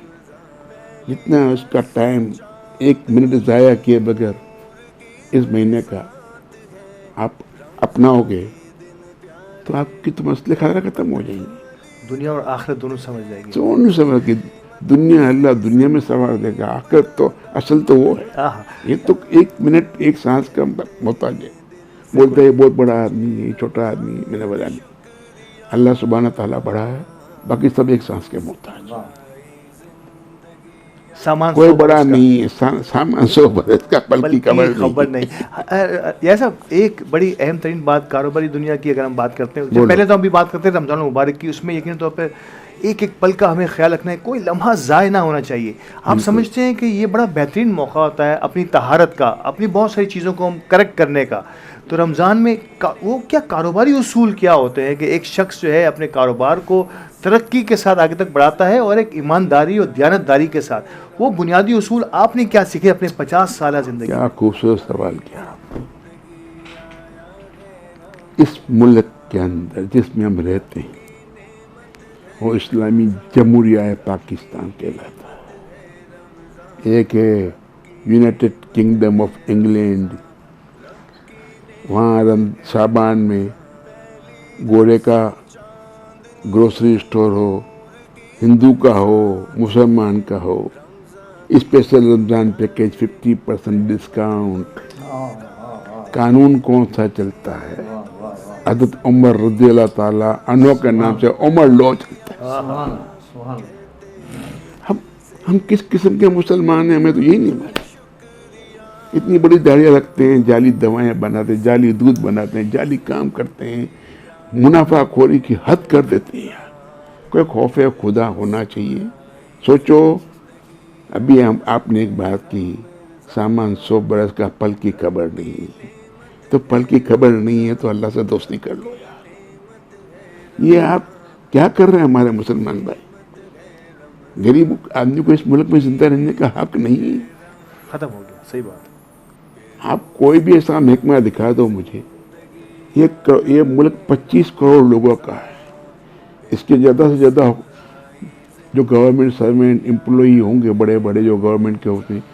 जितना उसका टाइम 1 मिनट ज़ाया किए बगैर इस महीने का आप अपनाओगे तो आपकी तो मसले खतरा ख़त्म हो जाएंगे। दुनिया और आखिरत दोनों समझ जाएगी। दोनों समझ के दुनिया अल्लाह दुनिया में संवार देगा, आखिरत तो असल तो वो है। ये तो 1 मिनट 1 सांस का मोहताज है। बोलते हैं बहुत बड़ा आदमी है, छोटा आदमी है, मैंने बता नहीं। अल्लाह सुब्हाना ताला बड़ा है, बाकी सब 1 सांस के मोहताज। सामान कोई बड़ा नहीं है, सामान 100 बरस का पल की खबर नहीं। ऐसा एक बड़ी अहम तरीन बात कारोबारी दुनिया की अगर हम बात करते हैं, जब पहले तो हम भी बात करते हैं रमज़ान मुबारक की, उसमें यकीन तौर पर एक एक पल का हमें ख्याल रखना है, कोई लम्हा ज़ाय ना होना चाहिए। आप समझते हैं कि ये बड़ा बेहतरीन मौका होता है अपनी तहारत का, अपनी बहुत सारी चीज़ों को हम करेक्ट करने का। तो रमज़ान में वो क्या कारोबारी उसूल क्या होते हैं कि एक शख्स जो है अपने कारोबार को तरक्की के साथ आगे तक बढ़ाता है और एक ईमानदारी और दयानतदारी के साथ, वो बुनियादी उसूल आपने क्या सीखे अपने 50 साल ज़िंदगी? क्या खूबसूरत सवाल किया। इस मुल्क के अंदर जिसमें हम रहते हैं वो इस्लामी जमहूरिया पाकिस्तान कहलाता है। एक है यूनाइटेड किंगडम ऑफ इंग्लैंड, वहाँ शाबान में गोरे का ग्रोसरी स्टोर हो, हिंदू का हो, मुसलमान का हो, स्पेशल रमज़ान पैकेज 50% डिस्काउंट। कानून कौन सा चलता है? हज़रत उमर रज़ियल्लाहु ताला अन्हु के नाम से उमर लॉ चलता है। हम किस किस्म के मुसलमान हैं हमें तो यही नहीं मालूम। इतनी बड़ी दाढ़ियाँ रखते हैं, जाली दवाएं बनाते हैं, जाली दूध बनाते हैं, जाली काम करते हैं, मुनाफाखोरी की हद कर देते हैं। कोई खौफ खुदा होना चाहिए। सोचो, अभी आपने एक बात की, सामान 100 बरस का पल की खबर नहीं है। तो पल की खबर नहीं है तो अल्लाह से दोस्ती कर लो यार। ये आप क्या कर रहे हैं हमारे मुसलमान भाई? गरीब आदमी को इस मुल्क में जिंदा रहने का हक नहीं है। खत्म हो गया, सही बात। आप कोई भी ऐसा महकमा दिखा दो मुझे। ये मुल्क 25 करोड़ लोगों का है। इसके ज़्यादा से ज़्यादा जो गवर्नमेंट सर्वेंट एम्प्लॉई होंगे, बड़े बड़े जो गवर्नमेंट के होते हैं,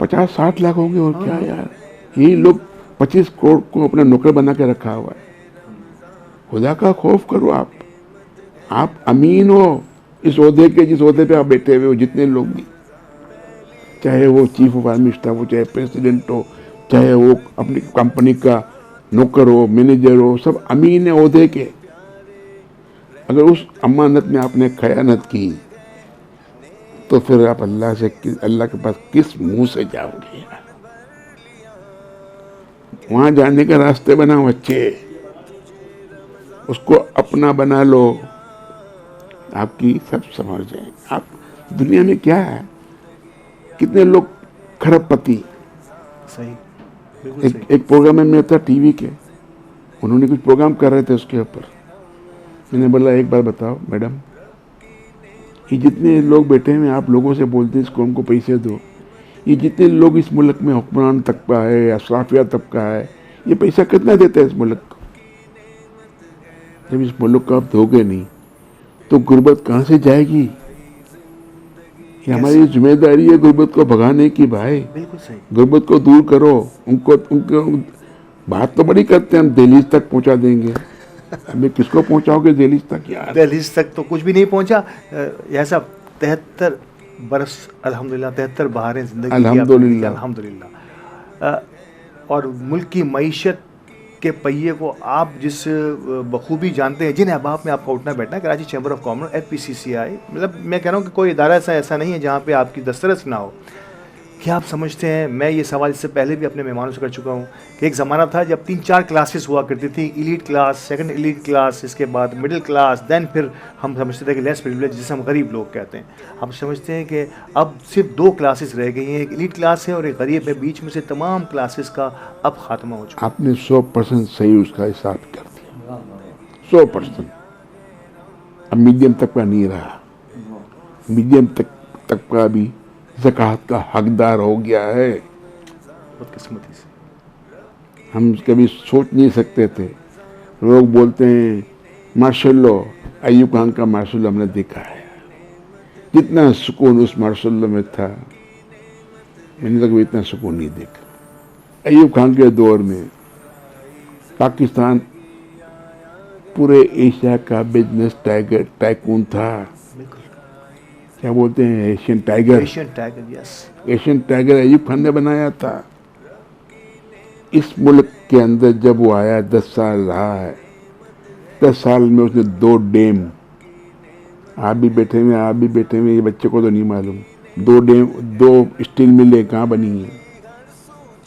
50-60 लाख होंगे। और क्या यार, यही लोग 25 करोड़ को अपना नौकर बना के रखा हुआ है। खुदा का खौफ करो। आप अमीन हो इस ओहदे के, जिस ओहदे पे आप बैठे हुए हो। जितने लोग भी, चाहे वो चीफ ऑफ आर्मी स्टाफ हो, चाहे प्रेसिडेंट हो, चाहे वो अपनी कंपनी का नौकर हो, मैनेजर हो, सब अमीन है ओहदे के। अगर उस अमानत में आपने खयानत की तो फिर आप अल्लाह के पास किस मुंह से जाओगे? वहां जाने का रास्ते बनाओ अच्छे, उसको अपना बना लो, आपकी सब समझ जाए। आप दुनिया में क्या है, कितने लोग खरबपति। सही, एक प्रोग्राम में था टीवी के, उन्होंने कुछ प्रोग्राम कर रहे थे उसके ऊपर। मैंने बोला एक बार बताओ मैडम, ये जितने लोग बैठे हैं आप लोगों से बोलते हैं इसको हमको पैसे दो, ये जितने लोग इस मुल्क में हुक्मरान तबका है, अशराफिया तबका है, ये पैसा कितना देता है इस मुल्क को? जब इस मुल्क को आप दोगे नहीं तो गुर्बत कहाँ से जाएगी? ये हमारी जिम्मेदारी है गुर्बत को भगाने की भाई। बिल्कुल सही। गुर्बत को दूर करो। उनको बात तो बड़ी करते हैं, हम दिल्ली तक पहुंचा देंगे। अभी किसको पहुंचाओगे दिल्ली तक यार? दिल्ली तक तो कुछ भी नहीं पहुंचा। ऐसा 73 बरस अल्हम्दुलिल्लाह, 73 बहारें जिंदगी अल्हम्दुलिल्लाह, अल्हम्दुलिल्लाह। और मुल्क की मईशत के पहिए को आप जिस बखूबी जानते हैं, जिन अहबाब में आपका उठना बैठना है, Karachi chamber of commerce, FPCCI, मतलब मैं कह रहा हूँ कि कोई इदारा ऐसा नहीं है जहाँ पे आपकी दस्तरस ना हो। क्या आप समझते हैं, मैं ये सवाल इससे पहले भी अपने मेहमानों से कर चुका हूँ कि एक ज़माना था जब 3-4 क्लासेस हुआ करती थी, elite class, second elite class, इसके बाद मिडिल क्लास, देन फिर हम समझते थे कि लेस प्रिविलेज, जिसे हम गरीब लोग कहते हैं। हम समझते हैं कि अब सिर्फ 2 क्लासेस रह गई हैं, एक एलीट क्लास है और एक गरीब है। बीच में से तमाम क्लासेस का अब खात्मा हो चुका। आपने 100% सही उसका हिसाब कर दिया, 100%। अब मीडियम तक का नहीं रहा, मीडियम तक का भी ज़कात का हकदार हो गया है। बहुत किस्मती से हम कभी सोच नहीं सकते थे। लोग बोलते हैं माशाल्लाह, अय्यूब खान का माशाल्लाह हमने देखा है, कितना सुकून उस मार्शल में था, मैंने कभी इतना सुकून नहीं देखा। अयूब खान के दौर में पाकिस्तान पूरे एशिया का बिजनेस टाइगर टाइकून था। क्या बोलते हैं, Asian tiger. Asian tiger, yes. Asian tiger Ayub Khan ने बनाया था। इस मुल्क के अंदर जब वो आया 10 साल रहा है। 10 साल में उसने 2 डैम, आप भी बैठे हुए, आप भी बैठे हुए, ये बच्चे को तो नहीं मालूम, 2 डैम, 2 स्टील मिलें कहाँ बनी हैं।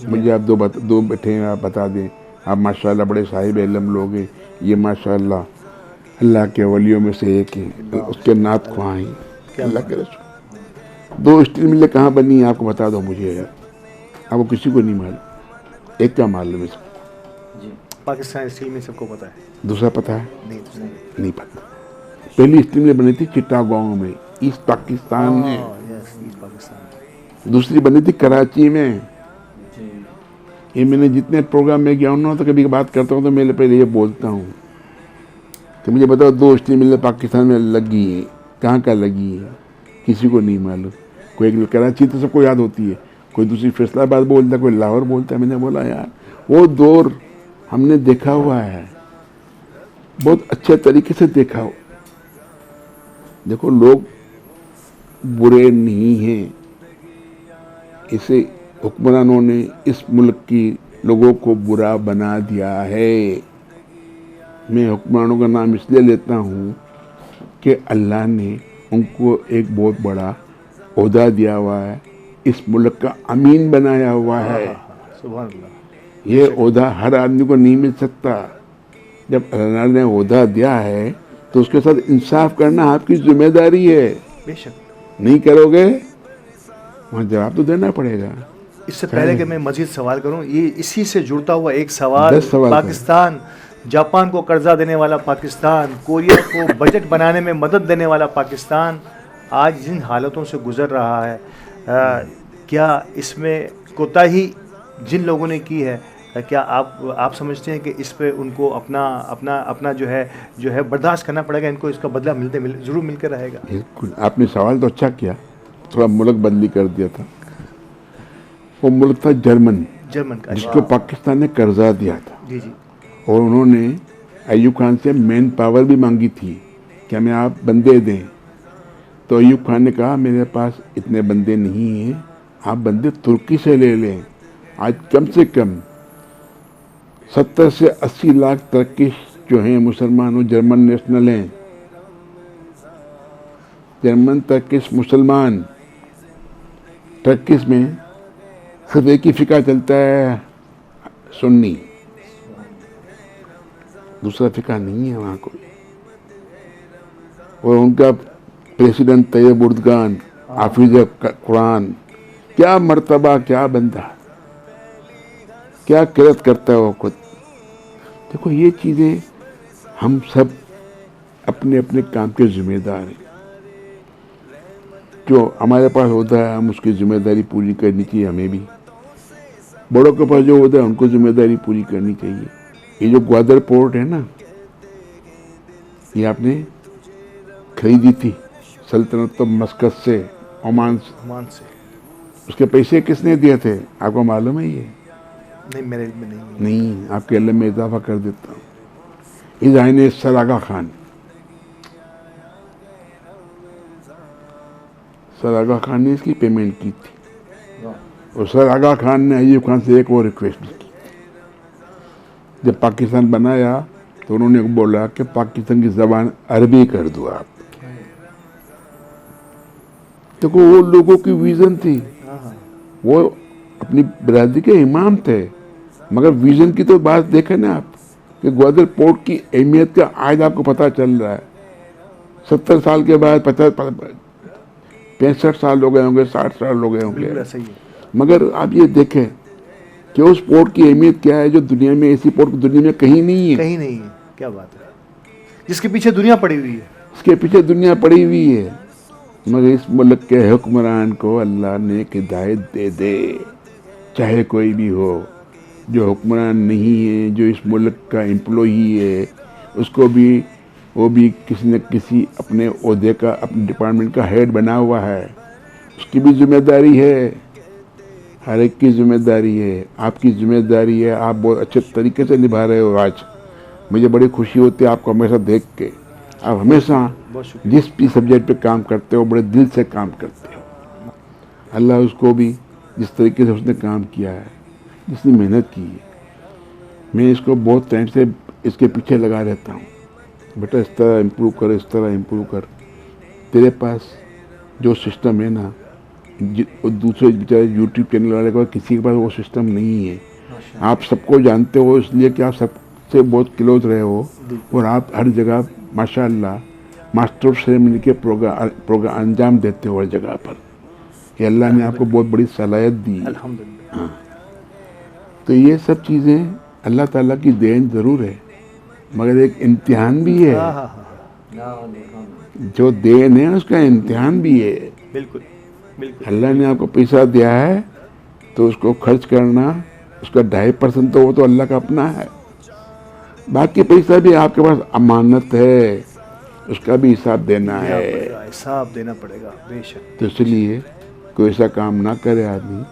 मुझे आप 2 बैठे हैं, आप बता दें। आप माशाल्लाह बड़े साहिब इल्म लोग हैं। ये माशाल्लाह अल्लाह के वलियों में से एक है, उसके नात कहाँ हैं, अल्लाह के रसूल। 2 स्टील मिलें कहाँ बनी है आपको बता दो मुझे यार, आपको किसी को नहीं मालूम। एक का मालूम है सबको, पाकिस्तान स्टील में सबको पता है, दूसरा पता है नहीं पता। पहली स्टील मिल बनी थी चिटागोंग में, ईस्ट पाकिस्तान में। ईस्ट पाकिस्तान। दूसरी बनी थी कराची में। ये मैंने जितने प्रोग्राम में गया हूँ ना, तो कभी बात करता हूँ तो मेरे पहले ये बोलता हूँ कि मुझे बताओ 2 स्टील मिलें पाकिस्तान में लगी है, कहाँ का लगी है, किसी को नहीं मालूम। कोई कराची तो सबको याद होती है, कोई दूसरी फैसलाबाद बोलता है, कोई लाहौर बोलता है। मैंने बोला यार वो दौर हमने देखा हुआ है, बहुत अच्छे तरीके से देखा हो। देखो लोग बुरे नहीं हैं, इसे हुक्मरानों ने इस मुल्क की लोगों को बुरा बना दिया है। मैं हुक्मरानों का नाम इसलिए लेता हूँ कि अल्लाह ने उनको एक बहुत बड़ा ओहदा दिया हुआ है, इस मुल्क का अमीन बनाया हुआ है। सुभान अल्लाह। ये ओहदा हर आदमी को नहीं मिल सकता। जब अल्लाह ने ओहदा दिया है तो उसके साथ इंसाफ करना आपकी जिम्मेदारी है। बेशक। नहीं करोगे वहाँ जवाब तो देना पड़ेगा। इससे पहले कि मैं मजीद सवाल करूं, ये इसी से जुड़ता हुआ एक सवाल, 10 सवाल पाकिस्तान जापान को कर्जा देने वाला पाकिस्तान, कोरिया को बजट बनाने में मदद देने वाला पाकिस्तान आज जिन हालतों से गुजर रहा है, क्या इसमें कोताही जिन लोगों ने की है, क्या आप समझते हैं कि इस पे उनको अपना जो है बर्दाश्त करना पड़ेगा, इनको इसका बदला ज़रूर मिलकर रहेगा? बिल्कुल, आपने सवाल तो अच्छा किया, थोड़ा मुल्क बदली कर दिया था। वो मुल्क था जर्मन का, जिसको पाकिस्तान ने कर्जा दिया था। जी जी। और उन्होंने अयूब खान से मैन पावर भी मांगी थी कि हमें आप बंदे दें। तो अयूब खान ने कहा मेरे पास इतने बंदे नहीं हैं, आप बंदे तुर्की से ले लें। आज कम से कम 70 से 80 लाख तर्किश जो हैं मुसलमान, वो जर्मन नेशनल हैं। जर्मन तर्किश मुसलमान। टर्किश में सिर्फ एक ही फिका चलता है, सुन्नी, दूसरा फिका नहीं है वहाँ कोई। और उनका प्रेसिडेंट तैयब उर्दगान, हाफिज कुरान, क्या मर्तबा, क्या बंदा, क्या किरत करता है वो खुद। देखो ये चीज़ें हम सब अपने अपने काम के जिम्मेदार हैं। जो हमारे पास होता है हम उसकी जिम्मेदारी पूरी करनी चाहिए। हमें भी बड़ों के पास जो होता है उनको जिम्मेदारी पूरी करनी चाहिए। ये जो ग्वादर पोर्ट है ना, ये आपने खरीदी थी सल्तनत मस्कत से, ओमान से। उसके पैसे किसने दिए थे आपको मालूम है? ये नहीं, मेरे में नहीं। आपके इल्म में इजाफा कर देता हूँ। इज़ाइन सर आगा खान, सर आगा खान ने इसकी पेमेंट की थी। और सर आगा खान ने अयूब खान से एक और रिक्वेस्ट की। जब पाकिस्तान बनाया तो उन्होंने बोला कि पाकिस्तान की ज़बान अरबी कर दो आप। देखो वो लोगों की विज़न थी, वो अपनी बिरादरी के इमाम थे, मगर विज़न की तो बात देखें ना आप कि ग्वादर पोर्ट की अहमियत का आज आपको पता चल रहा है। 70 साल के बाद 65 साल हो गए होंगे, 60 साल हो गए होंगे, मगर आप ये देखें कि उस पोर्ट की अहमियत क्या है जो दुनिया में, ऐसी पोर्ट दुनिया में कहीं नहीं है। कहीं नहीं है, क्या बात है, जिसके पीछे दुनिया पड़ी हुई है। इसके पीछे दुनिया पड़ी हुई है, मगर इस मुल्क के हुक्मरान को अल्लाह ने हिदायत दे दे, चाहे कोई भी हो। जो हुक्मरान नहीं है, जो इस मुल्क का एम्प्लॉई है, उसको भी वो भी किसी न किसी अपने ओहदे का, अपने डिपार्टमेंट का हेड बना हुआ है, उसकी भी जिम्मेदारी है, हर एक की जिम्मेदारी है, आपकी जिम्मेदारी है। आप बहुत अच्छे तरीके से निभा रहे हो आज, मुझे बड़ी खुशी होती है आपको हमेशा देख के। आप हमेशा जिस भी सब्जेक्ट पे काम करते हो बड़े दिल से काम करते हो। अल्लाह उसको भी जिस तरीके से उसने काम किया है, जिसने मेहनत की है, मैं इसको बहुत टाइम से इसके पीछे लगा रहता हूँ, बेटा इस तरह इम्प्रूव कर, इस तरह इम्प्रूव कर। तेरे पास जो सिस्टम है ना, दूसरे बेचारे यूट्यूब चैनल वाले को किसी के पास वो सिस्टम नहीं है। आप सबको जानते हो इसलिए कि आप सबसे बहुत क्लोज रहे हो, और आप हर जगह माशाअल्लाह मास्टर ऑफ सेरेमनी के प्रोग्राम अंजाम देते हो हर जगह पर। कि अल्लाह ने आपको बहुत बड़ी सलाहियत दी। हाँ, तो ये सब चीज़ें अल्लाह ताला की देन ज़रूर है, मगर एक इम्तिहान भी है। जो देन है उसका इम्तिहान भी है। बिल्कुल बिल्कुल। अल्लाह ने आपको पैसा दिया है तो उसको खर्च करना, उसका 2.5% तो वो तो अल्लाह का अपना है, बाकी पैसा भी आपके पास अमानत है, उसका भी हिसाब देना है, हिसाब देना पड़ेगा बेशक। तो इसलिए कोई ऐसा काम ना करे आदमी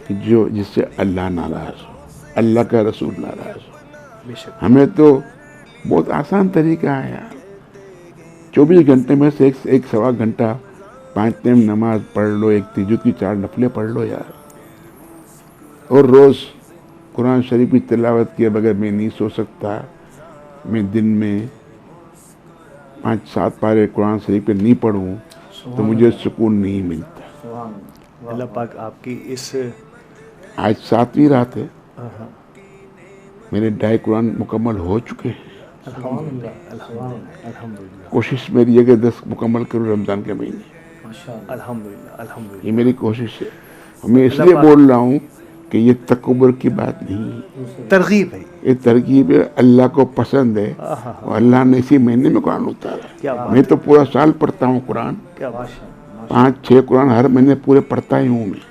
कि जो जिससे अल्लाह नाराज हो, अल्लाह का रसूल नाराज हो। बेशक। हमें तो बहुत आसान तरीका है यार, 24 घंटे में से एक सवा घंटा 5 टाइम नमाज पढ़ लो, एक तहज्जुद की 4 नफलें पढ़ लो यार, और रोज़ कुरान शरीफ की तिलावत किए बगैर मैं नहीं सो सकता। मैं दिन में 5-7 पारे कुरान शरीफ के नहीं पढ़ूं तो मुझे सुकून नहीं मिलता। अल्लाह पाक आपकी इस, आज 7वीं रात है, मेरे 2.5 कुरान मुकम्मल हो चुके हैं। अल्हम्दुलिल्लाह। कोशिश मेरी है कि 10 मुकम्मल करूँ रमज़ान के महीने। अल्हम्दुलिल्लाह अल्हम्दुलिल्लाह। ये मेरी कोशिश है। मैं इसलिए बोल रहा हूँ कि ये तकब्बुर की बात नहीं, तरगीब है, ये तरगीब है, अल्लाह को पसंद है, और अल्लाह ने इसी महीने में कुरान उतारा। मैं तो पूरा साल पढ़ता हूँ कुरान, 5-6 कुरान हर महीने पूरे पढ़ता ही हूँ मैं,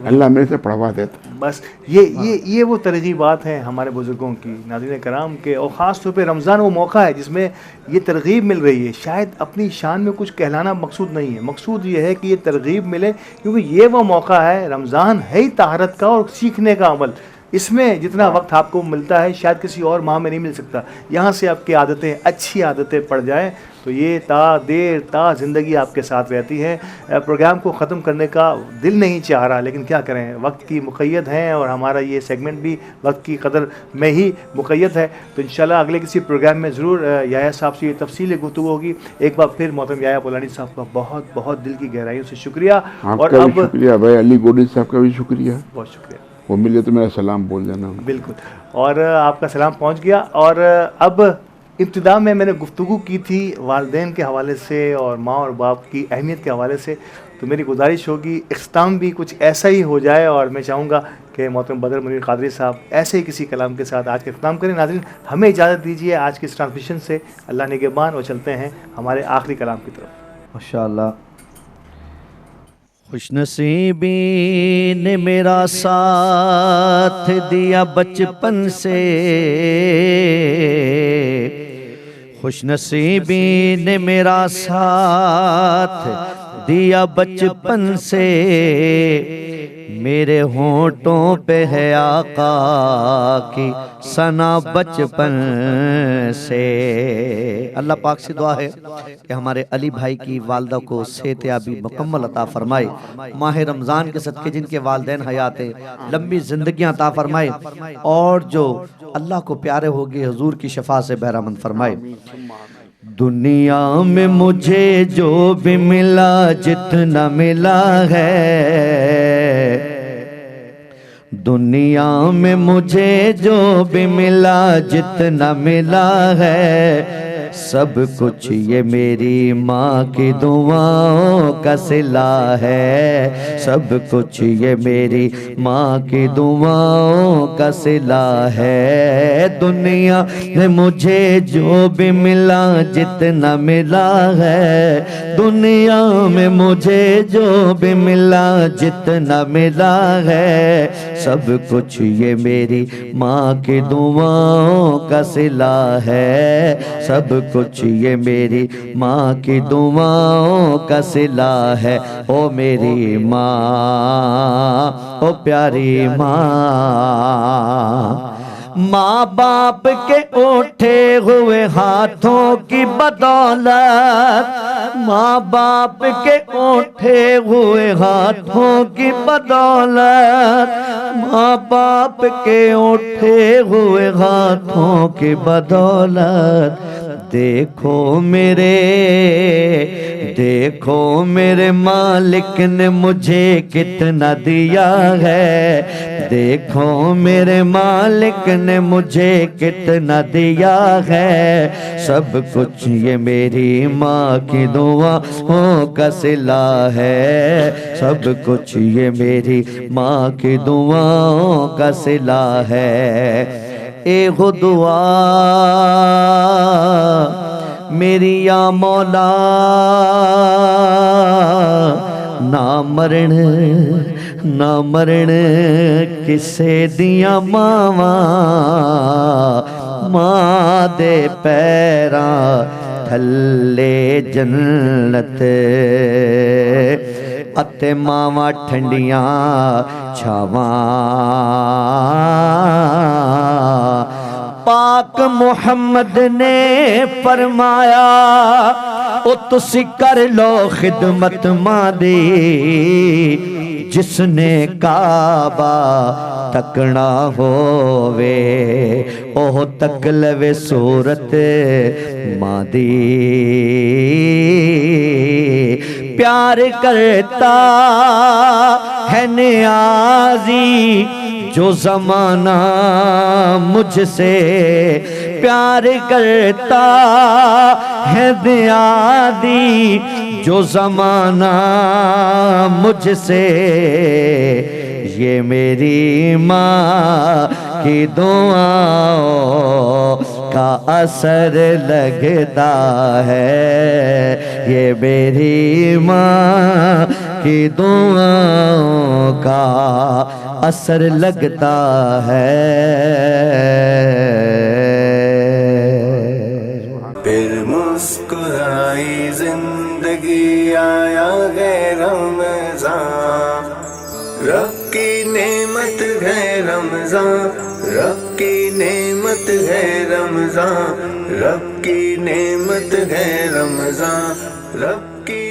अल्लाह मेरे से पढ़वा देता है। बस ये वो तरगीबात हैं हमारे बुजुर्गों की, नाज़रीन कराम के, और ख़ास तौर पे रमज़ान वो मौका है जिसमें ये तरगीब मिल रही है। शायद अपनी शान में कुछ कहलाना मकसूद नहीं है, मकसूद ये है कि ये तरगीब मिले, क्योंकि ये वो मौका है, रमज़ान है ही ताहरत का और सीखने का अमल। इसमें जितना वक्त आपको मिलता है शायद किसी और माह में नहीं मिल सकता। यहाँ से आपकी आदतें, अच्छी आदतें पड़ जाएँ तो ये ता ज़िंदगी आपके साथ रहती है। प्रोग्राम को ख़त्म करने का दिल नहीं चाह रहा, लेकिन क्या करें, वक्त की मुक़य्यद हैं और हमारा ये सेगमेंट भी वक्त की कदर में ही मुक़य्यद है। तो इंशाल्लाह अगले किसी प्रोग्राम में ज़रूर याया साहब से ये तफसीली गुफ्तगू होगी। एक बार फिर मोहतरम याया पोलानी साहब का बहुत बहुत दिल की गहराइयों से शुक्रिया। और अब शुक्रिया भाई, अली गोडिल साहब का भी शुक्रिया, बहुत शुक्रिया। वो मिले तो मेरा सलाम बोल देना। बिल्कुल, और आपका सलाम पहुंच गया। और अब इब्तिदा में मैंने गुफ्तगू की थी वालिदैन के हवाले से और माँ और बाप की अहमियत के हवाले से, तो मेरी गुजारिश होगी इख्तिताम भी कुछ ऐसा ही हो जाए, और मैं चाहूँगा कि मोहतरम बदर मुनीर क़ादरी साहब ऐसे ही किसी कलाम के साथ आज का इख्तिताम करें। नाज़रीन हमें इजाज़त दीजिए आज की इस ट्रांसमिशन से, अल्लाह निगहबान, और चलते हैं हमारे आखिरी कलाम की तरफ। माशाअल्लाह। खुशनसीबी ने मेरा साथ दिया बचपन से, खुशनसीबी ने मेरा साथ दिया बचपन से, मेरे होंठों पे है आका की सना बचपन से। अल्लाह पाक से दुआ है कि हमारे अली भाई की वालदा को सेहतयाबी मुकम्मल अता फरमाए, माह रमज़ान के सदके जिनके वालिदैन हयात है लंबी जिंदगियां अता फरमाए, और जो अल्लाह को प्यारे हो गए हुजूर की शफा से बहरामंद फरमाए। दुनिया में मुझे जो भी मिला जितना मिला है, दुनिया में मुझे जो भी मिला जितना मिला है, सब कुछ ये मेरी माँ की दुआओं का सिला है, सब कुछ ये मेरी माँ की दुआओं का सिला है। दुनिया में मुझे जो भी मिला जितना मिला है, दुनिया में मुझे जो भी मिला जितना मिला है, सब कुछ ये मेरी माँ की दुआओं का सिला है, सब कुछ ये मेरी माँ की दुआओं का सिला है। ओ मेरी माँ, ओ प्यारी माँ, माँ बाप के उठे हुए हाथों की बदौलत, माँ बाप के उठे हुए हाथों की बदौलत, माँ बाप के उठे हुए हाथों की बदौलत, देखो मेरे मालिक ने मुझे कितना दिया है। देखो मेरे मालिक ने मुझे कितना दिया है। सब कुछ ये मेरी माँ की दुआओं का सिला है। सब कुछ ये मेरी माँ की दुआओं का सिला है। एगो दुआ मेरी या मौला, ना मरण किसे दिया मावा, मां दे पैरां थल्ले जन्नत अते मावा ठंडियां छावां। पाक मुहम्मद ने फरमाया ओ तुसी कर लो खिदमत मां दी, जिसने काबा तकना होवे ओह तक लवे सूरत मां दी। प्यार करता है नियाज़ी जो ज़माना मुझसे, प्यार करता है नियाज़ी जो ज़माना मुझसे। ये मेरी माँ की दुआओं का असर लगता है। ये मेरी माँ की दुआओं का असर लगता है। फिर मुस्कुराई जिंदगी आया है रमज़ान, रब की नेमत है रमज़ान, रब की नेमत है रमज़ान, रब की नेमत है रमज़ान, रब की